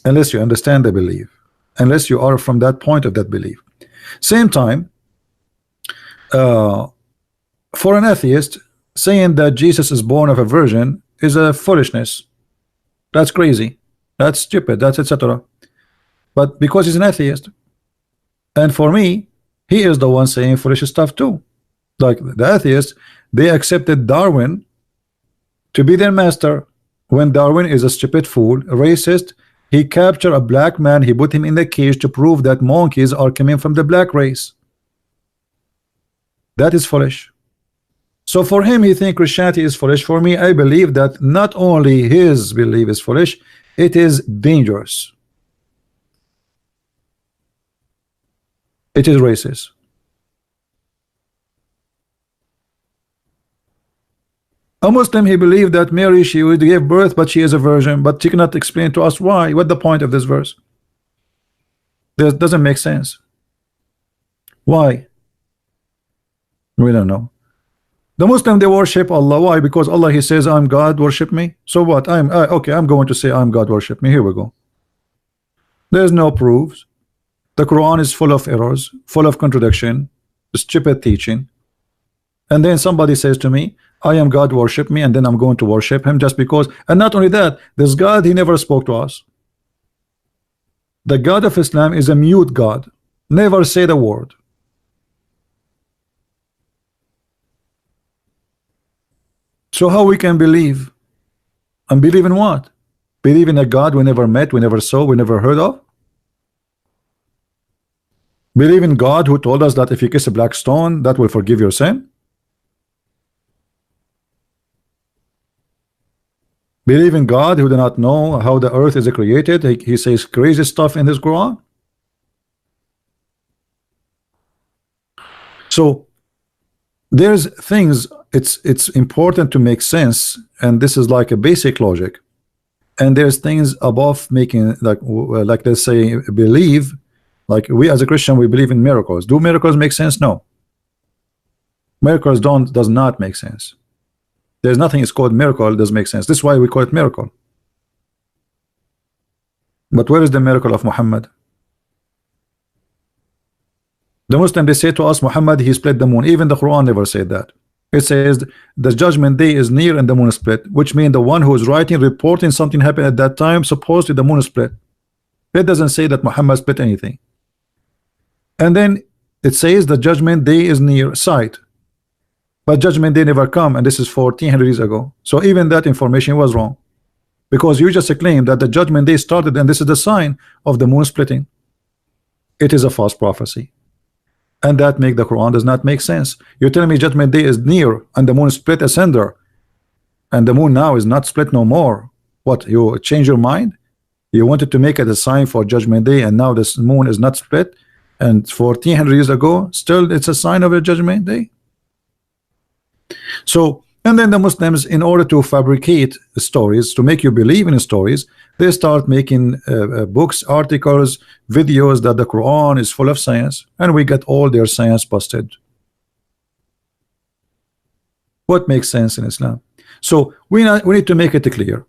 unless you understand the belief, unless you are from that point of that belief. Same time, for an atheist, saying that Jesus is born of a virgin is a foolishness. That's crazy, that's stupid, that's etc. But because he's an atheist, and for me, he is the one saying foolish stuff too. Like the atheists, they accepted Darwin to be their master, when Darwin is a stupid fool, a racist. He captured a black man, he put him in the cage to prove that monkeys are coming from the black race. That is foolish. So for him, he thinks Christianity is foolish. For me, I believe that not only his belief is foolish, it is dangerous. It is racist. A Muslim, he believed that Mary, she would give birth, but she is a virgin, but she cannot explain to us why. What the point of this verse? This doesn't make sense. Why? We don't know. The Muslim, they worship Allah. Why? Because Allah, he says, I'm God, worship me. So what? I'm okay, I'm going to say I'm God, worship me. Here we go. There's no proofs. The Quran is full of errors, full of contradiction, stupid teaching. And then somebody says to me, I am God, worship me, and then I'm going to worship him just because. And not only that, this God, he never spoke to us. The God of Islam is a mute God, never said a word. So how we can believe? And believe in what? Believe in a God we never met, we never saw, we never heard of? Believe in God who told us that if you kiss a black stone, that will forgive your sin? Believe in God who do not know how the earth is created? He says crazy stuff in his Quran. So there's things, it's important to make sense, and this is like a basic logic. And there's things above making, like they say, believe. Like we as a Christian, we believe in miracles. Do miracles make sense? No. Miracles does not make sense. There's nothing is called miracle does make sense. This is why we call it miracle. But where is the miracle of Muhammad? The Muslim, they say to us, Muhammad, he split the moon. Even the Quran never said that. It says the judgment day is near and the moon is split, which means the one who is writing, reporting something happened at that time, supposedly the moon is split. It doesn't say that Muhammad split anything. And then it says the judgment day is near sight. But judgment day never come, and this is 1400 years ago. So even that information was wrong, because you just claimed that the judgment day started and this is the sign of the moon splitting. It is a false prophecy, and that make the Quran does not make sense. You're telling me judgment day is near and the moon split asunder, and the moon now is not split no more. What, you change your mind? You wanted to make it a sign for judgment day, and now this moon is not split, and 1400 years ago still it's a sign of a judgment day. So, and then the Muslims, in order to fabricate stories, to make you believe in stories, they start making books, articles, videos that the Quran is full of science, and we get all their science busted. What makes sense in Islam? So we need to make it clear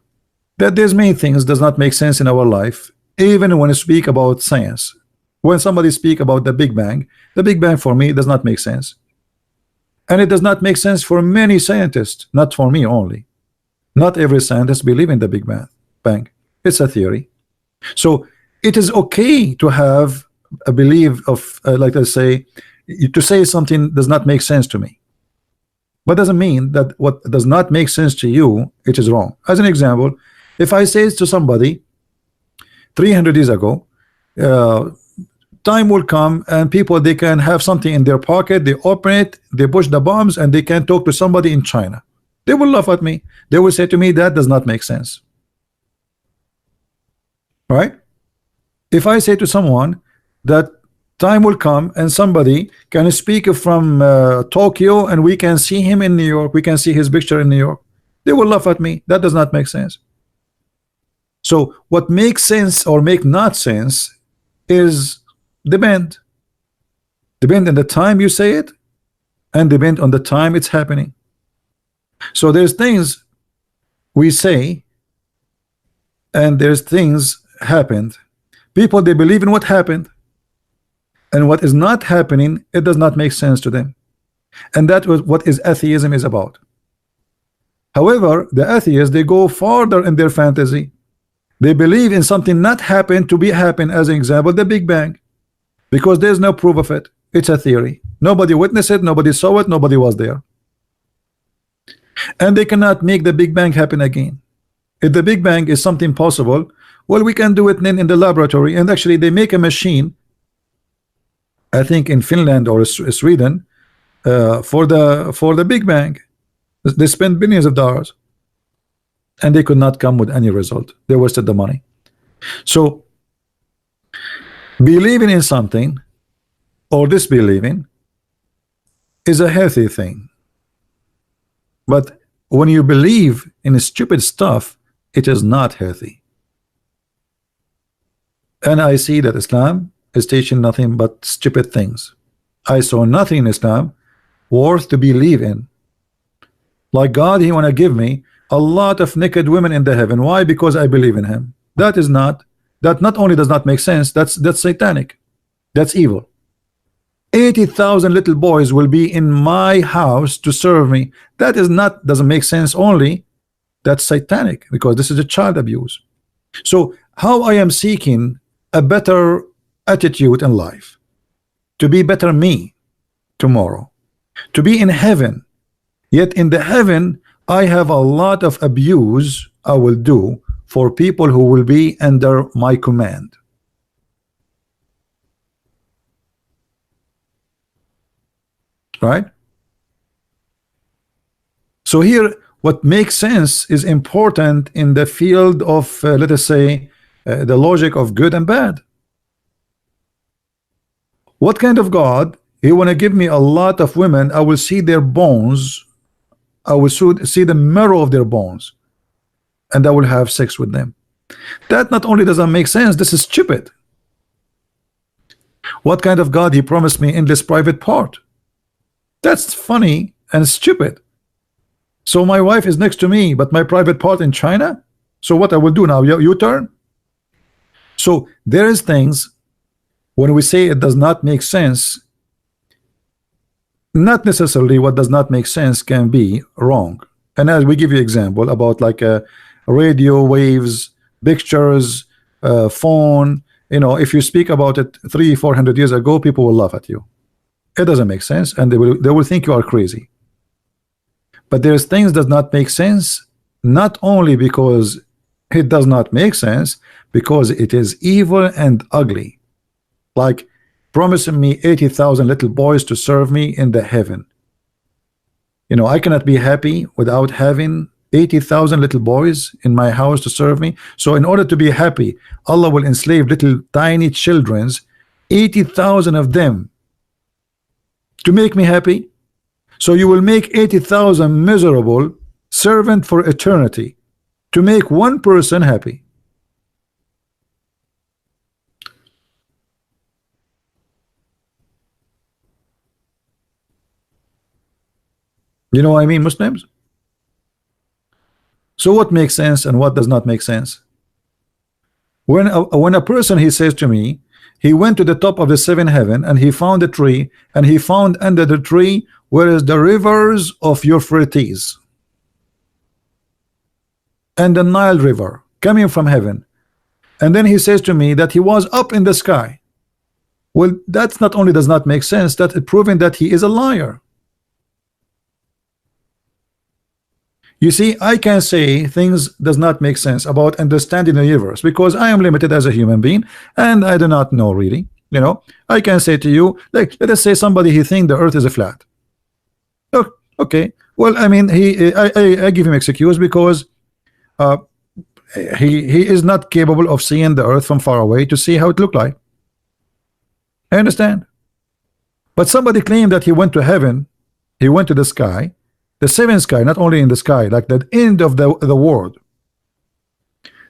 that there's many things does not make sense in our life, even when we speak about science. When somebody speak about the Big Bang for me does not make sense. And it does not make sense for many scientists, not for me only. Not every scientist believe in the Big Bang. It's a theory. So it is okay to have a belief of, like I say, to say something does not make sense to me. But doesn't mean that what does not make sense to you, it is wrong. As an example, if I say to somebody 300 years ago, time will come and people, they can have something in their pocket, they open it, they push the bombs, and they can talk to somebody in China. They will laugh at me. They will say to me, that does not make sense. Right? If I say to someone that time will come and somebody can speak from Tokyo and we can see him in New York, we can see his picture in New York, they will laugh at me. That does not make sense. So what makes sense or make not sense is depend on the time you say it, and depend on the time it's happening. So there's things we say and there's things happened. People, they believe in what happened, and what is not happening, it does not make sense to them. And that was what is atheism is about. However, the atheists, they go farther in their fantasy. They believe in something not happened to be happen. As an example, the Big Bang, because there's no proof of it. It's a theory. Nobody witnessed it, nobody saw it, nobody was there. And they cannot make the Big Bang happen again. If the Big Bang is something possible, well, we can do it then in the laboratory. And actually they make a machine, I think in Finland or Sweden, for the Big Bang. They spend billions of dollars and they could not come with any result. They wasted the money. So believing in something or disbelieving is a healthy thing. But when you believe in stupid stuff, it is not healthy. And I see that Islam is teaching nothing but stupid things. I saw nothing in Islam worth to believe in. Like God, he want to give me a lot of naked women in the heaven. Why? Because I believe in him. That not only does not make sense, that's satanic. That's evil. 80,000 little boys will be in my house to serve me. That doesn't make sense. Only that's satanic, because this is a child abuse. So how I am seeking a better attitude in life, to be better me tomorrow, to be in heaven, yet in the heaven I have a lot of abuse I will do for people who will be under my command. Right? So here, what makes sense is important in the field of, let us say, the logic of good and bad. What kind of God? He want to give me a lot of women. I will see their bones. I will see the marrow of their bones, and I will have sex with them. That not only doesn't make sense, this is stupid. What kind of God? He promised me endless private part. That's funny and stupid. So my wife is next to me, but my private part in China. So what I will do now? You turn. So there is things when we say it does not make sense. Not necessarily what does not make sense can be wrong. And as we give you example about like radio waves, pictures, phone. You know, if you speak about it 300-400 years ago, people will laugh at you. It doesn't make sense, and they will think you are crazy. But there's things that does not make sense, not only because it does not make sense, because it is evil and ugly. Like promising me 80,000 little boys to serve me in the heaven. You know, I cannot be happy without having 80,000 little boys in my house to serve me. So in order to be happy, Allah will enslave little tiny children's, 80,000 of them, to make me happy. So you will make 80,000 miserable servant for eternity to make one person happy. You know what I mean, Muslims? So what makes sense and what does not make sense? When a person, he says to me, he went to the top of the seventh heaven and he found a tree, and he found under the tree where is the rivers of Euphrates and the Nile River coming from heaven. And then he says to me that he was up in the sky. Well, that's not only does not make sense, that it proving that he is a liar. You see, I can say things does not make sense about understanding the universe because I am limited as a human being and I do not know really. You know, I can say to you, like, let us say somebody he think the earth is a flat. Oh, okay, well, I mean, I give him excuse because he is not capable of seeing the earth from far away to see how it look like. I understand. But somebody claimed that he went to heaven, he went to the sky, the seventh sky, not only in the sky, like the end of the world.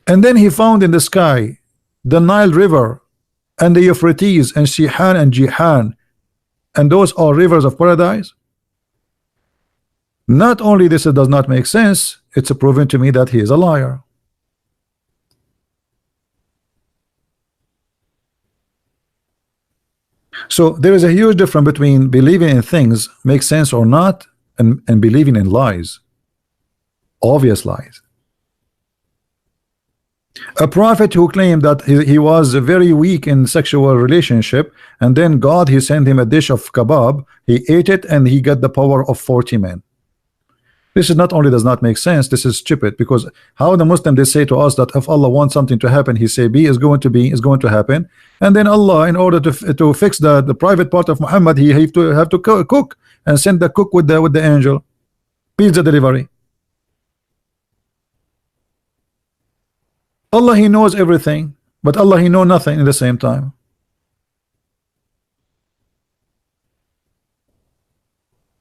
And then he found in the sky the Nile River and the Euphrates and Shihan and Jihan, and those are rivers of paradise. Not only this does not make sense, it's proven to me that he is a liar. So there is a huge difference between believing in things make sense or not and believing in lies, obvious lies. A prophet who claimed that he was very weak in sexual relationship, and then God he sent him a dish of kebab, he ate it and he got the power of 40 men. This is not only does not make sense, this is stupid, because how the Muslim they say to us that if Allah wants something to happen, he say B is going to happen, and then Allah, in order to fix the private part of Muhammad, he have to cook and send the cook with the angel, pizza delivery. Allah he knows everything, but Allah he know nothing in the same time.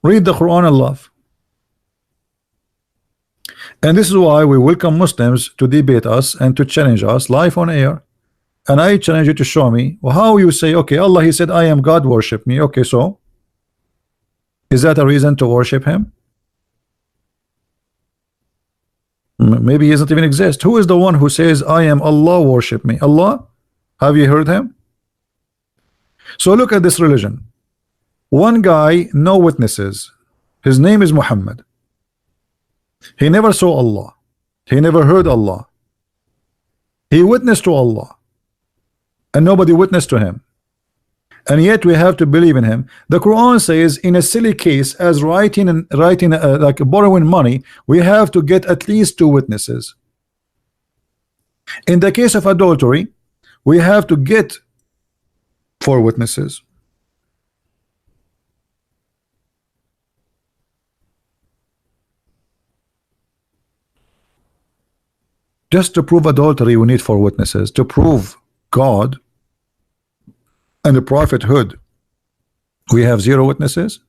Read the Quran and love. And this is why we welcome Muslims to debate us and to challenge us live on air. And I challenge you to show me how you say, okay, Allah he said I am God, worship me. Okay, so is that a reason to worship him? Maybe he doesn't even exist. Who is the one who says I am Allah, worship me? Allah? Have you heard him? So look at this religion. One guy, no witnesses. His name is Muhammad. He never saw Allah. He never heard Allah. He witnessed to Allah, and nobody witnessed to him. and yet we have to believe in him. The Quran says in a silly case as writing like borrowing money, we have to get at least 2 witnesses. In the case of adultery, we have to get 4 witnesses. Just to prove adultery, we need 4 witnesses. To prove God and the prophethood, we have 0 witnesses.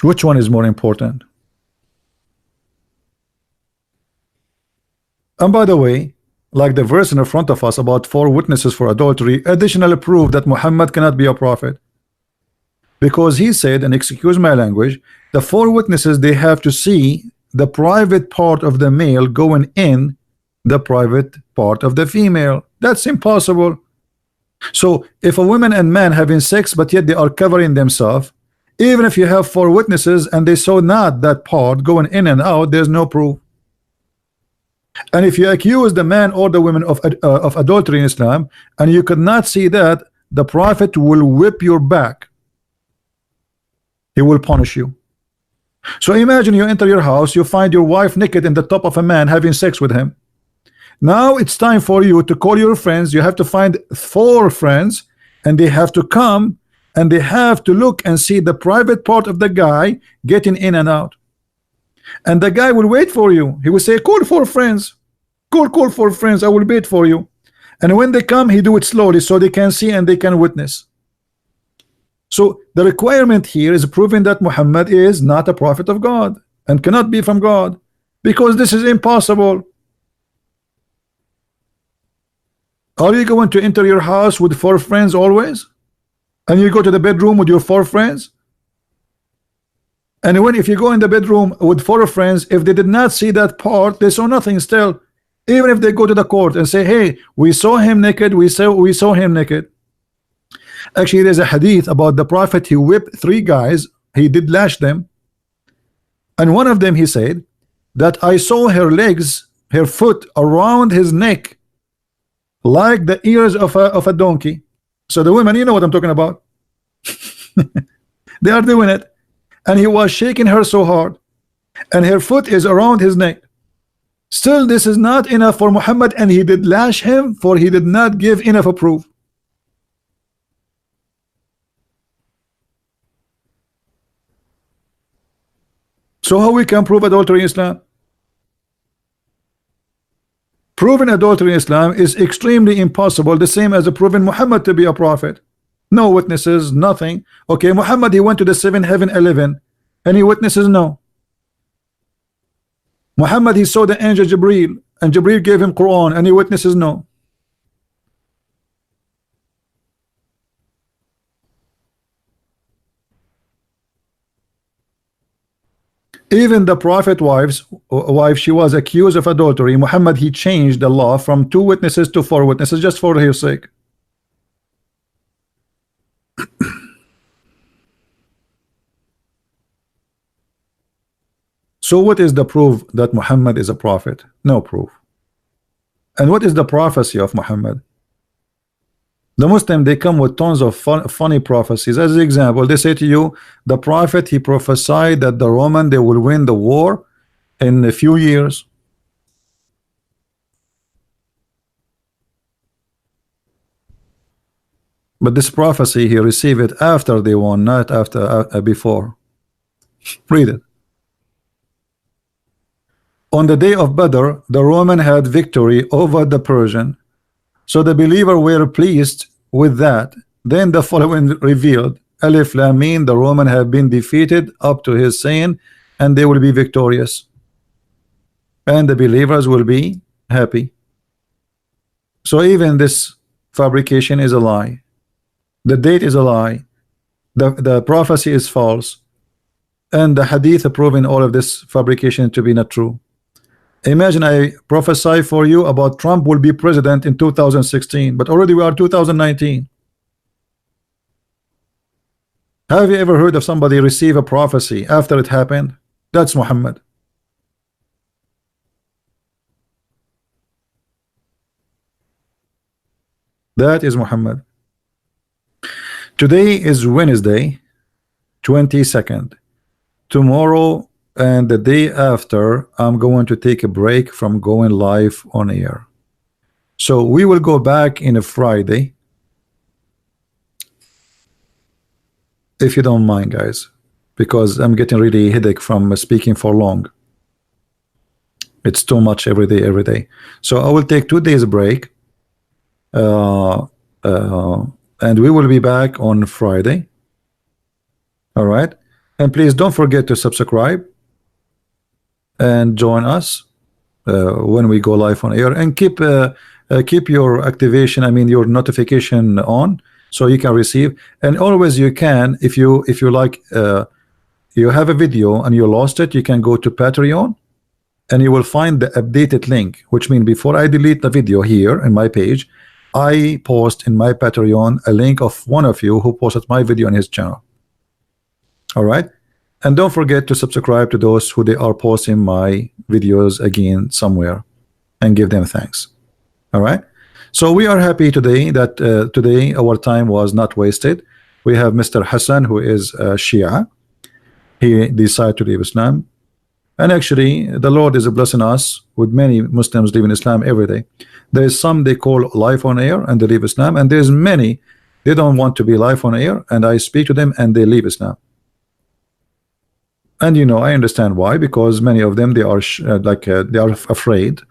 Which one is more important? And by the way, like the verse in the front of us about 4 witnesses for adultery, additionally prove that Muhammad cannot be a prophet, because he said, and excuse my language, the 4 witnesses, they have to see the private part of the male going in the private part of the female. That's impossible. So if a woman and man having sex but yet they are covering themselves, even if you have 4 witnesses and they saw not that part going in and out, there's no proof. And if you accuse the man or the woman of adultery in Islam and you could not see that, the prophet will whip your back. He will punish you. So imagine you enter your house, you find your wife naked in the top of a man having sex with him. Now it's time for you to call your friends. You have to find 4 friends, and they have to come and they have to look and see the private part of the guy getting in and out. And the guy will wait for you. He will say, call 4 friends, call 4 friends, I will wait for you. And when they come, he do it slowly so they can see and they can witness. So the requirement here is proving that Muhammad is not a prophet of God and cannot be from God, because this is impossible. Are you going to enter your house with 4 friends always? And you go to the bedroom with your 4 friends? And if you go in the bedroom with 4 friends, if they did not see that part, they saw nothing still. Even if they go to the court and say, hey, we saw him naked, we saw him naked. Actually, there's a hadith about the prophet. He whipped 3 guys, he did lash them, and one of them, he said that I saw her legs, her foot around his neck like the ears of a donkey. So the women, you know what I'm talking about. They are doing it, and he was shaking her so hard, and her foot is around his neck. Still, this is not enough for Muhammad, and he did lash him, for he did not give enough of proof. So how we can prove adultery in Islam? Proving adultery in Islam is extremely impossible, the same as proving Muhammad to be a prophet. No witnesses, nothing. Okay, Muhammad, he went to the 7th heaven 11. Any witnesses? No. Muhammad, he saw the angel Jibreel, and Jibreel gave him Quran. Any witnesses? No. Even the prophet wife, she was accused of adultery. Muhammad, he changed the law from 2 witnesses to 4 witnesses just for his sake. So what is the proof that Muhammad is a prophet? No proof. And what is the prophecy of Muhammad? The Muslim, they come with tons of funny prophecies. As an example, they say to you, the prophet, he prophesied that the Roman, they will win the war in a few years. But this prophecy, he received it after they won, not after before. Read it. On the day of Badr, the Roman had victory over the Persian. So the believer were pleased with that. Then the following revealed, Alif Lam Mim, the Roman have been defeated up to his saying, and they will be victorious. And the believers will be happy. So even this fabrication is a lie. The date is a lie. The prophecy is false. And the hadith proving all of this fabrication to be not true. Imagine I prophesy for you about Trump will be president in 2016, but already we are 2019. Have you ever heard of somebody receive a prophecy after it happened? That's Muhammad. That is Muhammad. Today is Wednesday, 22nd. Tomorrow and the day after, I'm going to take a break from going live on air. So we will go back in a Friday, if you don't mind, guys, because I'm getting really headache from speaking for long. It's too much every day. So I will take 2 days break, and we will be back on Friday. All right, and please don't forget to subscribe and join us when we go live on air, and keep your activation, I mean your notification on, so you can receive. And always you can, if you like, you have a video and you lost it, you can go to Patreon and you will find the updated link, which means before I delete the video here in my page, I post in my Patreon a link of one of you who posted my video on his channel. All right, and don't forget to subscribe to those who they are posting my videos again somewhere, and give them thanks. All right, so we are happy today that today our time was not wasted. We have Mr. Hassan, who is Shia. He decided to leave Islam, and actually the Lord is blessing us with many Muslims leaving Islam every day. There is some they call live on air and they leave Islam, and there's many they don't want to be live on air, and I speak to them and they leave Islam. And you know, I understand why, because many of them, they are they are afraid.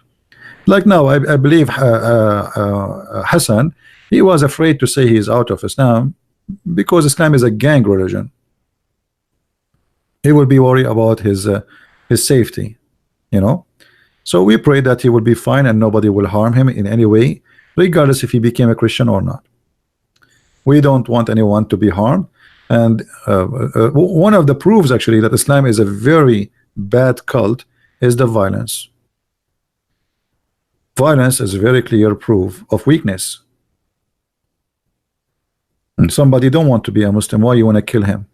Like now, I believe Hassan, he was afraid to say he's out of Islam because Islam is a gang religion. He will be worried about his safety, you know. So we pray that he will be fine and nobody will harm him in any way, regardless if he became a Christian or not. We don't want anyone to be harmed. And one of the proofs actually that Islam is a very bad cult is the violence. Violence is a very clear proof of weakness. And somebody don't want to be a Muslim, why you want to kill him?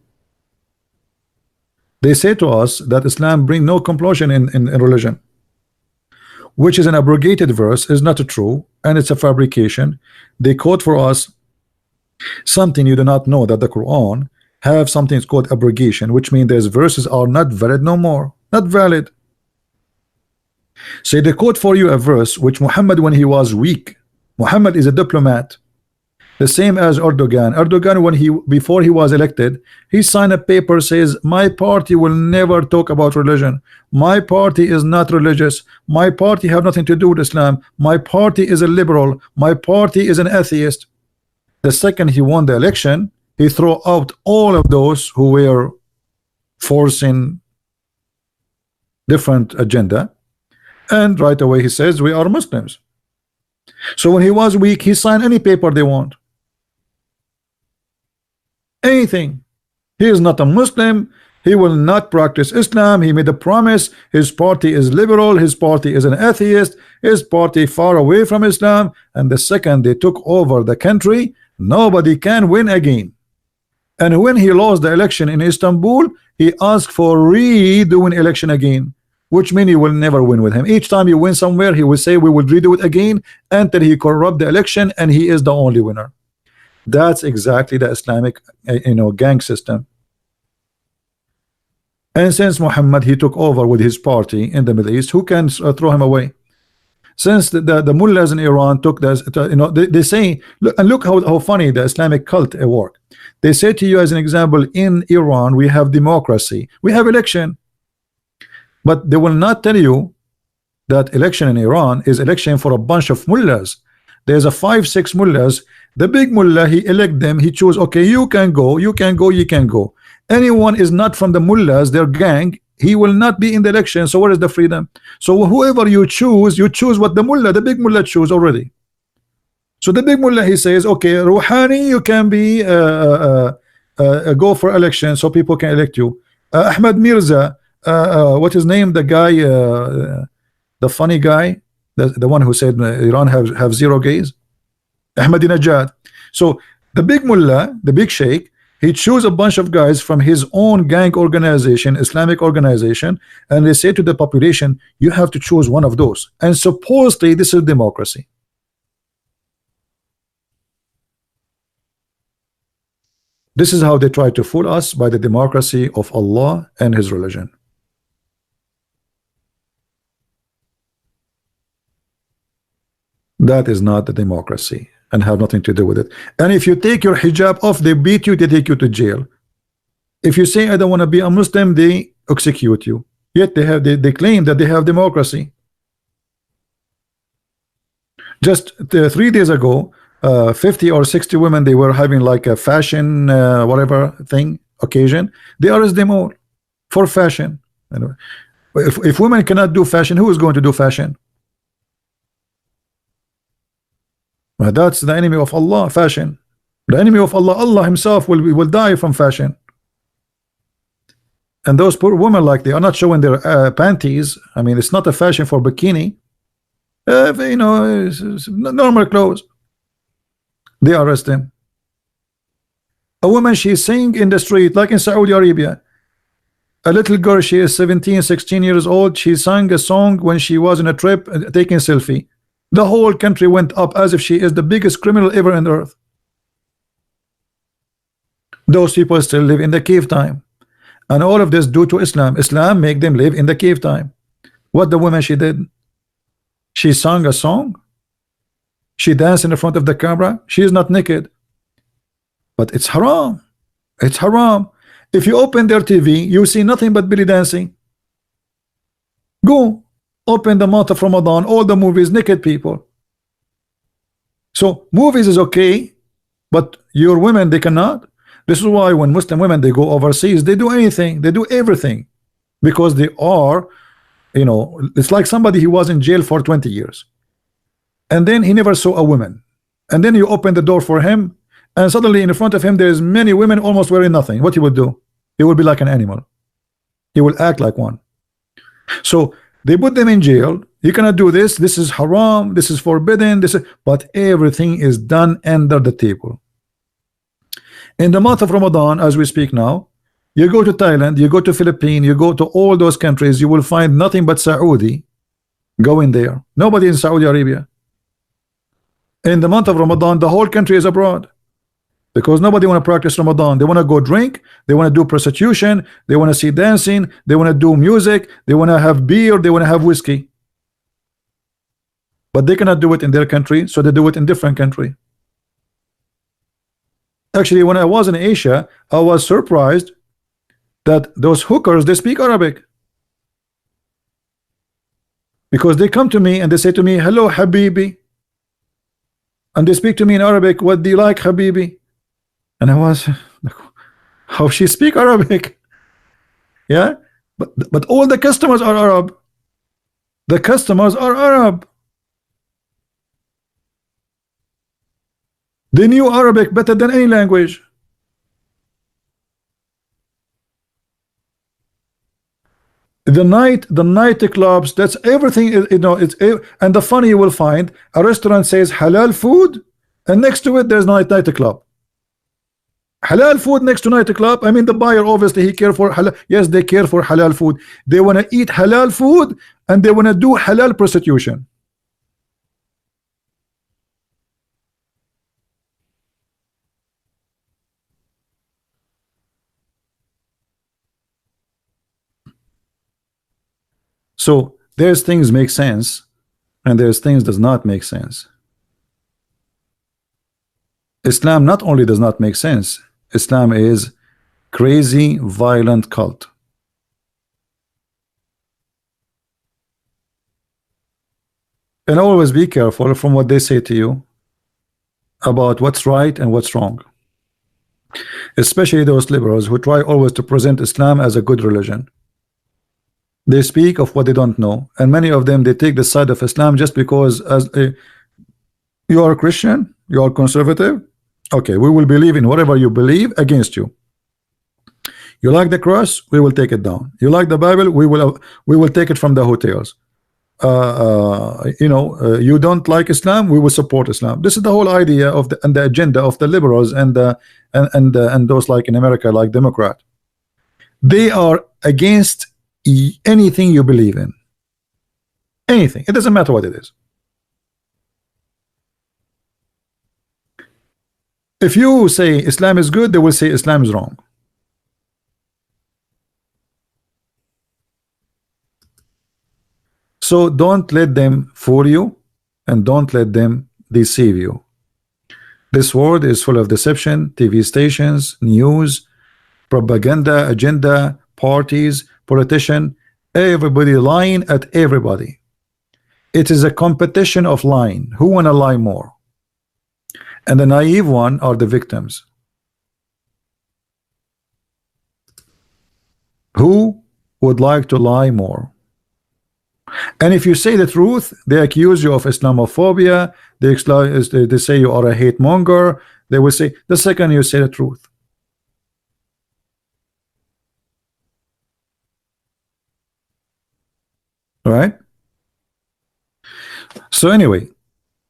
They say to us that Islam bring no compulsion in religion, which is an abrogated verse, is not true, and it's a fabrication. They quote for us something you do not know, that the Quran have something called abrogation, which means those verses are not valid no more, not valid. So they quote for you a verse which Muhammad, when he was weak, Muhammad is a diplomat, the same as Erdogan. Erdogan, when before he was elected, he signed a paper says, my party will never talk about religion, my party is not religious, my party have nothing to do with Islam, my party is a liberal, my party is an atheist. The second he won the election, he threw out all of those who were forcing different agenda, and right away he says we are Muslims. So when he was weak, he signed any paper they want, anything. He is not a Muslim, he will not practice Islam, he made a promise, his party is liberal, his party is an atheist, his party far away from Islam. And the second they took over the country, nobody can win again. And when he lost the election in Istanbul, he asked for redoing election again, which means you will never win with him. Each time you win somewhere, he will say we will redo it again until he corrupt the election and he is the only winner. That's exactly the Islamic gang system. And since Muhammad, he took over with his party in the Middle East, who can throw him away? Since the mullahs in Iran took this, they say, look how funny the Islamic cult work. They say to you, as an example, in Iran we have democracy, we have election, but they will not tell you that election in Iran is election for a bunch of mullahs. There's a 5-6 mullahs. The big mullah, he elect them, he choose, okay, you can go, you can go, you can go. Anyone is not from the mullahs, their gang, he will not be in the election. So where is the freedom? So whoever you choose what the mullah, the big mullah choose already. So the big mullah, he says, okay, Rouhani, you can be go for election so people can elect you. Ahmed Mirza, what his name, the guy, the funny guy, the one who said Iran have 0 gays, Ahmadinejad. So the big mullah, the big sheikh, he chose a bunch of guys from his own gang organization, Islamic organization, and they say to the population, you have to choose one of those. And supposedly this is democracy. This is how they try to fool us by the democracy of Allah and His religion. That is not the democracy and have nothing to do with it. And if you take your hijab off, they beat you, they take you to jail. If you say I don't want to be a Muslim, they execute you. Yet they claim that they have democracy. Just 3 days ago, 50 or 60 women, they were having like a fashion whatever thing occasion. They arrest them all for fashion. Anyway, if women cannot do fashion, who is going to do fashion? Well, that's the enemy of Allah, fashion. The enemy of Allah, Allah himself will die from fashion. And those poor women, like, they are not showing their panties. I mean, it's not a fashion for bikini. You know, it's normal clothes. They arrest them. A woman, she's singing in the street, like in Saudi Arabia. A little girl, she is 17, 16 years old. She sang a song when she was on a trip, taking a selfie. The whole country went up as if she is the biggest criminal ever on earth. Those people still live in the cave time. And all of this due to Islam. Islam make them live in the cave time. What the woman she did? She sang a song. She danced in the front of the camera. She is not naked. But it's haram. It's haram. If you open their TV, you see nothing but belly dancing. Go open the month of Ramadan, all the movies, naked people. So movies is okay, but your women, they cannot. This is why when Muslim women, they go overseas, they do anything, they do everything, because they are, you know, it's like somebody who was in jail for 20 years and then he never saw a woman, and then you open the door for him and suddenly in front of him there's many women almost wearing nothing. What he would do? He will be like an animal. He will act like one. So they put them in jail. You cannot do this. This is haram. This is forbidden. This is, but everything is done under the table. In the month of Ramadan, as we speak now, you go to Thailand, you go to Philippines, you go to all those countries, you will find nothing but Saudi going there. Nobody in Saudi Arabia. In the month of Ramadan, the whole country is abroad, because nobody want to practice Ramadan. They want to go drink, they want to do prostitution, they want to see dancing, they want to do music, they want to have beer, they want to have whiskey. But they cannot do it in their country, so they do it in different country. Actually, when I was in Asia, I was surprised that those hookers, they speak Arabic, because they come to me and they say to me, hello Habibi, and they speak to me in Arabic, what do you like, Habibi? And I was like, how she speak Arabic? Yeah, but all the customers are Arab. The customers are Arab. They knew Arabic better than any language. The night clubs, that's everything, you know. It's, and the funny, you will find a restaurant says halal food, and next to it there's nightclub. Halal food next to nightclub. I mean, the buyer obviously he care for halal. Yes, they care for halal food. They want to eat halal food and they want to do halal prostitution. So there's things make sense and there's things does not make sense. Islam not only does not make sense, Islam is crazy, violent cult. And always be careful from what they say to you about what's right and what's wrong. Especially those liberals who try always to present Islam as a good religion. They speak of what they don't know, and many of them, they take the side of Islam just because you are a Christian, you are conservative, okay, we will believe in whatever you believe against you. You like the cross, we will take it down. You like the Bible, we will take it from the hotels. You don't like Islam, we will support Islam. This is the whole idea of the agenda of the liberals and those like in America, like Democrat. They are against anything you believe in. Anything. It doesn't matter what it is. If you say Islam is good, they will say Islam is wrong. So don't let them fool you, and don't let them deceive you. This world is full of deception, TV stations, news, propaganda, agenda, parties, politician, everybody lying at everybody. It is a competition of lying. Who wanna lie more? And the naive one are the victims. Who would like to lie more? And if you say the truth, they accuse you of Islamophobia. They say you are a hate monger. They will say the second you say the truth. All right. So anyway,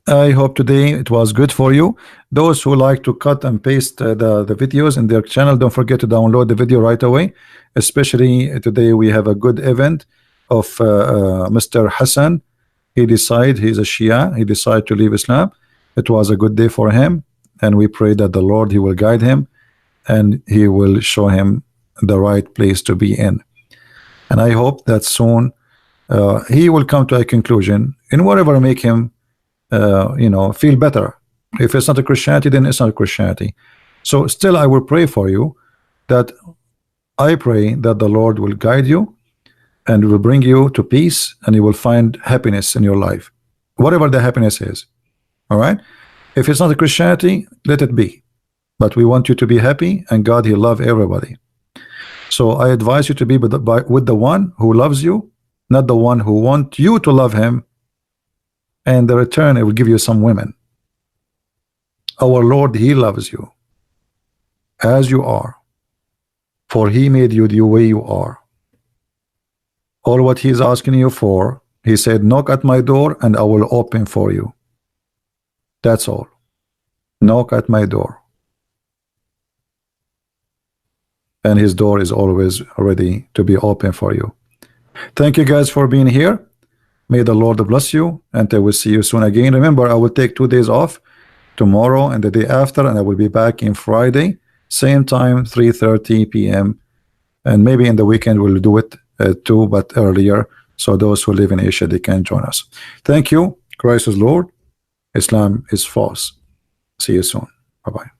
I hope today it was good for you. Those who like to cut and paste the videos in their channel, don't forget to download the video right away. Especially today we have a good event of Mr. Hassan. He decided, he's a Shia, he decided to leave Islam. It was a good day for him, and we pray that the Lord, he will guide him and he will show him the right place to be in. And I hope that soon he will come to a conclusion in whatever make him you know, feel better. If it's not a Christianity, then it's not a Christianity. So still I will pray for you, that I pray that the Lord will guide you and will bring you to peace, and you will find happiness in your life, whatever the happiness is. All right. If it's not a Christianity, let it be, but we want you to be happy, and God, he loves everybody. So I advise you to be with the one who loves you, not the one who wants you to love him, and the return, it will give you some women. Our Lord, he loves you as you are, for he made you the way you are. All what he's asking you for, he said, knock at my door and I will open for you. That's all. Knock at my door, and his door is always ready to be open for you. Thank you guys for being here. May the Lord bless you, and I will see you soon again. Remember, I will take 2 days off, tomorrow and the day after, and I will be back in Friday, same time, 3:30 p.m. and maybe in the weekend we'll do it too, but earlier, so those who live in Asia, they can join us. Thank you. Christ is Lord. Islam is false. See you soon. Bye-bye.